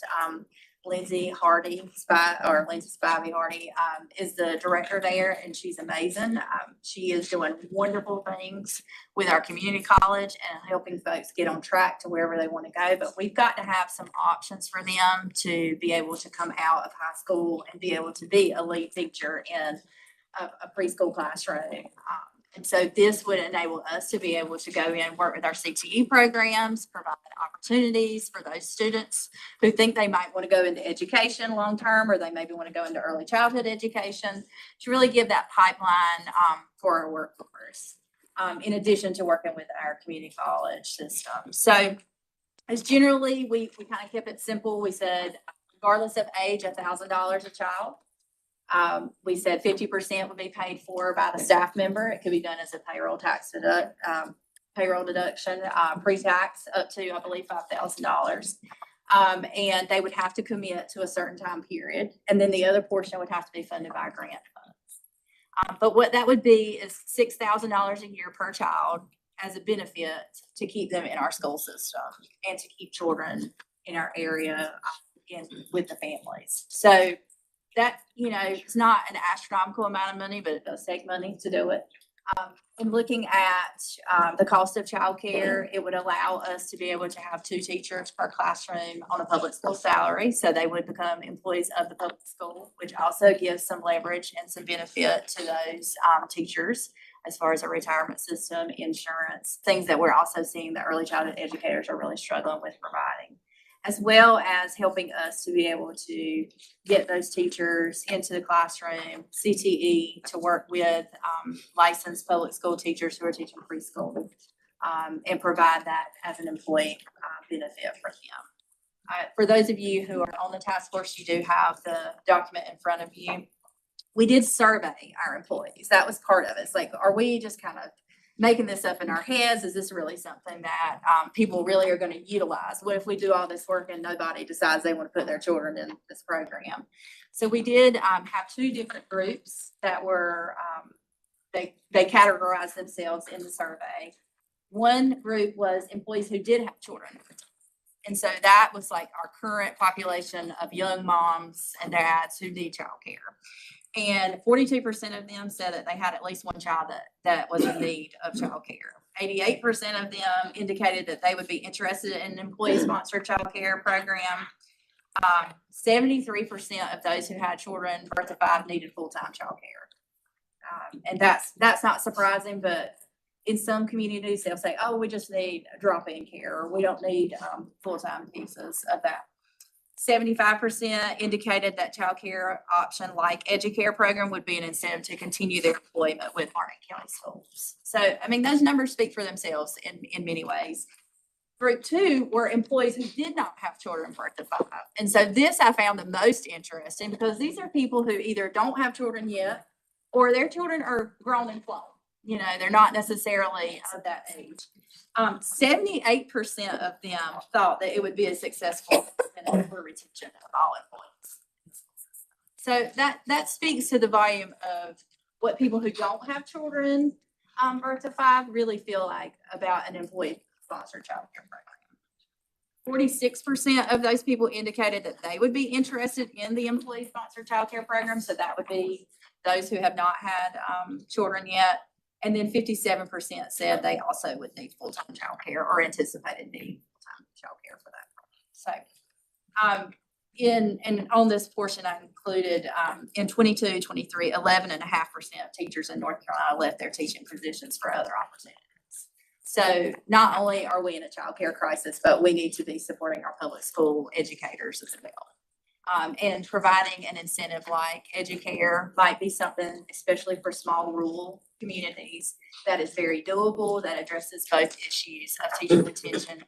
Lindsay Hardy, Lindsay Spivey Hardy is the director there, and she's amazing. She is doing wonderful things with our community college and helping folks get on track to wherever they want to go. But we've got to have some options for them to be able to come out of high school and be able to be a lead teacher in a preschool classroom. And so this would enable us to be able to go in and work with our CTE programs, provide opportunities for those students who think they might want to go into education long-term, or they maybe want to go into early childhood education, to really give that pipeline for our workforce, in addition to working with our community college system. So as generally, we kind of kept it simple. We said, regardless of age, $1,000 a child. We said 50% would be paid for by the staff member. It could be done as a payroll deduction, pre-tax up to, I believe, $5,000. And they would have to commit to a certain time period. And then the other portion would have to be funded by grant funds. But what that would be is $6,000 a year per child as a benefit to keep them in our school system and to keep children in our area with the families. So that, it's not an astronomical amount of money, but it does take money to do it. In looking at the cost of childcare, it would allow us to be able to have 2 teachers per classroom on a public school salary. So they would become employees of the public school, which also gives some leverage and some benefit to those teachers as far as a retirement system, insurance, things that we're also seeing the early childhood educators are really struggling with providing, as well as helping us to be able to get those teachers into the classroom, CTE, to work with licensed public school teachers who are teaching preschool, and provide that as an employee benefit for them. For those of you who are on the task force, you do have the document in front of you. We did survey our employees. That was part of it. It's like, are we just kind of making this up in our heads? Is this really something that people really are going to utilize? What if we do all this work and nobody decides they want to put their children in this program? So we did have 2 different groups that were, they categorized themselves in the survey. One group was employees who did have children. And so that was like our current population of young moms and dads who need childcare. And 42% of them said that they had at least one child that was in need of childcare. 88% of them indicated that they would be interested in an employee-sponsored childcare program. 73% of those who had children birth to 5 needed full-time childcare. And that's not surprising, but in some communities, they'll say, oh, we just need drop-in care, or we don't need full-time pieces of that. 75% indicated that childcare option like EduCare program would be an incentive to continue their employment with Harnett County Schools. So, I mean, those numbers speak for themselves in many ways. Group 2 were employees who did not have children birth to 5. And so this I found the most interesting, because these are people who either don't have children yet, or their children are grown and flown. You know, they're not necessarily of that age. 78% of them thought that it would be a successful for retention of all employees. So that speaks to the volume of what people who don't have children birth to 5 really feel like about an employee-sponsored childcare program. 46% of those people indicated that they would be interested in the employee-sponsored childcare program. So that would be those who have not had children yet. And then 57% said they also would need full-time childcare or anticipated needing full-time childcare for that. So and on this portion, I included in 22-23, 11.5% of teachers in North Carolina left their teaching positions for other opportunities. So not only are we in a childcare crisis, but we need to be supporting our public school educators as well. And providing an incentive like EduCare might be something, especially for small rural communities, that is very doable, that addresses both issues of teacher retention and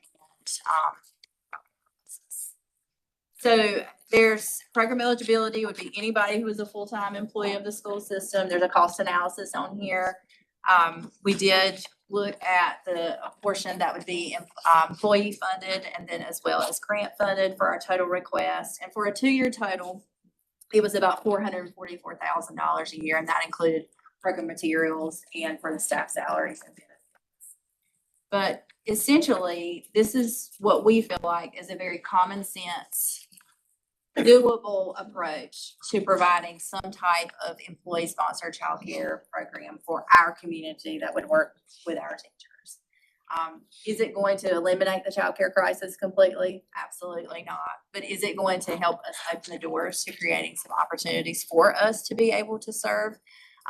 so there's program eligibility would be anybody who is a full-time employee of the school system. There's a cost analysis on here. We did look at the portion that would be employee funded and then as well as grant funded for our total request. And for a 2-year total, it was about $444,000 a year, and that included program materials and for the staff salaries and benefits. But essentially, this is what we feel like is a very common sense, doable approach to providing some type of employee-sponsored childcare program for our community that would work with our teachers. Is it going to eliminate the childcare crisis completely? Absolutely not. But is it going to help us open the doors to creating some opportunities for us to be able to serve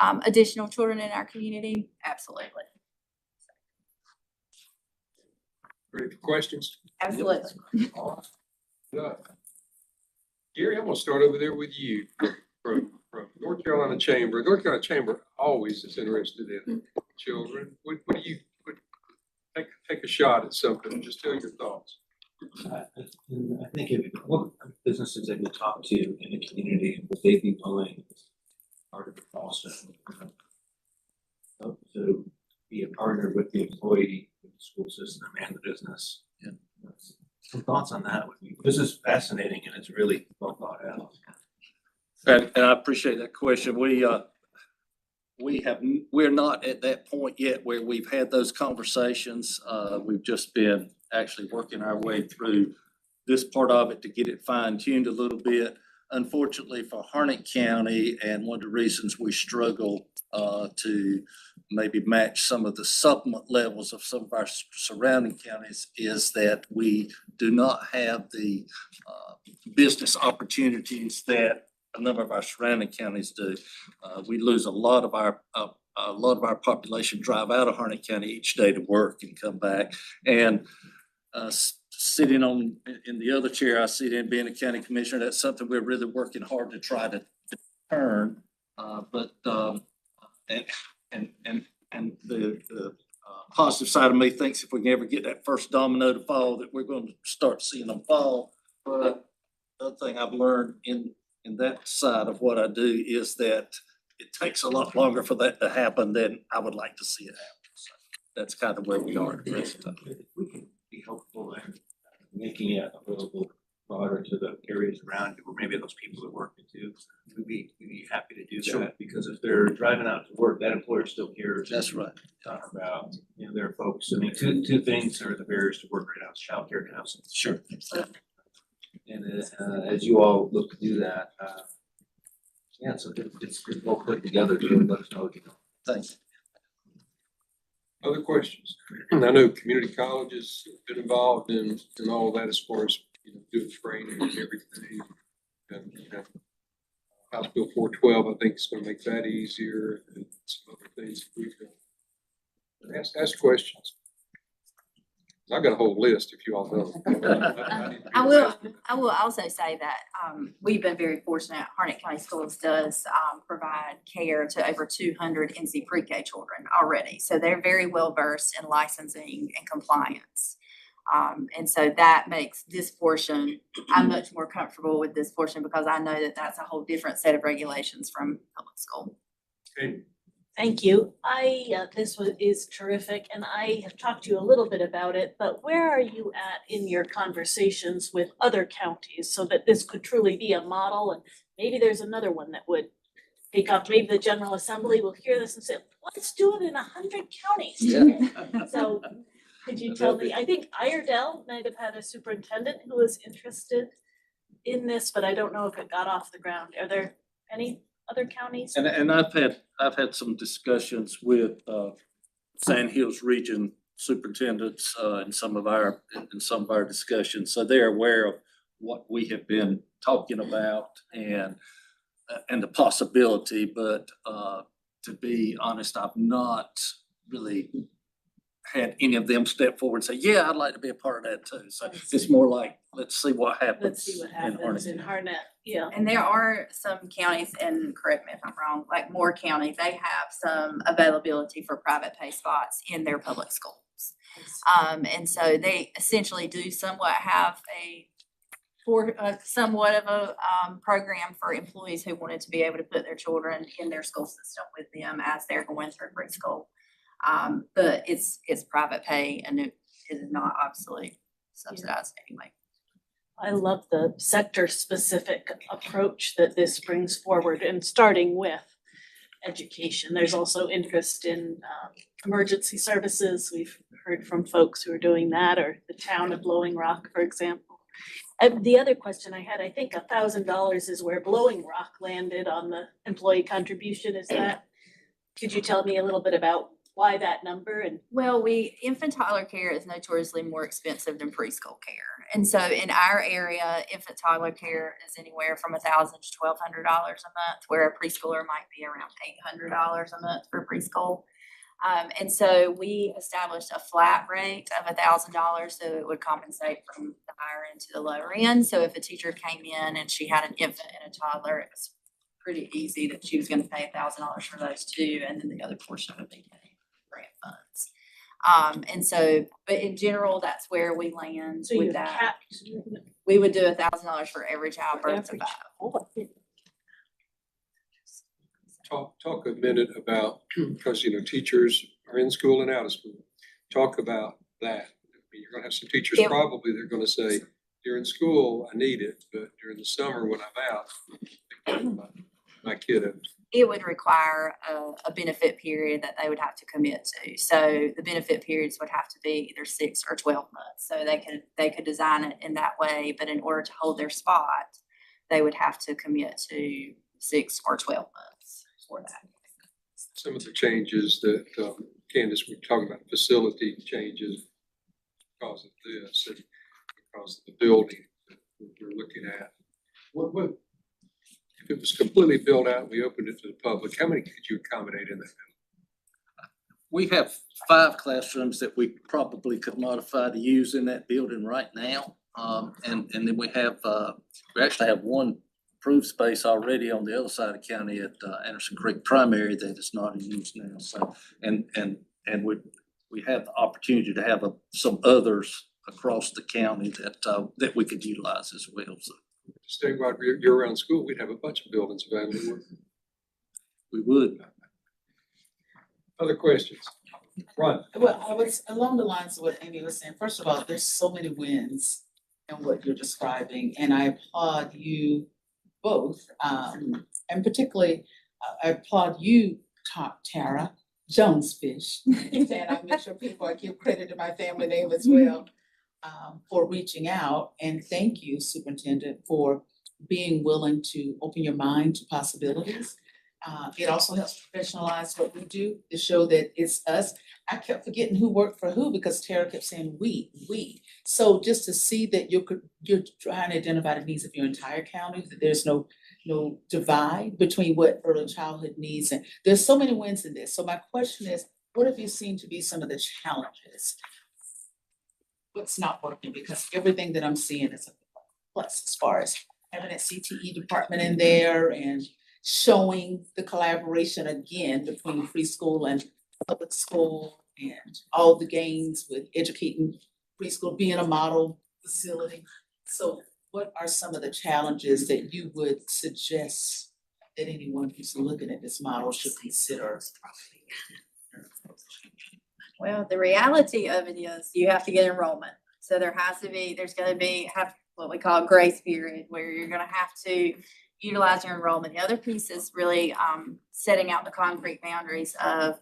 additional children in our community? Absolutely. Ready for questions? Absolutely. Yeah. Gary, I'm gonna start over there with you from North Carolina Chamber. North Carolina Chamber always is interested in children. What do you, take a shot at something, just tell your thoughts. I think what businesses that you talk to in the community, would they be willing, part of the process, to be a partner with the employee, with the school system and the business? And some thoughts on that would be, this is fascinating and it's really well thought out. And I appreciate that question. We're not at that point yet where we've had those conversations. We've just been actually working our way through this part of it to get it fine-tuned a little bit. Unfortunately for Harnett County, and one of the reasons we struggle to maybe match some of the supplement levels of some of our surrounding counties is that we do not have the business opportunities that a number of our surrounding counties do. We lose a lot of our population drive out of Harnett County each day to work and come back. And sitting in the other chair I sit in, being a county commissioner, that's something we're really working hard to try to turn. And the positive side of me thinks if we can ever get that first domino to fall, that we're going to start seeing them fall. But the other thing I've learned in that side of what I do is that it takes a lot longer for that to happen than I would like to see it happen. So that's kind of where we are at the present time. If we can be helpful in making it available broader to the areas around you, or maybe those people that work with you, we'd be happy to do Sure. that, because if they're driving out to work, that employer still cares. That's right. Talk about, there are folks, I mean, two things are the barriers to work right now, is childcare and housing. Sure. And as you all look to do that, yeah, so it's well put together, so let us know what you know. Thanks. Other questions? I know community colleges have been involved in all that as far as, doing training and everything. And, House Bill 412, I think is gonna make that easier, and some other things we've done. Ask questions. I've got a whole list if you all know. I will also say that, we've been very fortunate. Harnett County Schools does, provide care to over 200 NC pre-K children already. So they're very well versed in licensing and compliance. And so that makes this portion, I'm much more comfortable with this portion because I know that that's a whole different set of regulations from public school. Okay. Thank you. This is terrific, and I have talked to you a little bit about it, but where are you at in your conversations with other counties so that this could truly be a model, and maybe there's another one that would take off, maybe the General Assembly will hear this and say, let's do it in 100 counties. Yeah. So could you tell me, I think Iredell might have had a superintendent who was interested in this, but I don't know if it got off the ground. Are there any other counties? And I've had some discussions with Sand Hills Region superintendents in some of our discussions. So they're aware of what we have been talking about and the possibility, but to be honest, I've not really had any of them step forward and say, yeah, I'd like to be a part of that too. So it's more like, let's see what happens. Let's see what happens in Harnett. Yeah. And there are some counties, and correct me if I'm wrong, like Moore County, they have some availability for private pay spots in their public schools. And so they essentially do somewhat have somewhat of a program for employees who wanted to be able to put their children in their school system with them as they're going through preschool. But it's private pay and it is not obviously subsidized anyway. I love the sector-specific approach that this brings forward, and starting with education. There's also interest in emergency services. We've heard from folks who are doing that, or the town of Blowing Rock, for example. The other question I had, I think $1,000 is where Blowing Rock landed on the employee contribution. Is that, could you tell me a little bit about why that number? And well, infant toddler care is notoriously more expensive than preschool care. And so in our area, infant toddler care is anywhere from $1,000 to $1,200 a month, where a preschooler might be around $800 a month for preschool. And so we established a flat rate of $1,000, so it would compensate from the higher end to the lower end. So if a teacher came in and she had an infant and a toddler, it was pretty easy that she was going to pay $1,000 for those two, and then the other portion would be grant funds. And so, but in general, that's where we land so with you're that. capped. We would do $1,000 for every child birth to 5. Talk a minute about, because teachers are in school and out of school. Talk about that. I mean, you're gonna have some teachers probably, they're gonna say, during school, I need it, but during the summer when I'm out, my kiddos. It would require a benefit period that they would have to commit to. So the benefit periods would have to be either 6 or 12 months. So they could design it in that way, but in order to hold their spot, they would have to commit to 6 or 12 months for that. some of the changes that Candace, we're talking about facility changes because of this and because of the building that we're looking at. What, if it was completely built out, and we opened it to the public, how many could you accommodate in that? We have 5 classrooms that we probably could modify to use in that building right now. And then we actually have one approved space already on the other side of the county at Anderson Creek Primary that is not in use now. So, and we have the opportunity to have some others across the county that we could utilize as well. So Statewide year-round school, we'd have a bunch of buildings available. we would. Other questions? Ron? Well, I was along the lines of what Amy was saying. First of all, there's so many wins in what you're describing, and I applaud you both. And particularly, I applaud you, Tara Jonesfish, and I make sure I give credit to my family name as well, for reaching out. And thank you, Superintendent, for being willing to open your mind to possibilities. It also helps professionalize what we do to show that it's us. I kept forgetting who worked for who because Tara kept saying we. So just to see that you're trying to identify the needs of your entire county, that there's no divide between what early childhood needs, and there's so many wins in this. So my question is, what have you seen to be some of the challenges? What's not working? Because everything that I'm seeing is a plus as far as having a CTE department in there and showing the collaboration again between preschool and public school and all the gains with educating preschool being a model facility. So what are some of the challenges that you would suggest that anyone who's looking at this model should consider? Well, the reality of it is you have to get enrollment. So there's gonna be what we call a grace period where you're gonna have to utilize your enrollment. The other piece is really setting out the concrete boundaries of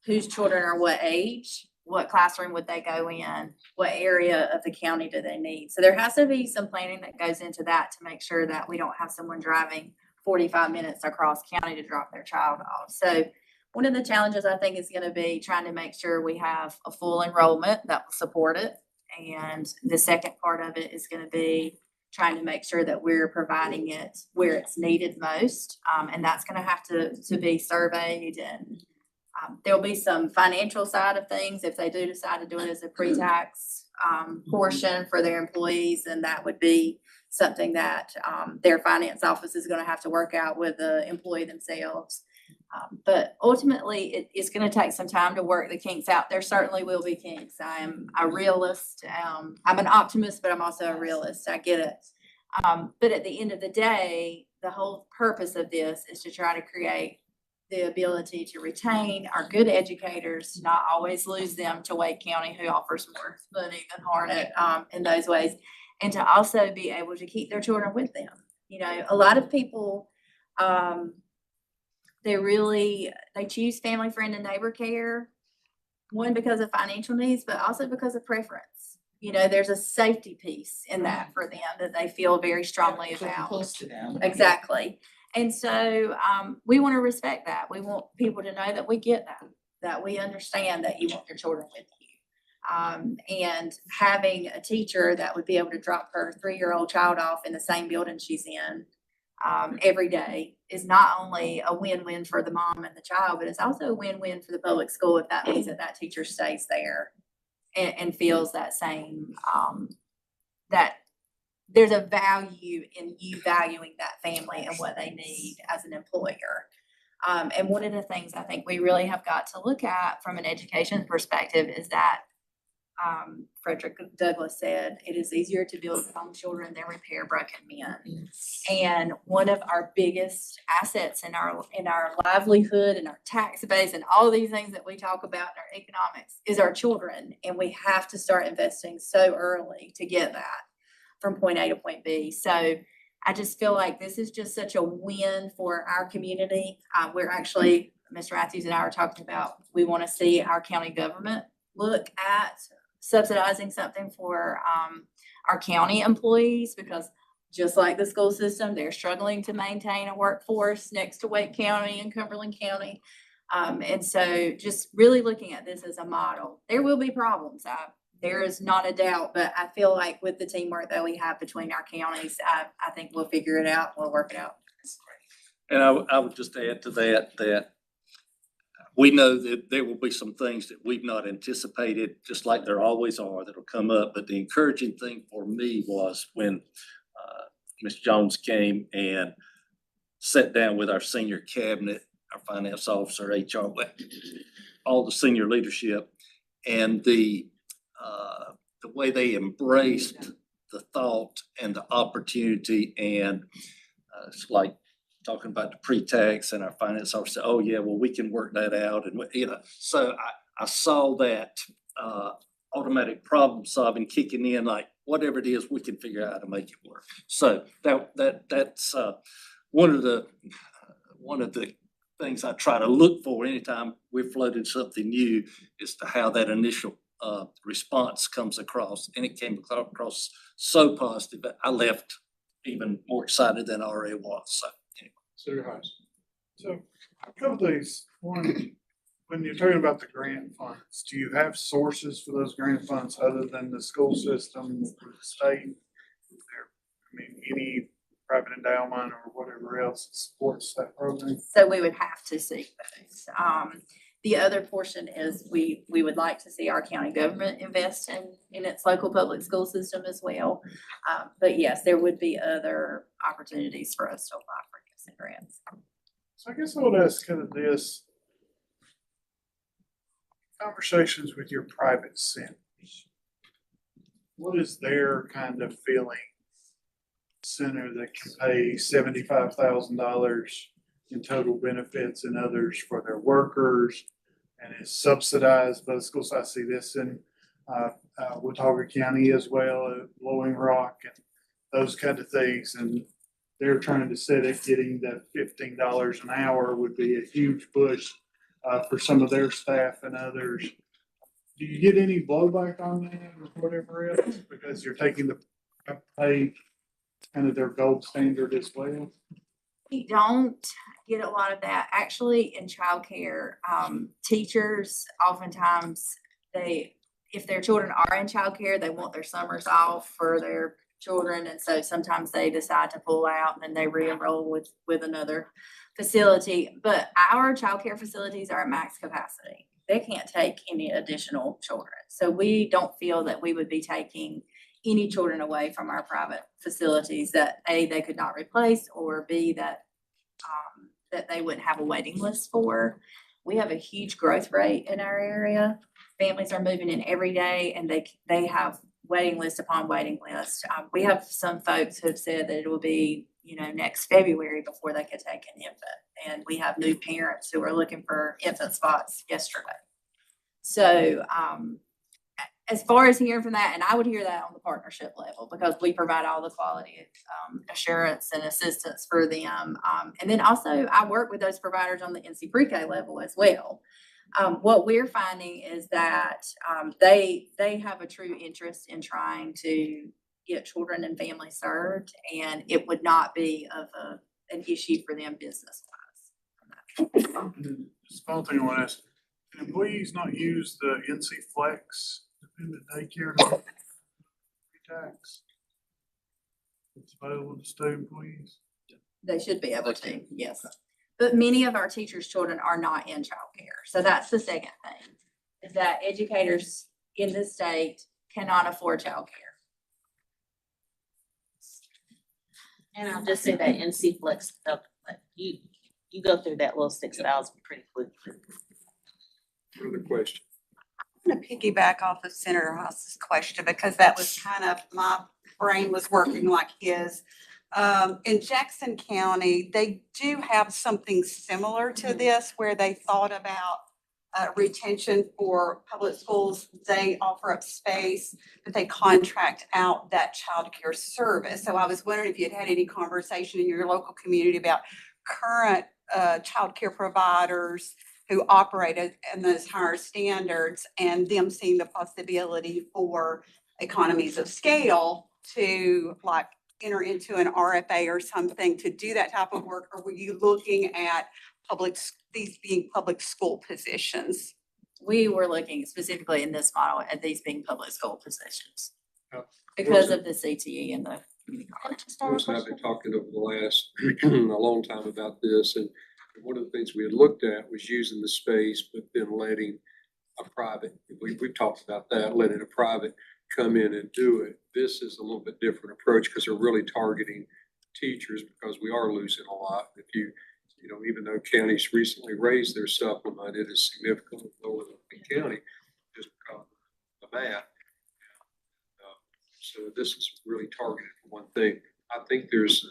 whose children are what age, what classroom would they go in, what area of the county do they need. So there has to be some planning that goes into that to make sure that we don't have someone driving 45 minutes across county to drop their child off. So one of the challenges I think is going to be trying to make sure we have a full enrollment that will support it. And the second part of it is going to be trying to make sure that we're providing it where it's needed most. And that's going to have to be surveyed, and there'll be some financial side of things. If they do decide to do it as a pre-tax portion for their employees, then that would be something that their finance office is going to have to work out with the employee themselves. But ultimately, it's going to take some time to work the kinks out. There certainly will be kinks. I am a realist. I'm an optimist, but I'm also a realist. I get it. But at the end of the day, the whole purpose of this is to try to create the ability to retain our good educators, not always lose them to Wake County, who offers more money than Harnett in those ways, and to also be able to keep their children with them. You know, a lot of people, they choose family, friend, and neighbor care, one, because of financial needs, but also because of preference. You know, there's a safety piece in that for them that they feel very strongly about. Close to them. Exactly. And so we want to respect that. We want people to know that we get that we understand that you want your children with you. And having a teacher that would be able to drop her 3-year-old child off in the same building she's in every day is not only a win-win for the mom and the child, but it's also a win-win for the public school if that means that teacher stays there and feels that same, that there's a value in you valuing that family and what they need as an employer. And one of the things I think we really have got to look at from an education perspective is that Frederick Douglass said, it is easier to build strong children than repair broken men. And one of our biggest assets in our livelihood and our tax base and all these things that we talk about in our economics is our children. And we have to start investing so early to get that from point A to point B. So I just feel like this is just such a win for our community. We're actually, Mr. Matthews and I are talking about, we want to see our county government look at subsidizing something for our county employees, because just like the school system, they're struggling to maintain a workforce next to Wake County and Cumberland County. And so just really looking at this as a model. There will be problems. There is not a doubt, but I feel like with the teamwork that we have between our counties, I think we'll figure it out. We'll work it out. And I would just add to that we know that there will be some things that we've not anticipated, just like there always are, that'll come up. But the encouraging thing for me was when Ms. Jones came and sat down with our senior cabinet, our finance officer, HR, all the senior leadership, and the way they embraced the thought and the opportunity, and it's like talking about the pre-tax, and our finance officer said, oh yeah, well, we can work that out. And, so I saw that automatic problem solving kicking in, like whatever it is, we can figure out how to make it work. So that's one of the things I try to look for anytime we're floating something new, is to how that initial response comes across. And it came across so positive that I left even more excited than I already was. So anyway. Senator Hines. So a couple things. One, when you're talking about the grant funds, do you have sources for those grant funds other than the school system or the state? Any private endowment or whatever else supports that program? So we would have to seek those. The other portion is we would like to see our county government invest in its local public school system as well. But yes, there would be other opportunities for us to apply for gifts and grants. So I guess I would ask kind of this, conversations with your private centers. What is their kind of feeling? Center that can pay $75,000 in total benefits and others for their workers, and is subsidized by the schools. I see this in Watauga County as well, Blowing Rock and those kind of things. And they're trying to set it, getting that $15 an hour would be a huge push for some of their staff and others. Do you get any blowback on that or whatever else? Because you're taking the pay kind of their gold standard as well? We don't get a lot of that. Actually, in childcare, teachers oftentimes, if their children are in childcare, they want their summers off for their children. And so sometimes they decide to pull out and then they re-enroll with another facility. But our childcare facilities are at max capacity. They can't take any additional children. So we don't feel that we would be taking any children away from our private facilities that A, they could not replace, or B, that they wouldn't have a waiting list for. We have a huge growth rate in our area. Families are moving in every day and they have waiting list upon waiting list. We have some folks who have said that it will be, next February before they could take an infant. And we have new parents who are looking for infant spots yesterday. So, as far as hearing from that, and I would hear that on the partnership level because we provide all the quality assurance and assistance for them. And then also I work with those providers on the NC pre-K level as well. What we're finding is that they have a true interest in trying to get children and families served, and it would not be of an issue for them business-wise. Just one thing I want to ask, can employees not use the NC Flex dependent daycare tax? It's available to state employees? They should be able to, yes. But many of our teachers' children are not in childcare. So that's the second thing, is that educators in the state cannot afford childcare. And I'll just say that NC Flex, you go through that little 6,000 pretty quickly. Further question? I'm gonna piggyback off of Senator Haas's question because that was kind of, my brain was working like his. In Jackson County, they do have something similar to this where they thought about retention for public schools. They offer up space, but they contract out that childcare service. So I was wondering if you had any conversation in your local community about current childcare providers who operated in those higher standards and them seeing the possibility for economies of scale to like enter into an RFA or something to do that type of work? Or were you looking at these being public school positions. We were looking specifically in this model at these being public school positions Oh. because of the CTE and the community college. Bruce and I have been talking over the last, a long time about this, and one of the things we had looked at was using the space, but then letting a private, we've talked about that, letting a private come in and do it. This is a little bit different approach because they're really targeting teachers because we are losing a lot. If you know, even though counties recently raised their supplement, it is significantly lower than the county just because of the math. So this is really targeted for one thing. I think there's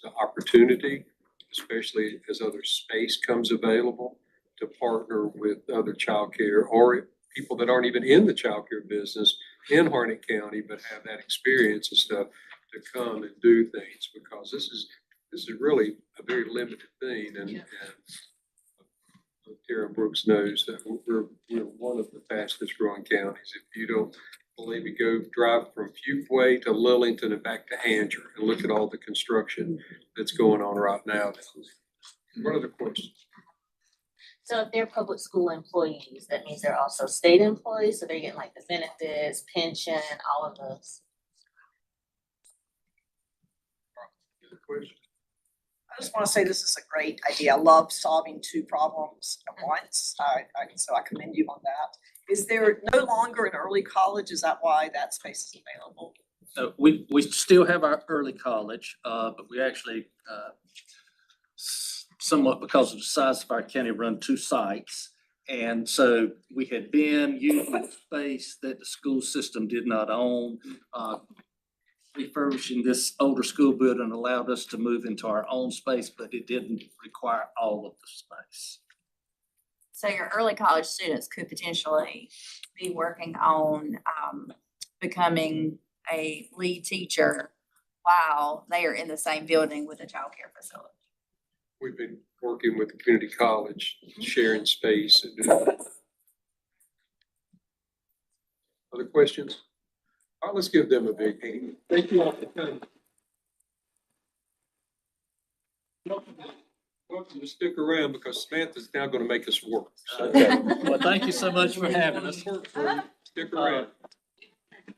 the opportunity, especially as other space comes available, to partner with other childcare or people that aren't even in the childcare business in Harnett County, but have that experience and stuff to come and do things, because this is really a very limited thing. And Karen Brooks knows that we're one of the fastest growing counties. If you don't believe me, go drive from Fuquay to Lillington and back to Angier and look at all the construction that's going on right now. What other questions? So if they're public school employees, that means they're also state employees, so they're getting like the benefits, pension, all of those. Other questions? I just want to say this is a great idea. I love solving two problems at once. So I commend you on that. Is there no longer an early college? Is that why that space is available? We still have our early college, but we actually, somewhat because of the size of our county, run two sites. And so we had been using space that the school system did not own. Refurbishing this older school building allowed us to move into our own space, but it didn't require all of the space. So your early college students could potentially be working on becoming a lead teacher while they are in the same building with a childcare facility. We've been working with the community college, sharing space and doing that. Other questions? All right, let's give them a big hand. Thank you all for coming. Welcome to stick around because Samantha's now going to make us work. Okay, well, thank you so much for having us. Stick around.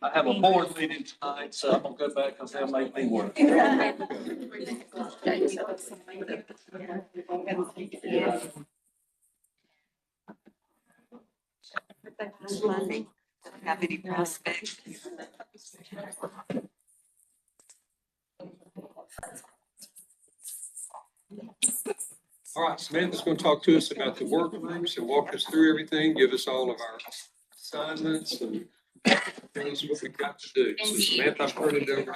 I have a board meeting tonight, so I'm gonna go back because they'll make me work. Have any prospects? All right, Samantha's going to talk to us about the work groups and walk us through everything, give us all of our assignments and tell us what we've got to do. So Samantha, I've heard it over.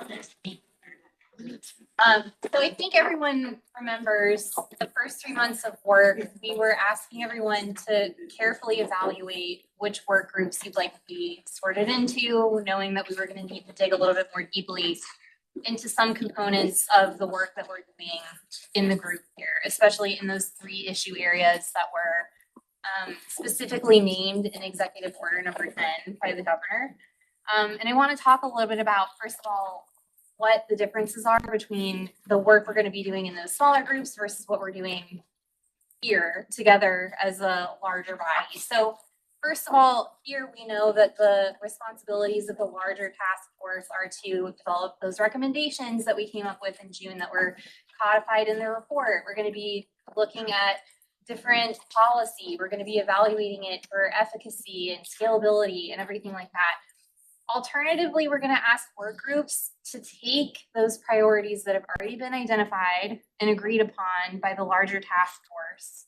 So I think everyone remembers the first 3 months of work, we were asking everyone to carefully evaluate which work groups you'd like to be sorted into, knowing that we were going to need to dig a little bit more deeply into some components of the work that we're doing in the group here, especially in those 3 issue areas that were specifically named in Executive Order number 10 by the governor. And I want to talk a little bit about, first of all, what the differences are between the work we're going to be doing in those smaller groups versus what we're doing here together as a larger body. So first of all, here we know that the responsibilities of the larger task force are to develop those recommendations that we came up with in June that were codified in the report. We're going to be looking at different policy. We're going to be evaluating it for efficacy and scalability and everything like that. Alternatively, we're going to ask work groups to take those priorities that have already been identified and agreed upon by the larger task force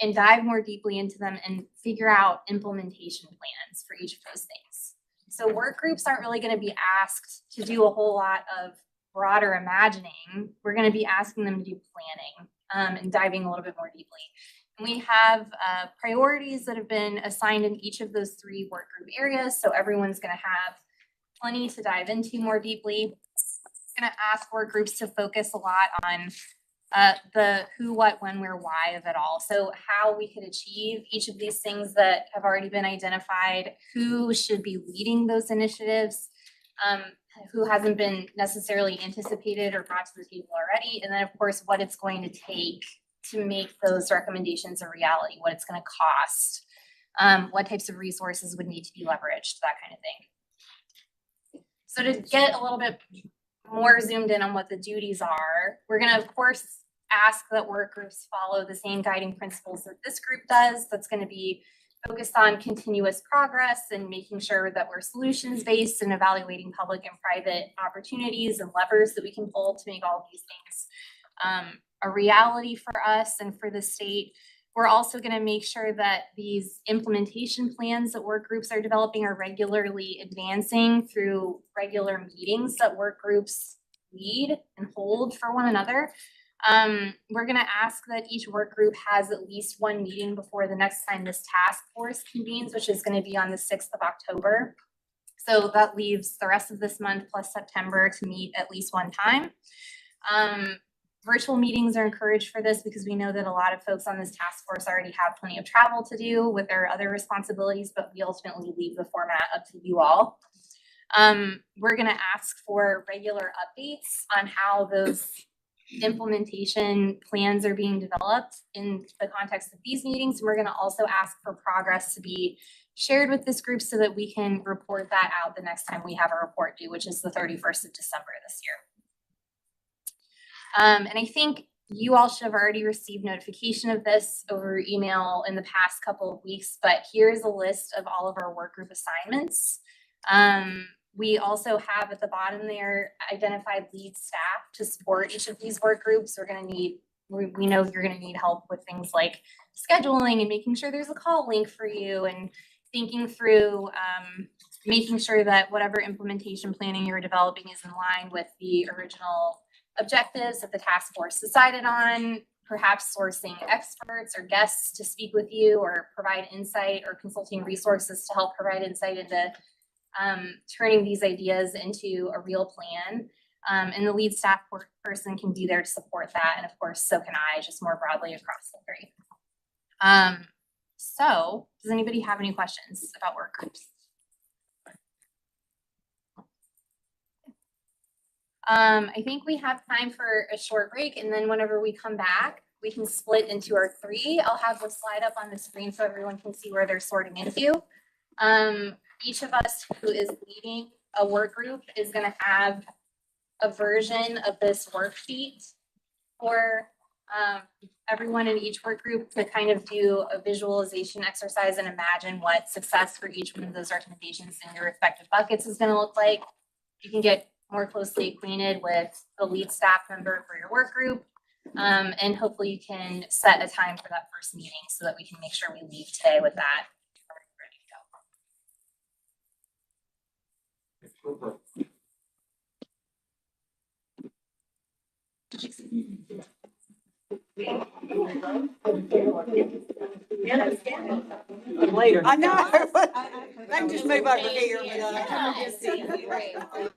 and dive more deeply into them and figure out implementation plans for each of those things. So work groups aren't really going to be asked to do a whole lot of broader imagining. We're going to be asking them to do planning and diving a little bit more deeply. And we have priorities that have been assigned in each of those 3 work group areas. So everyone's going to have plenty to dive into more deeply. I'm going to ask work groups to focus a lot on the who, what, when, where, why of it all. So how we could achieve each of these things that have already been identified, who should be leading those initiatives, who hasn't been necessarily anticipated or brought to the table already, and then of course what it's going to take to make those recommendations a reality, what it's gonna cost, what types of resources would need to be leveraged, that kind of thing. So to get a little bit more zoomed in on what the duties are, we're gonna, of course, ask that work groups follow the same guiding principles that this group does. That's gonna be focused on continuous progress and making sure that we're solutions-based and evaluating public and private opportunities and levers that we can pull to make all of these things a reality for us and for the state. We're also gonna make sure that these implementation plans that work groups are developing are regularly advancing through regular meetings that work groups lead and hold for one another. We're gonna ask that each work group has at least one meeting before the next time this task force convenes, which is gonna be on the 6th of October. So that leaves the rest of this month plus September to meet at least one time. Virtual meetings are encouraged for this because we know that a lot of folks on this task force already have plenty of travel to do with their other responsibilities, but we ultimately leave the format up to you all. We're gonna ask for regular updates on how those implementation plans are being developed in the context of these meetings. We're gonna also ask for progress to be shared with this group so that we can report that out the next time we have a report due, which is the 31st of December this year. And I think you all should have already received notification of this over email in the past couple of weeks, but here's a list of all of our work group assignments. We also have at the bottom there identified lead staff to support each of these work groups. We're gonna need, we know you're gonna need help with things like scheduling and making sure there's a call link for you and thinking through making sure that whatever implementation planning you're developing is in line with the original objectives that the task force decided on, perhaps sourcing experts or guests to speak with you or provide insight or consulting resources to help provide insight into turning these ideas into a real plan. And the lead staff person can be there to support that. And of course, so can I, just more broadly across the three. So does anybody have any questions about work groups? I think we have time for a short break, and then whenever we come back, we can split into our three. I'll have the slide up on the screen so everyone can see where they're sorting into. Each of us who is leading a work group is gonna have a version of this worksheet for everyone in each work group to kind of do a visualization exercise and imagine what success for each one of those recommendations in your respective buckets is gonna look like. You can get more closely acquainted with the lead staff member for your work group. And hopefully you can set a time for that first meeting so that we can make sure we leave today with that. Later. I know. I can just move over here. But,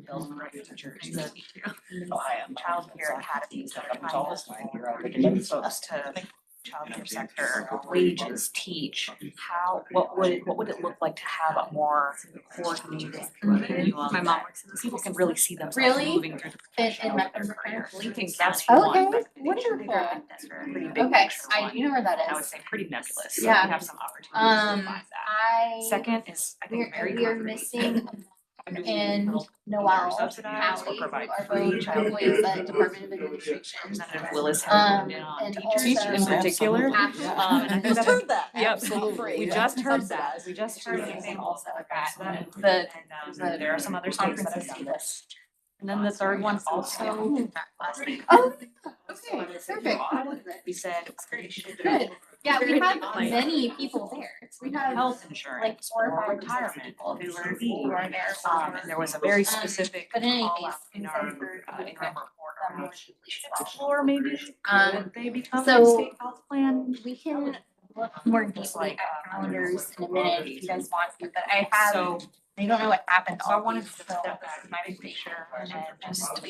to build for teachers, the childcare academies that are trying to folks to childcare sector, wages, teach, what would it look like to have a more coordinated continuum? My mom works in this, people can really see themselves Really? moving through the In professional career. Lincoln County Okay, one, but wonderful. that's a pretty big Okay, picture I one. do know where that I would is. say pretty nebulous, so we Yeah. have some opportunities to revise that. I. Second is, I think, very We are comforting. missing and Noel, Subsidized or Hallie, who provide are free both childcare. employees at Department of Administration. Representative Willis has been in on And teachers in also- particular. And I think Just that's heard that. Yep, Absolutely. we just heard that, we just heard an example also of that, there are some other states that have done this. And then the third one also, last week. Oh, okay, perfect. We said it was great. Good. Yeah, we have many people there. We have Health insurance, like 4 or 5 retirement people who who are there. and there was a very specific But in any call case, out in our report around or maybe Um, they become a so state health plan. we can look more deeply at calendars in a minute if you guys want to, but I have, So I don't know what happened. So I wanted to step back, my big picture, and just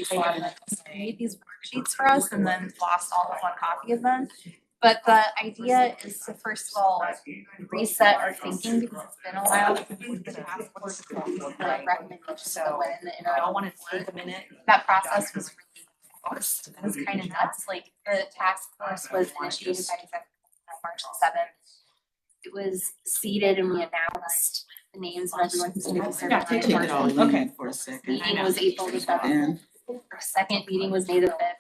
Made these worksheets for us and then lost all but one copy of them. But the idea is to first of all reset our thinking because it's been a while since we've been asked for the recommendations of when in I don't our, wanna take a minute. that process was really forced. It was kind of nuts. Like the task force was initiated by Executive on March 7th. It was seated and we announced the names of everyone who's gonna be serving. Yeah, take it all in Okay. for a second. Meeting was April the 7th. And Our second meeting was May the 5th.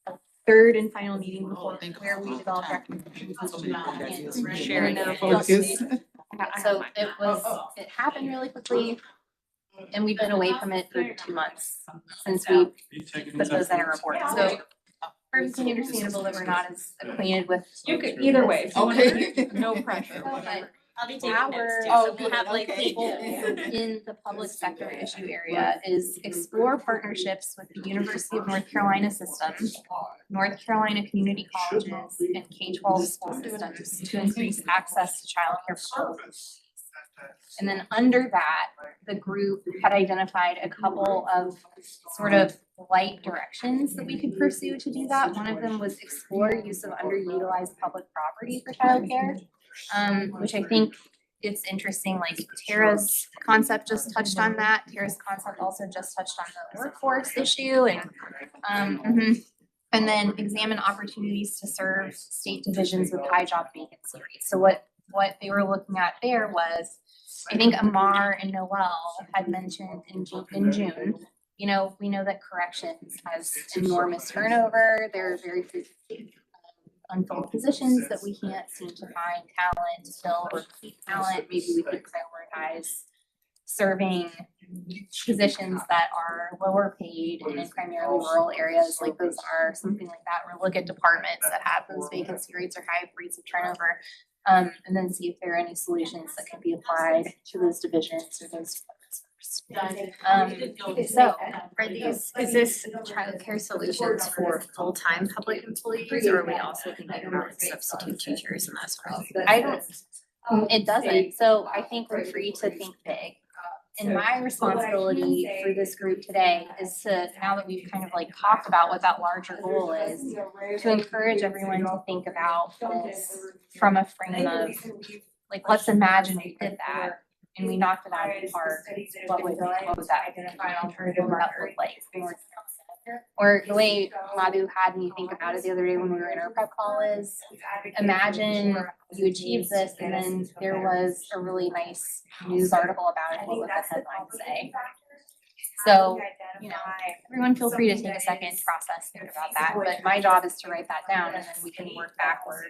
The third and final meeting before where we developed recommendations was July and sharing the focus. So it happened really quickly. And we've been away from it for 2 months since we put those in our report. So perfectly understandable that we're not as acquainted with. You could, either way, if you wanna, Okay. no pressure, But whatever. I'll be taking our, notes too, oh, so we have like okay. people. in the public sector issue area is explore partnerships with the University of North Carolina system, North Carolina community colleges, and K-12 school systems to increase access to childcare for all. And then under that, the group had identified a couple of sort of light directions that we could pursue to do that. One of them was explore use of underutilized public property for childcare, which I think it's interesting, like Tara's concept just touched on that. Tara's concept also just touched on the workforce issue and then examine opportunities to serve state divisions with high job vacancy rates. So what they were looking at there was, I think Amar and Noel had mentioned in June, you know, we know that corrections has enormous turnover. There are very few unfilled positions that we can't seem to find talent to fill or keep talent. Maybe we could prioritize serving positions that are lower paid and in primarily rural areas, like those are something like that, or look at departments that have those vacancy rates or high rates of turnover. And then see if there are any solutions that can be applied to those divisions or those departments first. So Are these, is this childcare solutions for full-time public employees, or are we also thinking about substitute teachers and that sort of thing? I don't, it doesn't, so I think we're free to think big. And my responsibility for this group today is to, now that we've kind of like talked about what that larger goal is, to encourage everyone to think about this from a frame of, like, let's imagine we did that and we knocked it out of the park. What would that alternative look like? Or the way Madhu had me think about it the other day when we were in our prep call is, imagine you achieved this and then there was a really nice news article about it, what would the headlines say? So, you know, everyone feel free to take a second, process, think about that, but my job is to write that down and then we can work backward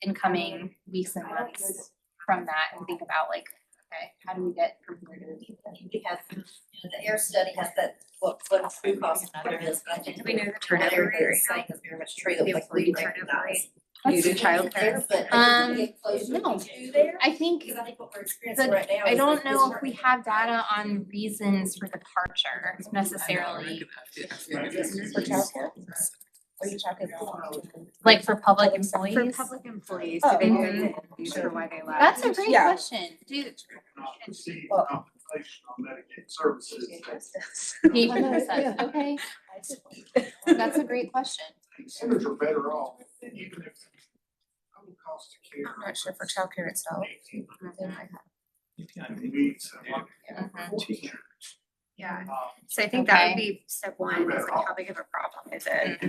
in coming weeks and months from that and think about like, okay, how do we get from here to the Because the AIR study has that, what true cost of is, but I think we know the turnover rate is saying is very much true, that like we recognize due to childcare, but I think we get close no. to there. I think Because I think what we're experiencing right now I is don't that know this if we have data on reasons for departure necessarily. For childcare? Are you talking about? Like for public employees? For public employees, Oh, do they mhm. have reasons for why they left? That's a great Yeah. question. Do, information on Medicaid services. Okay, that's a great question. Centers are better off, even if total cost of care. I'm not sure for childcare itself. They might have. Needs Teachers. Yeah, so I think that would be step one, is like how big of a problem is it?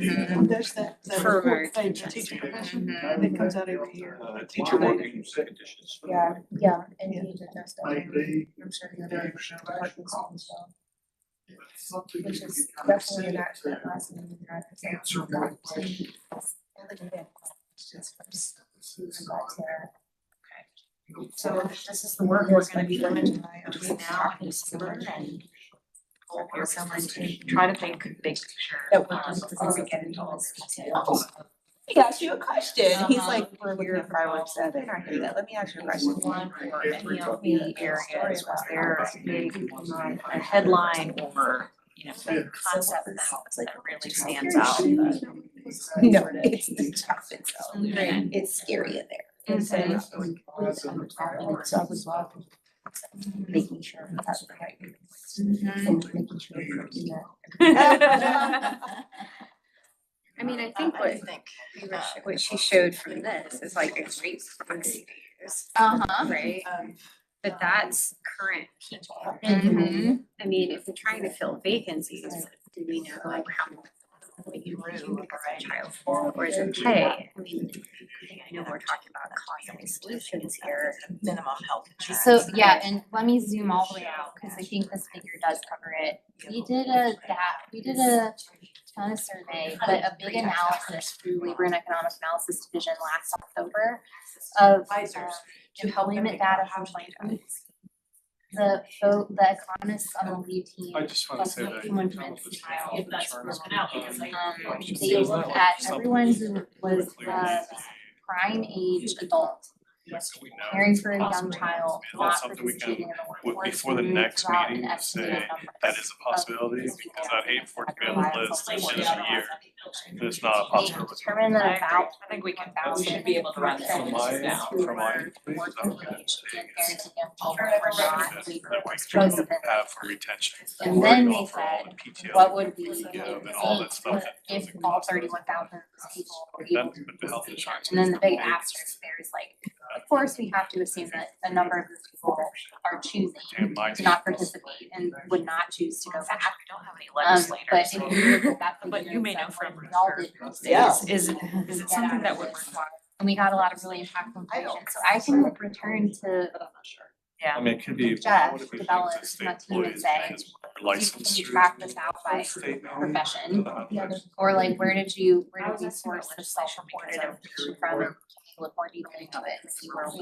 There's that For report our page, teacher profession, that comes out every year. Teacher working conditions. Yeah, and he addressed that. Maybe. I'm sure the other departments as well. Something Which you is can definitely get not that last meeting that I answer got more to. questions. So this is the work we're gonna be doing between now and December, and we'll hear someone to try to think big picture before we get into all this details. He asked you a question. He's like, We're looking at fireworks. Let me ask you a question. One, for any of the areas, was there a big, a headline or, you know, a concept that really stands out? no, it's the tough itself. It's scary in there. And so, Making sure we have the right. and making sure we're doing that. I mean, I think what she showed from this is like a great vacancy days. Right? But that's current people. I mean, if we're trying to fill vacancies, do we know like how many room because of child or is it pay? I mean, I know we're talking about costing solutions here. Minimum health insurance. So, yeah, and let me zoom all the way out, because I think this figure does cover it. We did a ton of survey, but a big analysis through Labor and Economic Analysis Division last October of employment data from 2020. The economists on the lead team. I just want to say that. They looked at everyone who was prime age adult, caring for a young child, not participating in the workforce. Before the next meeting, say that is a possibility, because I'd hate for it to be on the list at the end of the year. It's not a possibility. Determine that about. I think we should be able to run this From my, from my, Guaranteed young people that were not we have for retention. And then they said, PTO, what would be and all that stuff that if goes all into 31,000 people were that, able to but the health insurance. And then the big asterisk there is like, of course, we have to assume that a number of these people are choosing to not participate and would not choose to go back. We don't have any But legislators. if you look at that. But you may know from y'all did Yeah. Is it something that would require? And we got a lot of really impactful information, so I can return to Yeah. I mean, it could be. Jeff, what if we develop think the state my team and employees say, is can licensed you through track this out by state profession? Or like, where did you source the self-reported information from and look more deeply into it and see where we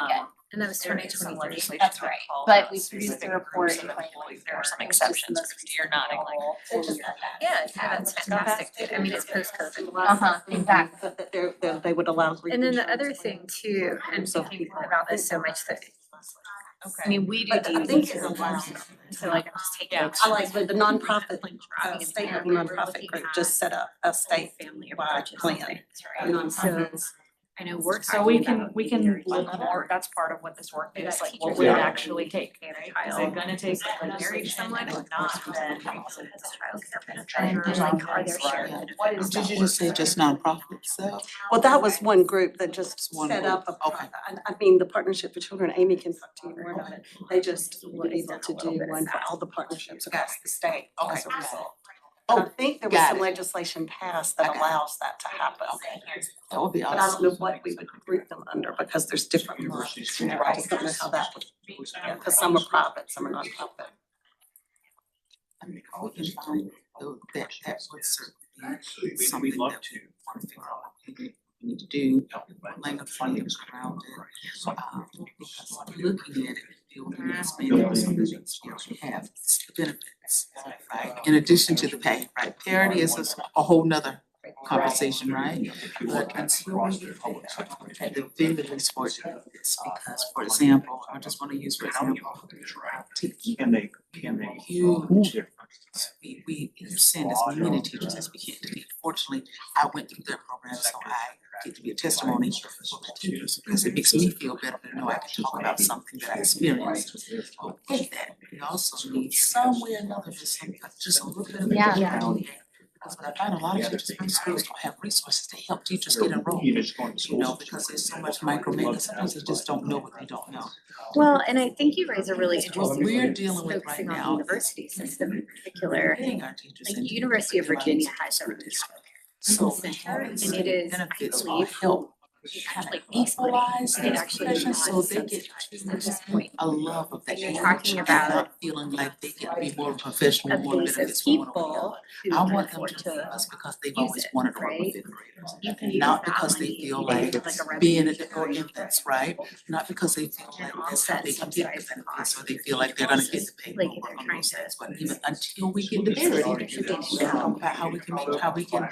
get. And that was 2020 legislation. That's right, but we produced a report in 2024. There are some exceptions, Christie, you're nodding like. Yeah, that's fantastic. I mean, it's post-COVID. Exactly. That they would allow. And then the other thing too, and thinking about this so much that, I mean, we do But I think these, it's allowed. so like I'm just taking. I like the nonprofit, state level nonprofit group just set up a statewide plan. So I know we're So we talking can, about we can maybe look more, that's part of what this work is, like what teachers would it that actually take? Is it gonna take like married someone or not, then also has childcare penetration? And like, are there shared? What is Did you just say just nonprofits, so? Well, that was one group that just One set group, up a, okay. I mean, the Partnership for Children, Amy can talk to you more about it. They just were able to do one for all the partnerships across the state as a result. And I think there was got some it. legislation passed that allows that to happen. That would be But I don't know awesome. what we would group them under because there's different laws. I don't know how that would, because some are private, some are nonprofit. I mean, if we can find that would certainly be something that we want to figure out what we need to do, laying the fundings around it. Because looking at it, building and expanding on some of the things we have, it's the benefits, right? In addition to the pay, right? Parity is a whole nother conversation, right? But until we at the very least for this, because for example, I just wanna use for example, Can they huge we send as many teachers as we can to be. Fortunately, I went through their program, so I get to be a testimony for the teachers, because it makes me feel better to know I can talk about something that I experienced. But with that, we also need somewhere or another, just a little bit of a Yeah. background. Because what I find, a lot of teachers in schools don't have resources to help teachers get enrolled, you know, because there's so much micromanagement, sometimes they just don't know what they don't know. Well, and I think you raise a really What interesting we're point, dealing with right focusing on the now university system in particular. getting our teachers Like into University of Virginia has a So center, having and state it is, I benefits will believe, help actually equalize it these actually professions, so they get point. a love of the And you're age, talking and about not feeling like they can be more professional, a more base of benefits from one over the people other. who I can want them afford to love to us because they've use always it, wanted to work right? with fifth graders. You can use Not that because they money feel and like like a being revenue at or infants, right? Not because they feel like that's how they can get the benefits, or they feel like they're gonna get the pay like more if work they're on trying those to things, but even until we get to parity, talk about how we can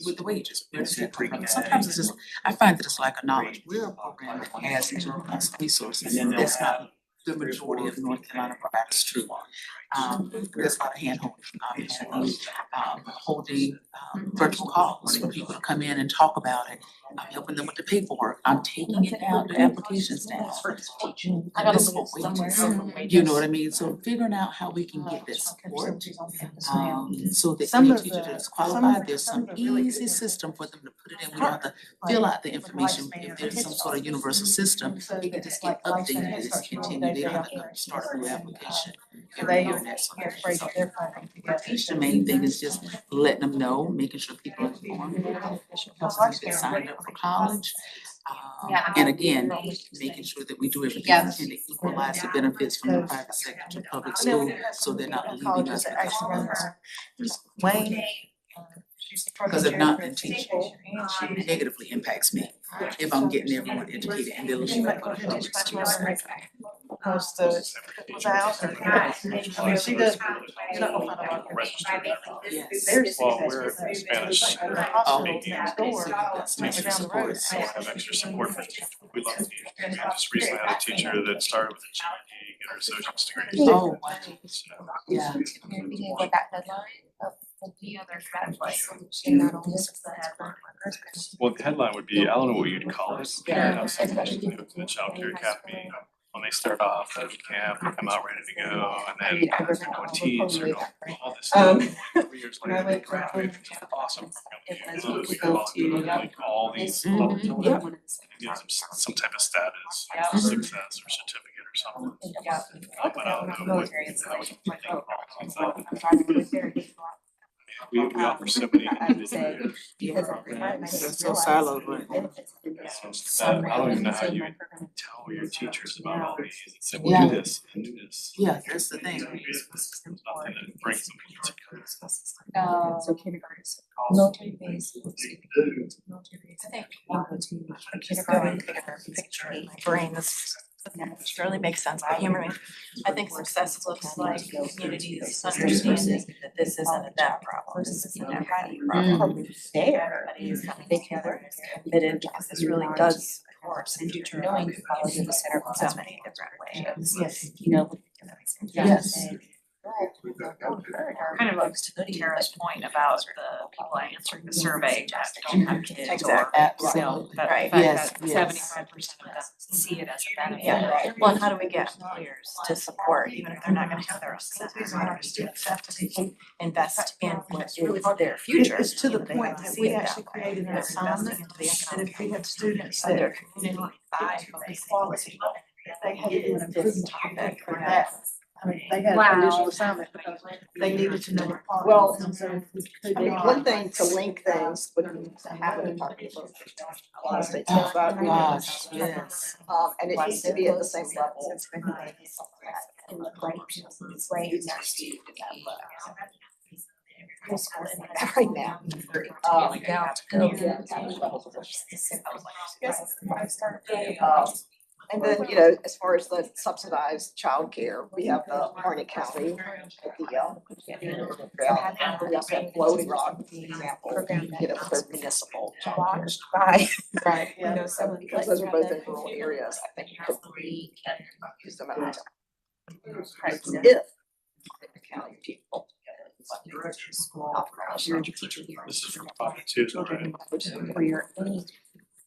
with the wages, sometimes it's just, I find that it's like a knowledge, we're a program that has enough resources, that's not the majority of North Carolina providers true. There's a lot of hand holding virtual calls for people to come in and talk about it. I'm helping them with the paperwork, I'm taking it down, the applications down. Municipal wages, you know what I mean? So figuring out how we can get that support, so that any teacher that's qualified, there's some easy system for them to put it in. We don't have to fill out the information. If there's some sort of universal system, it can just get updated and just continue. They don't have to start a new application every year and that sort of thing. So I think the main thing is just letting them know, making sure people are informed, helps them get signed up for college. And again, making sure that we do everything we can to equalize the benefits from the private sector to public school, so they're not leaving us because of funds. Because if not, then teaching negatively impacts me if I'm getting everyone educated and they're looking at public schools. She does, you're not gonna find a lot of Yes. Well, we're Spanish speaking, so you've got some extra support. So I have extra support for teachers. We love teachers. I just recently had a teacher that started with a GED, get her associate's degree. Oh, wow. Yeah. What that deadline of the other Well, the headline would be, I don't know what you'd call it. Yeah. Especially the Child Care Academy, when they start off at camp, they come out ready to go, and then they're going to teach, they're going all this stuff. 3 years later, they graduate from an awesome program. We go to like all these levels. It gives them some type of status, success or certificate or something. But I don't know what, how would you think? We offer so many individual programs. It's so siloed right now. I don't even know how you would tell your teachers about all these and say, well, Yeah. do this and do this. Yeah, that's the thing. Nothing that brings them together. So kindergarten, military base. I think kindergarten picture in my brain, this really makes sense, but humoring. I think success looks like communities understanding that this isn't a that problem, this isn't a Patty problem. There, they can work committed, because this really does, of course, and knowing college is a center in so many different ways. Yes. You know. Yes. Kind of goes to Tara's point about the people answering the survey that don't have kids or, you know, that Right. fact Yes, that yes. 75% of them see it as a benefit. Yeah. Well, and how do we get employers to support, even if they're not gonna have their own students to invest in what is their future? It's to the You know, they point have to that see we it that actually way. created an They're assignment, investing into the and economic if we have students of their that community by equality, they had to do this this topic for that. I mean, they had an Wow. initial assignment because they needed to know what quality. Well, was, and so I mean, one thing to link things would be to have a department of state Oh, about gosh, yes. and it needs to be at the same level. In the right next to Right now. now to go get And then, you know, as far as the subsidized childcare, we have the Harney County, we also have Floating Rock, for example, you know, they're municipal childcare. Right. Right. You know, so Because those are both in rural areas, I think you could use them at the time. If the county people You're the teacher here. This is from private too, right? For your.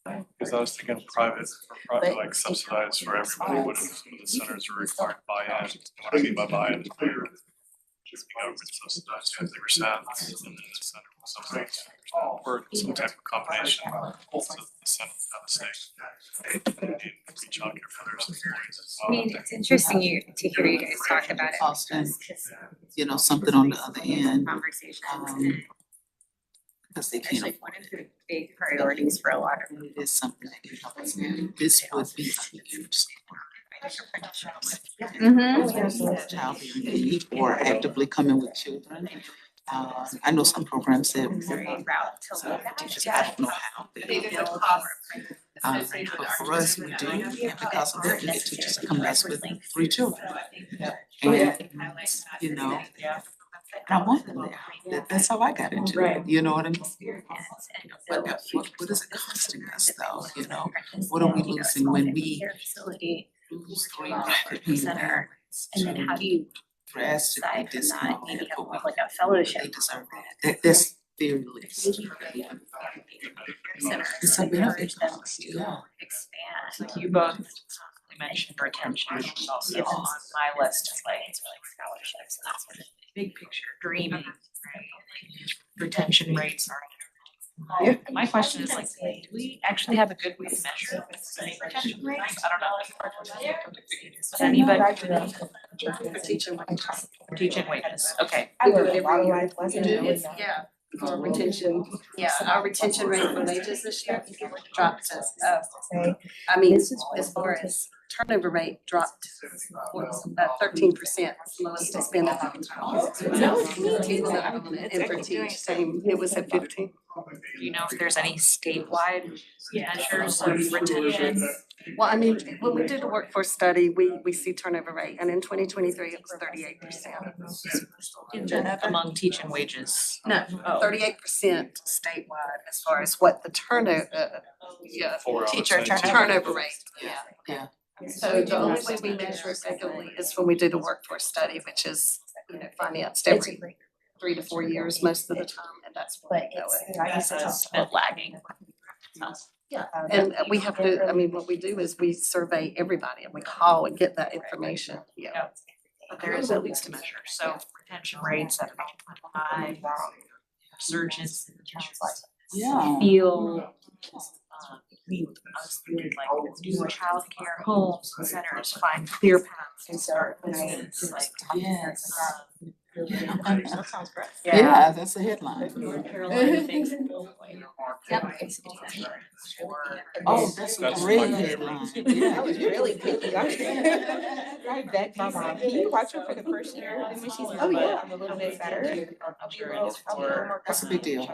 Because I was thinking private, like subsidized for everybody, what if some of the centers are required buy-in? What I mean by buy-in, just the government subsidized 50%, and then the center will subsidize 50%, or some type of combination, so the center will have a stake. And free childcare for their employees as I well. mean, it's interesting to hear you guys talk about it. Austin, Because you know, something on the other end, conversations. because they can't Actually, one of the big priorities for a lot of. It is something that can help us. This would be a huge support. Child being engaged or actively coming with children. I know some programs that teachers, I don't know how. But for us, we do, and because of that, we get teachers to come to us with 3 children. And, you know, and I want them there. That's how I got into it, you know what I mean? But what is it costing us though, you know? What are we losing when we lose 3 Center, and then how do you drastically decide from that, discount maybe what we have like a fellowship? they deserve that. That's fearless. Center, It's a benefit. encourage them Yeah. to expand. Like you both mentioned retention, which is also on my list of like scholarships, and that's sort of big picture, dreaming, right? Retention rates are. My question is like, do we actually have a good way to measure retention rates? I don't know. Does anybody? Teaching wages, okay. I do it every year. Yeah. Our retention, our retention rate for wages this year dropped to, I mean, as far as turnover rate dropped about 13%, lowest it's been at. And for teach, same, it was at 15. Do you know if there's any statewide measures of retention? Well, I mean, when we do the workforce study, we see turnover rate, and in 2023, it was 38%. Among teaching wages? No, 38% statewide as far as what the turnover, teacher turnover rate, Yeah. So the only way we measure it regularly is when we do the workforce study, which is, financed every 3 to 4 years most of the time, and that's what we go with. This is a bit lagging. Yeah, and we have to, I mean, what we do is we survey everybody and we call and get that information, yeah. But there is at least a measure, so retention rates at high, surges in the teacher's license. Yeah. Feel, us feeling like newer childcare homes and centers find clear paths to start business, like. Yes. That sounds great. Yeah, that's a headline. North Carolina thinks. Yep. Oh, that's a great headline. I was really picky. Right back from can you watch her for the first year? And when she's a little bit better. That's a big deal.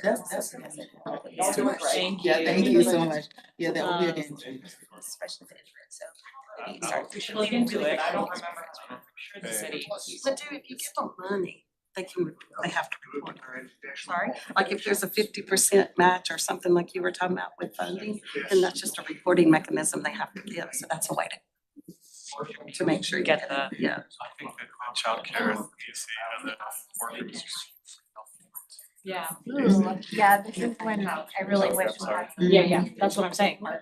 That's. Thank Yeah, you. thank you so much. Yeah, that will be a game changer. Especially for Israel, so. maybe you start We should look into it, I don't remember, I'm sure the city. But dude, if you give them money, they have to report. Sorry, like if there's a 50% match or something like you were talking about with funding, then that's just a reporting mechanism they have to give, so that's a way to make sure you Get get the- it, yeah. I think that childcare and PC and the workers. Yeah. Yeah, this is when I really wish we had. Yeah, that's what I'm saying. Well,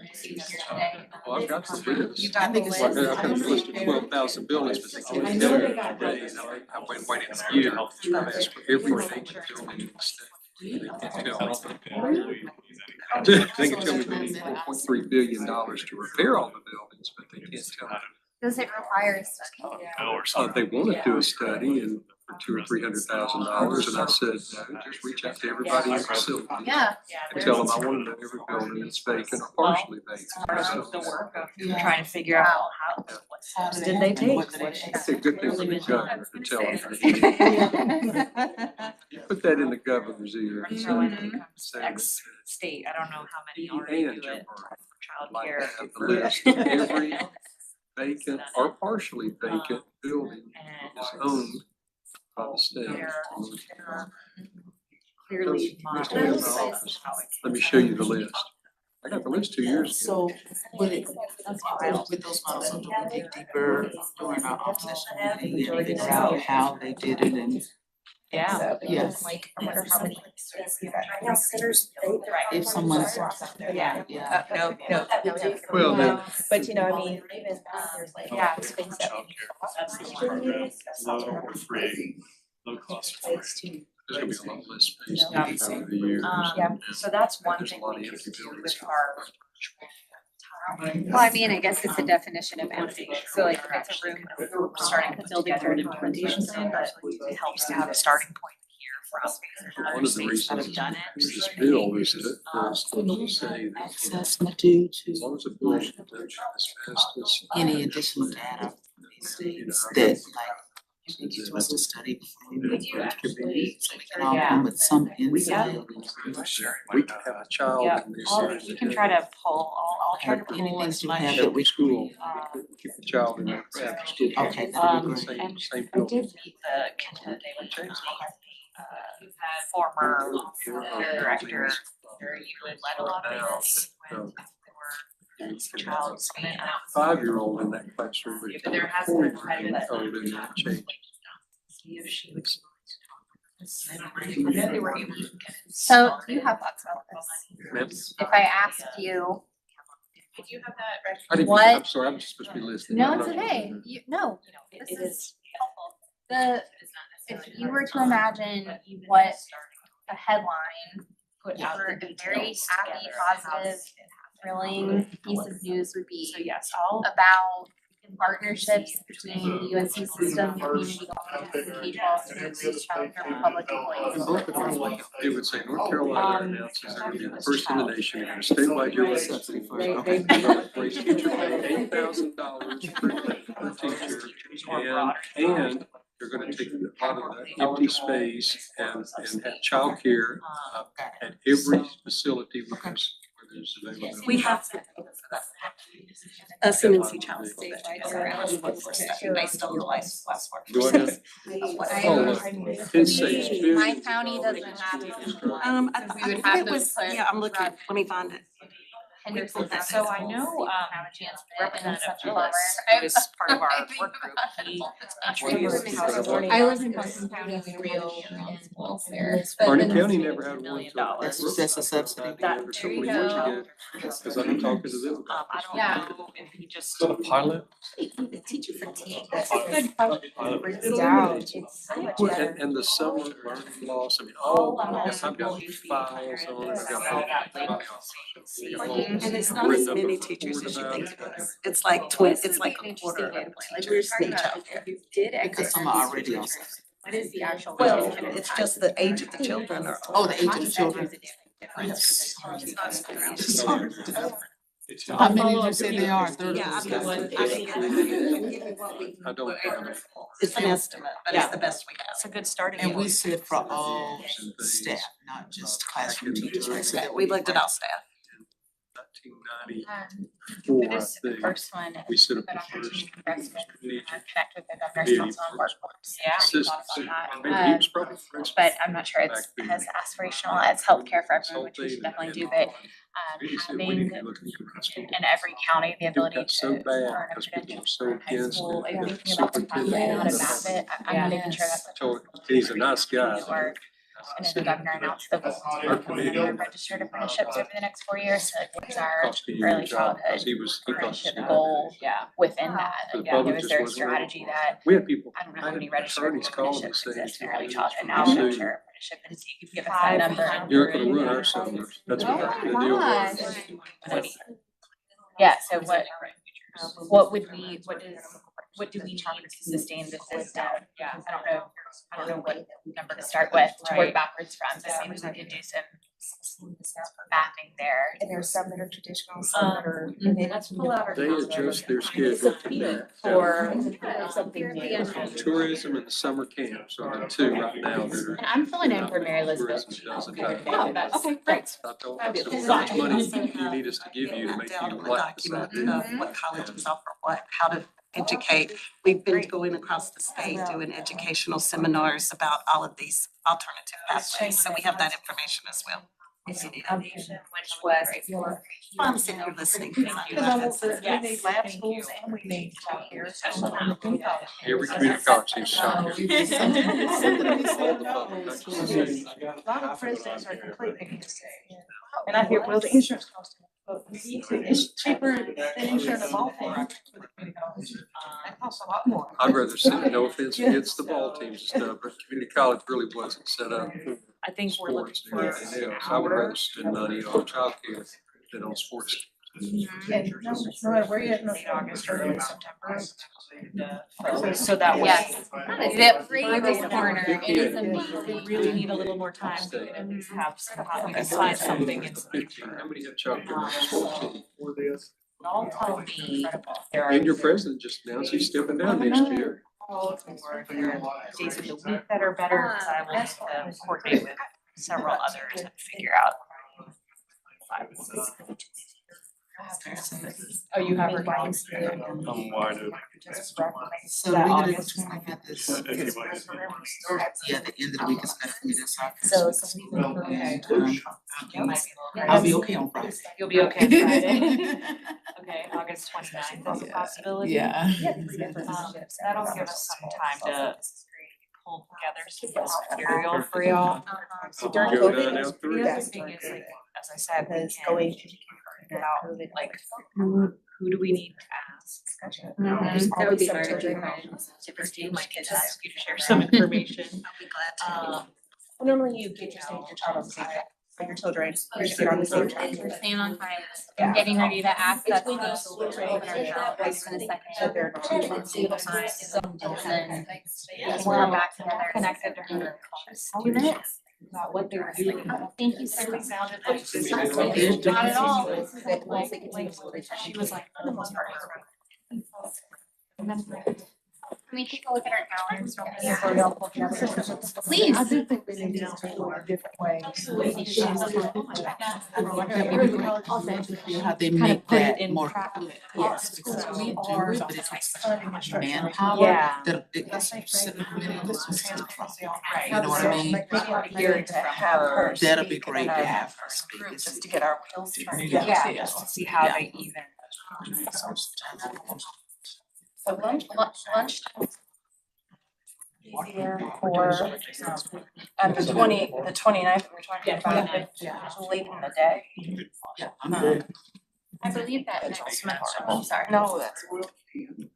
I've got the list. You got the list. I've got a list of 12,000 buildings, but they can't tell you today. I've been waiting a year. I've asked for every vacant building in the state. They can't tell me. They can tell me they need $4.3 billion to repair all the buildings, but they can't tell me. Does it require a study? They want to do a study and for $200,000 or $300,000, and I said, no, just reach out to everybody in the facility. Yeah. And tell them I want to know every building that's vacant or partially vacant. Part of the work of trying to figure out how, what steps did they take? It's a good thing for the governor to tell them. You put that in the governor's ear. North Carolina becomes X state, I don't know how many already do it for Like childcare. have the list of every vacant or partially vacant building is owned by the state. Clearly. Let me show you the list. I got the list 2 years ago. So, with those models, so do we dig deeper during our off session meeting and figure out how they did it and Yeah. So, Yes. like, I wonder how many. Right now, centers, If someone's. Yeah. Yeah. No, no. Well, then- But you know, I mean, even, yeah, space that. Low or free, low cost for free. There's gonna be a lot less space Yeah. over the years. Yeah, so that's one There's a thing lot we of could empty do buildings. with our. Well, I mean, I guess it's the definition of empty, so like, if it's a room, We're starting to build together an implementation plan, but it helps to have a starting point here for us. Because there's One other of the states that have reasons done this it. bill is to say that Access due as to long as the bill is asbestos. any additional data from these states that like, you need us to study before we move forward. So we can all come with some insight. We can have a child Yeah, in this. we can try to pull, I'll try to pull Anything as you much. have that we School, keep the child in there after school. Okay, that'd be Same- And Same I building. did meet the Kentucky Daily former director, who had led a lot of this when there were child. 5-year-old in that classroom. but There has 4-year-old been quite a bit. code in that change. See if she would. And then they were able to get it. So do you have thoughts about Ma'am? this? If I asked you, Did you have that? I didn't, What? I'm sorry, I'm just supposed to be listening. no, I'm it's not- okay, no, It this is is helpful. the, if you were to imagine what a headline Put for out a the very details happy, together. positive, thrilling piece of news would be So yes, I'll. about partnerships between the UNC system, community colleges, and K-12 schools, childcare for public employees. And both of them, it would say North Carolina announces they're gonna be the first in the nation to get a statewide yearly subsidy for raise teacher pay $8,000 per teacher. And they're gonna take a lot of the empty space and have childcare at every facility where there's available. We have to, us and NC Child School District are asked for study based on the last work. Do I have? Oh, look, it says very- My county doesn't have. I We would think have it to was, put yeah, I'm looking, let me find it. Henderson. So I know, Have a chance to Representative such a Lewis, bummer. who is part of our work group, he introduced how to work. I live in Franklin County, we Rio and Welfare. Harney County never had one. $1 till- million. That's a subsidy. That, A there couple you of years go. ago, because I've been talking to them. I don't Yeah. know if he just. A pilot? The teacher fatigue. Breaks down, it's so much better. And the summer learning loss, I mean, all, I've got files on it, I've got. And it's not as many teachers as you think it is. It's like it's like a quarter of the teachers need childcare. Because some are already on subsidy. What is the actual? Well, it's just the age of the children are. Oh, the age of the children. Yes. How many did you say they are? 30? Yeah, I've got one. I don't. It's an estimate, but it's the best we have. It's a good starting And we point. said for all staff, not just classroom teachers, right? So that We looked at all staff. 1994, I This think, first one. we set up Good the opportunity first for residents to strategic connect with the governor's committee council on for workforce. Yeah. assistance. Thought about Maybe that. he was probably first. But I'm not sure it's as aspirational as healthcare for everyone, which we should definitely do, but He said, we having need to be looking for high school. in every county the It ability got so to bad earn a because people credential were so for high against school, it. and The thinking about the superintendent pathway, how to had map it, Yeah. I'm making sure that's. told- he's a nice guy. And then the governor announced the goal to become registered apprenticeships over the next 4 years, so it's our Cost a early huge job, because childhood he was apprenticeship cost- goal Yeah. within that. The And public it was just their wasn't ready. strategy that, We had people. I don't know I how had many registered attorneys calling me apprenticeships saying, exist in early "You childhood, know, now you I'm not see, sure apprenticeship is, you could give us that number. You're not gonna ruin our summers. That's what the deal was. Yeah, so what would we, what do we need to sustain the system? Yeah. I don't know what number to start with, to work backwards from, so maybe we could do some mapping there. And there's some that are traditional, some that are. Let's pull out our. They adjust their schedule. For something new. Tourism and the summer camps are the two right now that are. And I'm filling in for Mary Elizabeth. Tourism doesn't here have- today, but that's great. I told them, I said, how much money do you need us to give you to make Down you on the like this document idea? of what colleges offer what, how to educate. We've been going across the state doing educational seminars about all of these alternative pathways, so we have that information as well. Foundation, which was for. I'm sitting here listening. Because we need lab schools and we need childcare. Every community college is shocking. A lot of presidents are completely against it. And I hear, well, the insurance costs. But it's cheaper than insurance of all things. That costs a lot more. I'd rather see, no offense against the ball teams and stuff, but community college really wasn't set up for I think we're looking sports for. and anything else. I would rather spend money on childcare than on sports. And no matter where you're at, no August or early September. So that was. Yes. Zip free This this corner, corner. it is a, we really need a little more time to at least have some, we can find something in. How many have childcare on the sport team? All tell me there are. And your president just announced he's stepping down next year. All for days of the week that are better, because I will have to coordinate with several others and figure out. Oh, you have her guidance. I'm wide open. So we're gonna try to have this, because yeah, the end of the week is better for me this afternoon. I'll be okay on Friday. You'll be okay on Friday. Okay, August 29th is a possibility. Yeah. That'll give us some time to pull together some material for y'all. So during COVID, The other thing is, like, as I said, we can figure out, like, who do we need to ask? That would be hard. Different teams might get to ask you to share some information. I'll be glad to. Normally you get your child on the same, for your children, you just get on the same track. We're staying on time. I'm getting ready to ask that Between close those a little bit two, with our house in a second. So they're not- And then we'll have back together. Connected to her. 2 minutes. About what they were doing. Thank you so much. Sounded like. Not at all. She was like, for the most part. Can we take a look at our calendars real quick? Please. I do think we need to do it a different way. How they make that more clear. Yes, because we do it, but it takes so much manpower. Yeah. That it's sitting committee, this was just you know what I mean? Here to have her. That'll be speak great and to I have her speak. group just to get our wheels turned. Yeah. Just to see how they even. So lunch. Easier for, the 29th, we're talking about it late in the day. Yeah, I'm good. I believe that next month, I'm sorry. No, that's.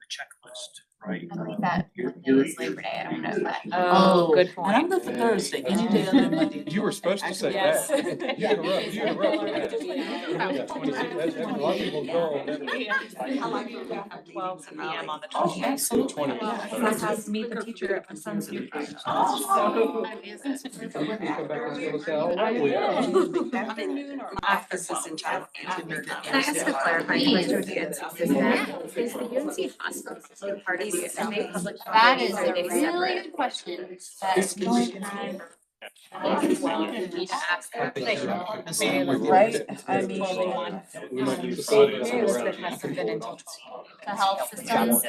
Checklist, right? I believe that Monday is Labor Day, I don't know if that. Oh, good point. And I'm good for Thursday, any day other than Monday. You were supposed to say Yes. that. You interrupted. You interrupted. A lot of people go. I like to have 12 p.m. on the 29th. I had to meet the teacher at my son's new grade. My office is in child. Can I ask a clarifying question with you? Is the UNC hospital part of the SMA public? That is a really good question. That is well, you need to ask her. Right? I mean, Elizabeth hasn't been until 12. The health systems. They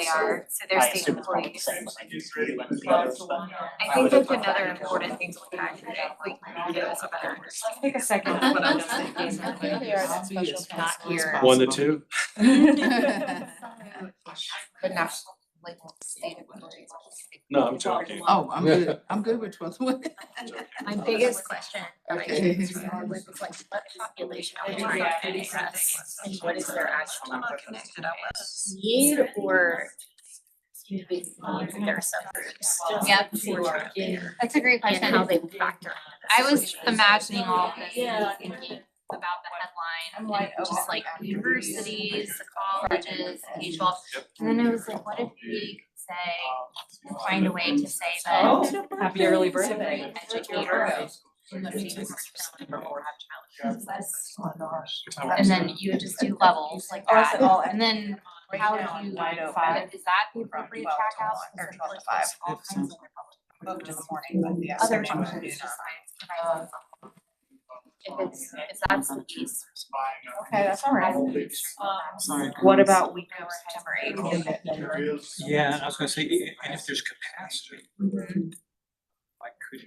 are, so they're state employees. I think that's another important thing to look at today, like, give us a better understanding. Take a second, what I'm just thinking. They are that special not here. 1 to 2. But not like state employees. No, I'm joking. Oh, I'm good with 12. My biggest question that I Okay. get started with is like, what population are we trying to address? And what is their actual need or their subgroups? Yep. That's a great question. How they would factor. I was imagining all this and thinking about the headline and just like universities, the colleges, K-12. And then I was like, what if we could say, find a way to say that. Oh, happy early birthday. Educator. And then you would just do levels like that, and then how do you, is that the appropriate track out? Or 12 to 5? All kinds of Booked in the morning, but yeah. other challenges. If that's the case. Okay, that's all right. Sorry. What about week of September 8th? Yeah, I was gonna say, and if there's capacity, like, could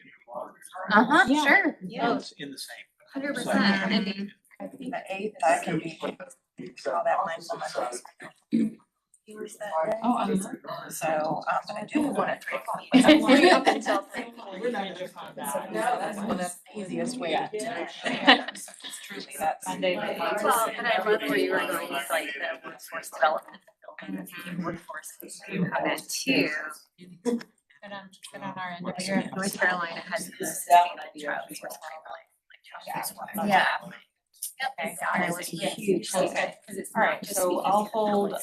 Uh-huh, Yeah. sure. Yeah. It's in the same. 100%. I mean, The eighth, I can be, all that mindfulness. Viewers that day. Oh, So, but I do one at 3 o'clock. Up until 3. We're not gonna find out. No, that's the easiest way to. Truly, that's. Monday. Well, and I love where you were going with like the workforce development. Building the workforce component too. Good on our end of the year. North Carolina has this child resource plan. Yeah. Okay, and it was huge. All right, so I'll hold 9/8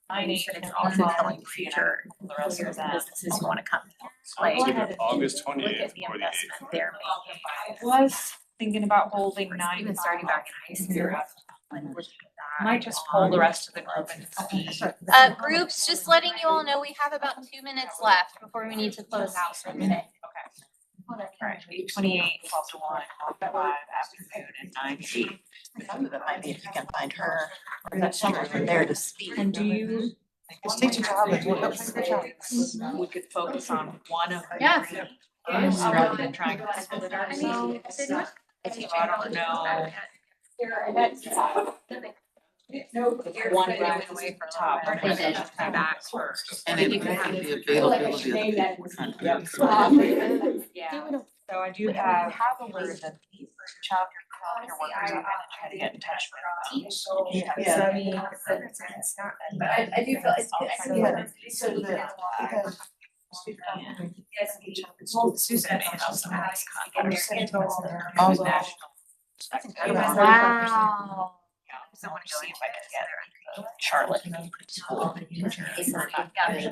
But and it's I'll also follow telling the future the rest of that. businesses who wanna come. Like Like, August look 28th at the or the investment they're making. I was thinking about holding 9. Even starting back in high school. Might just pull the rest of the group and see. Groups, just letting you all know, we have about 2 minutes left before we need to close out for today. Right, 8:28, 12 to 1, 5 afternoon and 9:08. That might be if you can find her, or that someone from there to speak. And do you? Just take your job and look up for your job. We could focus on one of the Yeah. three rather than trying to split I mean, ourselves. if they're I don't know. One round away from top. They did, come back. And it would have the availability of the countries. Yeah, so I do have a list of childcare workers I'm gonna try to get in touch with. But I do feel it's. Susan may also ask. Wow. So I want to see if I can get Charlotte to school.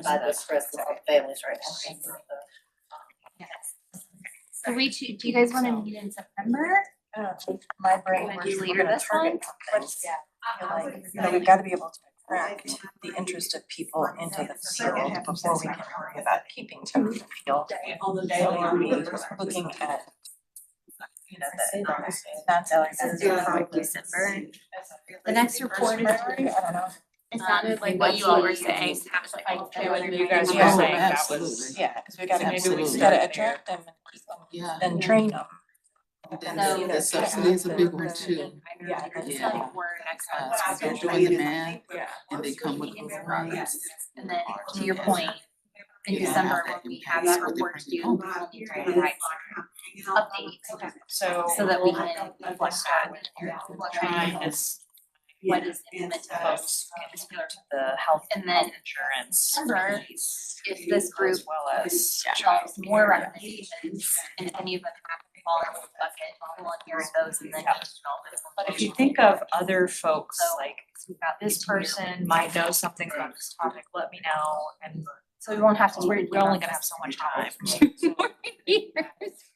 By the stress of families right now. So do you guys wanna meet in September? My brain Wanna was do later looking at this month? we've got to be able to attract the interest of people into the field before we can worry about keeping them in the field. So we'll be looking at, that's December. The next report is. I don't know. It sounded like what you all were saying. I was like, Okay, what you guys were Yeah, saying, that absolutely. was. Yeah, because we gotta, Maybe we we start gotta there. attract them Yeah. and train them. And the subsidy is a big one too. Yeah. Yeah. We're next So they're month. doing the math Yeah. and they come with programs. And then to your point, in December, when we have that report due, we'll need to provide updates. So. So that we can reflect that. What kind is. What is implemented Folks, in particular to the health And then insurance. December, piece, if this group as well as. develops more recommendations, and if any of them have to fall into the bucket, we'll inherit those and then. But if you think of other folks, So, like we've got this person might know something about this topic, let me know, and So we won't have to. we're only gonna have so much time.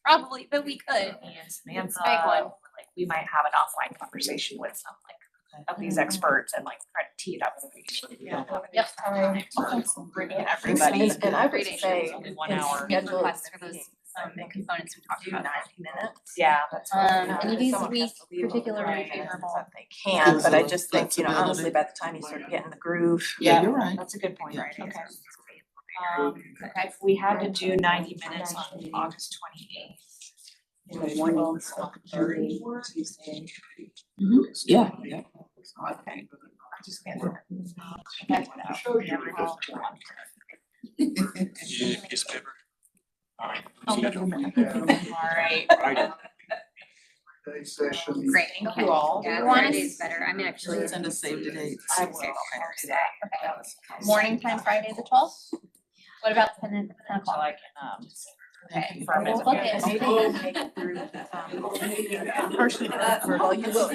Probably, but we could. Me and Samantha, Big one. like, we might have an offline conversation with some, like, of these experts and like try to tee it up. Yep. Bringing everybody. And I would say, In 1 in hour. schedule Requests for those components we talked do about. 90 minutes. Yeah, that's. And it needs to Someone be has to leave particularly before favorable. that They can, but I just think, honestly, by the time you start getting the groove. Yeah, you're right. That's a good point, right? Okay. Okay. We had to do 90 minutes on August 28th. In the morning, 30, Tuesday. Yeah, yeah. Okay. Just get that one out. Piece of paper. All right. All right. Great, Thank you all. Yeah, Friday's better. I'm actually. Send us save the dates. I will. Morning time, Friday the 12th? What about 10 So o'clock? I can, Okay. confirm it. We'll book it. Well, you will.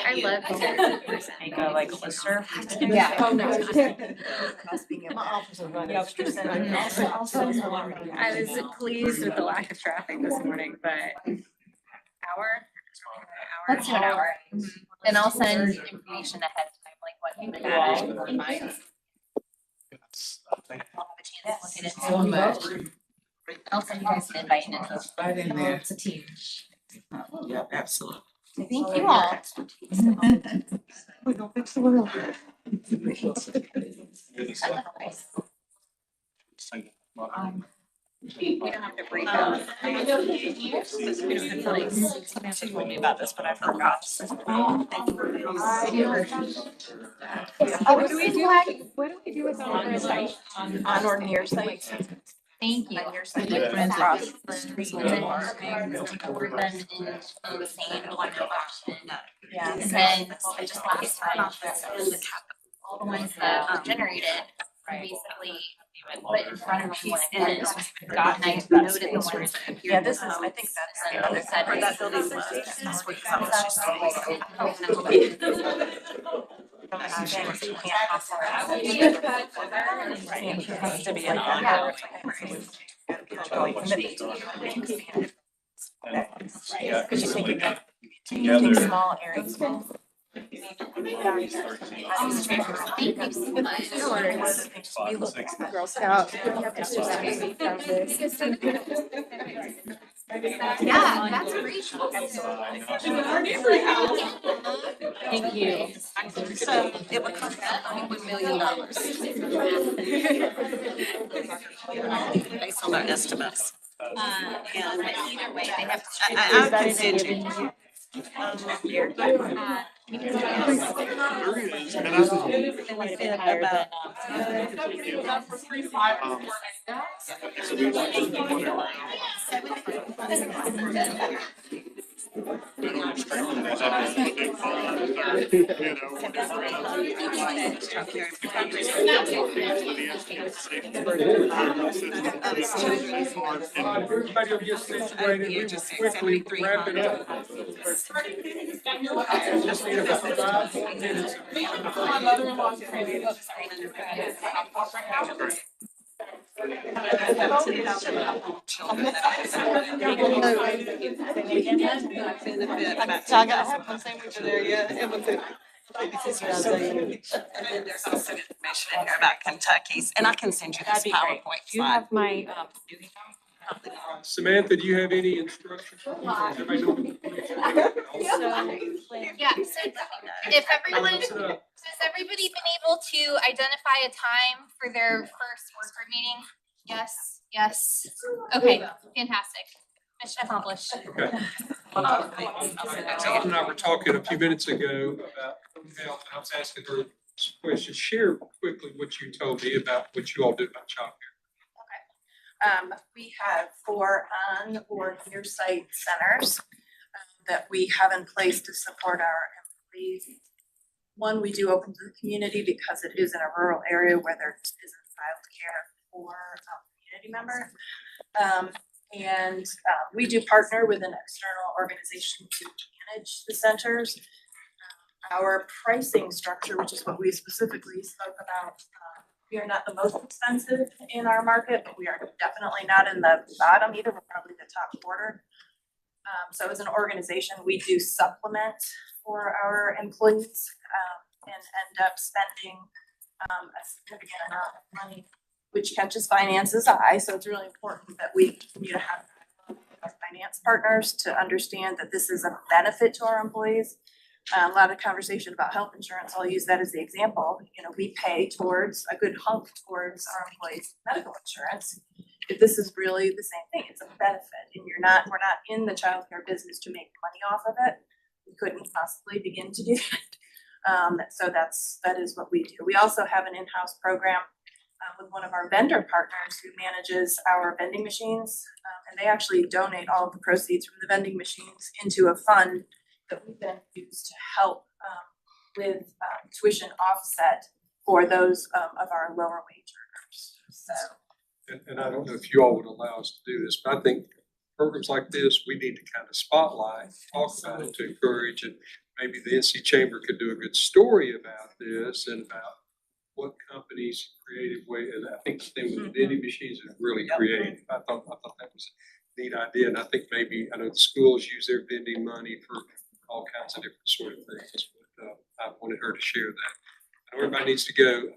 I love it. Make a like listserv. Yeah. Oh, no. My office is running. I was pleased with the lack of traffic this morning, but let's do an hour. And I'll send information ahead of time, like what you can. So much. I'll send you guys an invite and info. Right in there. It's a team. Yeah, absolutely. Thank you all. We're gonna fix the world. We don't have to break out. She told me about this, but I forgot. What do we do? What do we do with on your site? On your site. Thank you. On your site. Across the street. And then we're then in the same one option. Yeah. And then just last time, all the ones that were generated, basically put in front of me and got nice noted the ones that appeared. Yeah, this is, I think that's the other side where that building was. That's where It has to be an ongoing. Because you think about taking small areas. Girl Scout. Yeah, that's great. Thank you. So it would cost about $1 million. Based on our estimates. But either way, they have to. I can send you. Everybody will get situated. We will quickly wrap it up. Just need about 5 more minutes. I have my sandwich there, yeah. And then there's also information in here about Kentucky's, and I can send you this That'd be great. PowerPoint Do you slide. have my, Samantha, do you have any instructions? Everybody know? Yeah, so if everyone, so has everybody been able to identify a time for their first work group meeting? Yes, yes. Okay, fantastic. Mission accomplished. Okay. Ellen and I were talking a few minutes ago about health, and I was asking her some questions. Share quickly what you told me about what you all do about childcare. We have 4 on or near site centers that we have in place to support our employees. One, we do open to the community because it is in a rural area where there isn't childcare for community members. We do partner with an external organization to manage the centers. Our pricing structure, which is what we specifically spoke about, we are not the most expensive in our market, but we are definitely not in the bottom either. We're probably the top quarter. So as an organization, we do supplement for our employees and end up spending a significant amount of money, which catches finances eye. So it's really important that we continue to have our finance partners to understand that this is a benefit to our employees. A lot of conversation about health insurance, I'll use that as the example. You know, we pay towards a good hunk towards our employees' medical insurance. If this is really the same thing, it's a benefit, and we're not in the childcare business to make money off of it. We couldn't possibly begin to do that. So that is what we do. We also have an in-house program with one of our vendor partners who manages our vending machines. And they actually donate all of the proceeds from the vending machines into a fund that we then use to help with tuition offset for those of our lower wage earners. So. And I don't know if you all would allow us to do this, but I think programs like this, we need to kind of spotlight, talk about it to encourage, and maybe the NC Chamber could do a good story about this and about what companies creative way, and I think the thing with the vending machines is really creative. I thought that was a neat idea, and I think maybe, I know the schools use their vending money for all kinds of different sort of things, but I wanted her to share that. I know everybody needs to go.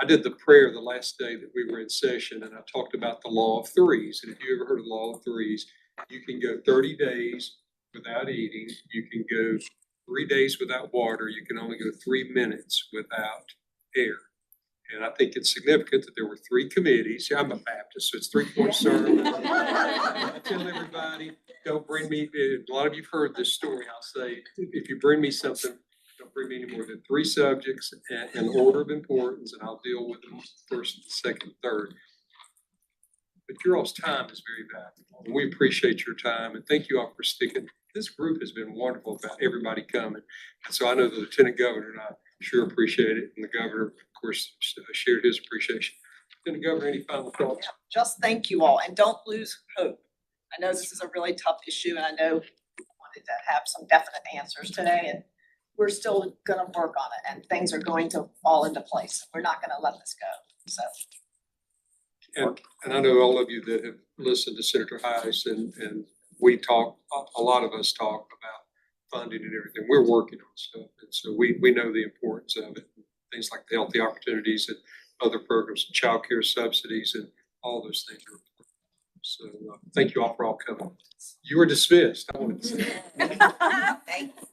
I did the prayer the last day that we were in session, and I talked about the law of threes. And if you ever heard of the law of threes, you can go 30 days without eating. You can go 3 days without water. You can only go 3 minutes without air. And I think it's significant that there were 3 committees. Yeah, I'm a Baptist, so it's 3-point sermon. I tell everybody, don't bring me, a lot of you've heard this story. I'll say, if you bring me something, don't bring me any more than 3 subjects in order of importance, and I'll deal with them first, second, third. But your all's time is very valuable. And we appreciate your time, and thank you all for sticking. This group has been wonderful about everybody coming. And so I know the Lieutenant Governor and I sure appreciate it, and the governor, of course, shared his appreciation. Lieutenant Governor, any final thoughts? Just thank you all, and don't lose hope. I know this is a really tough issue, and I know we wanted to have some definite answers today, and we're still gonna work on it, and things are going to fall into place. We're not gonna let this go, so. And I know all of you that have listened to Senator Heiss and we talk, a lot of us talk about funding and everything. We're working on stuff. And so we know the importance of it. Things like the healthy opportunities and other programs, childcare subsidies and all those things are important. So thank you all for all coming. You are dismissed. I wanted to say. Thanks.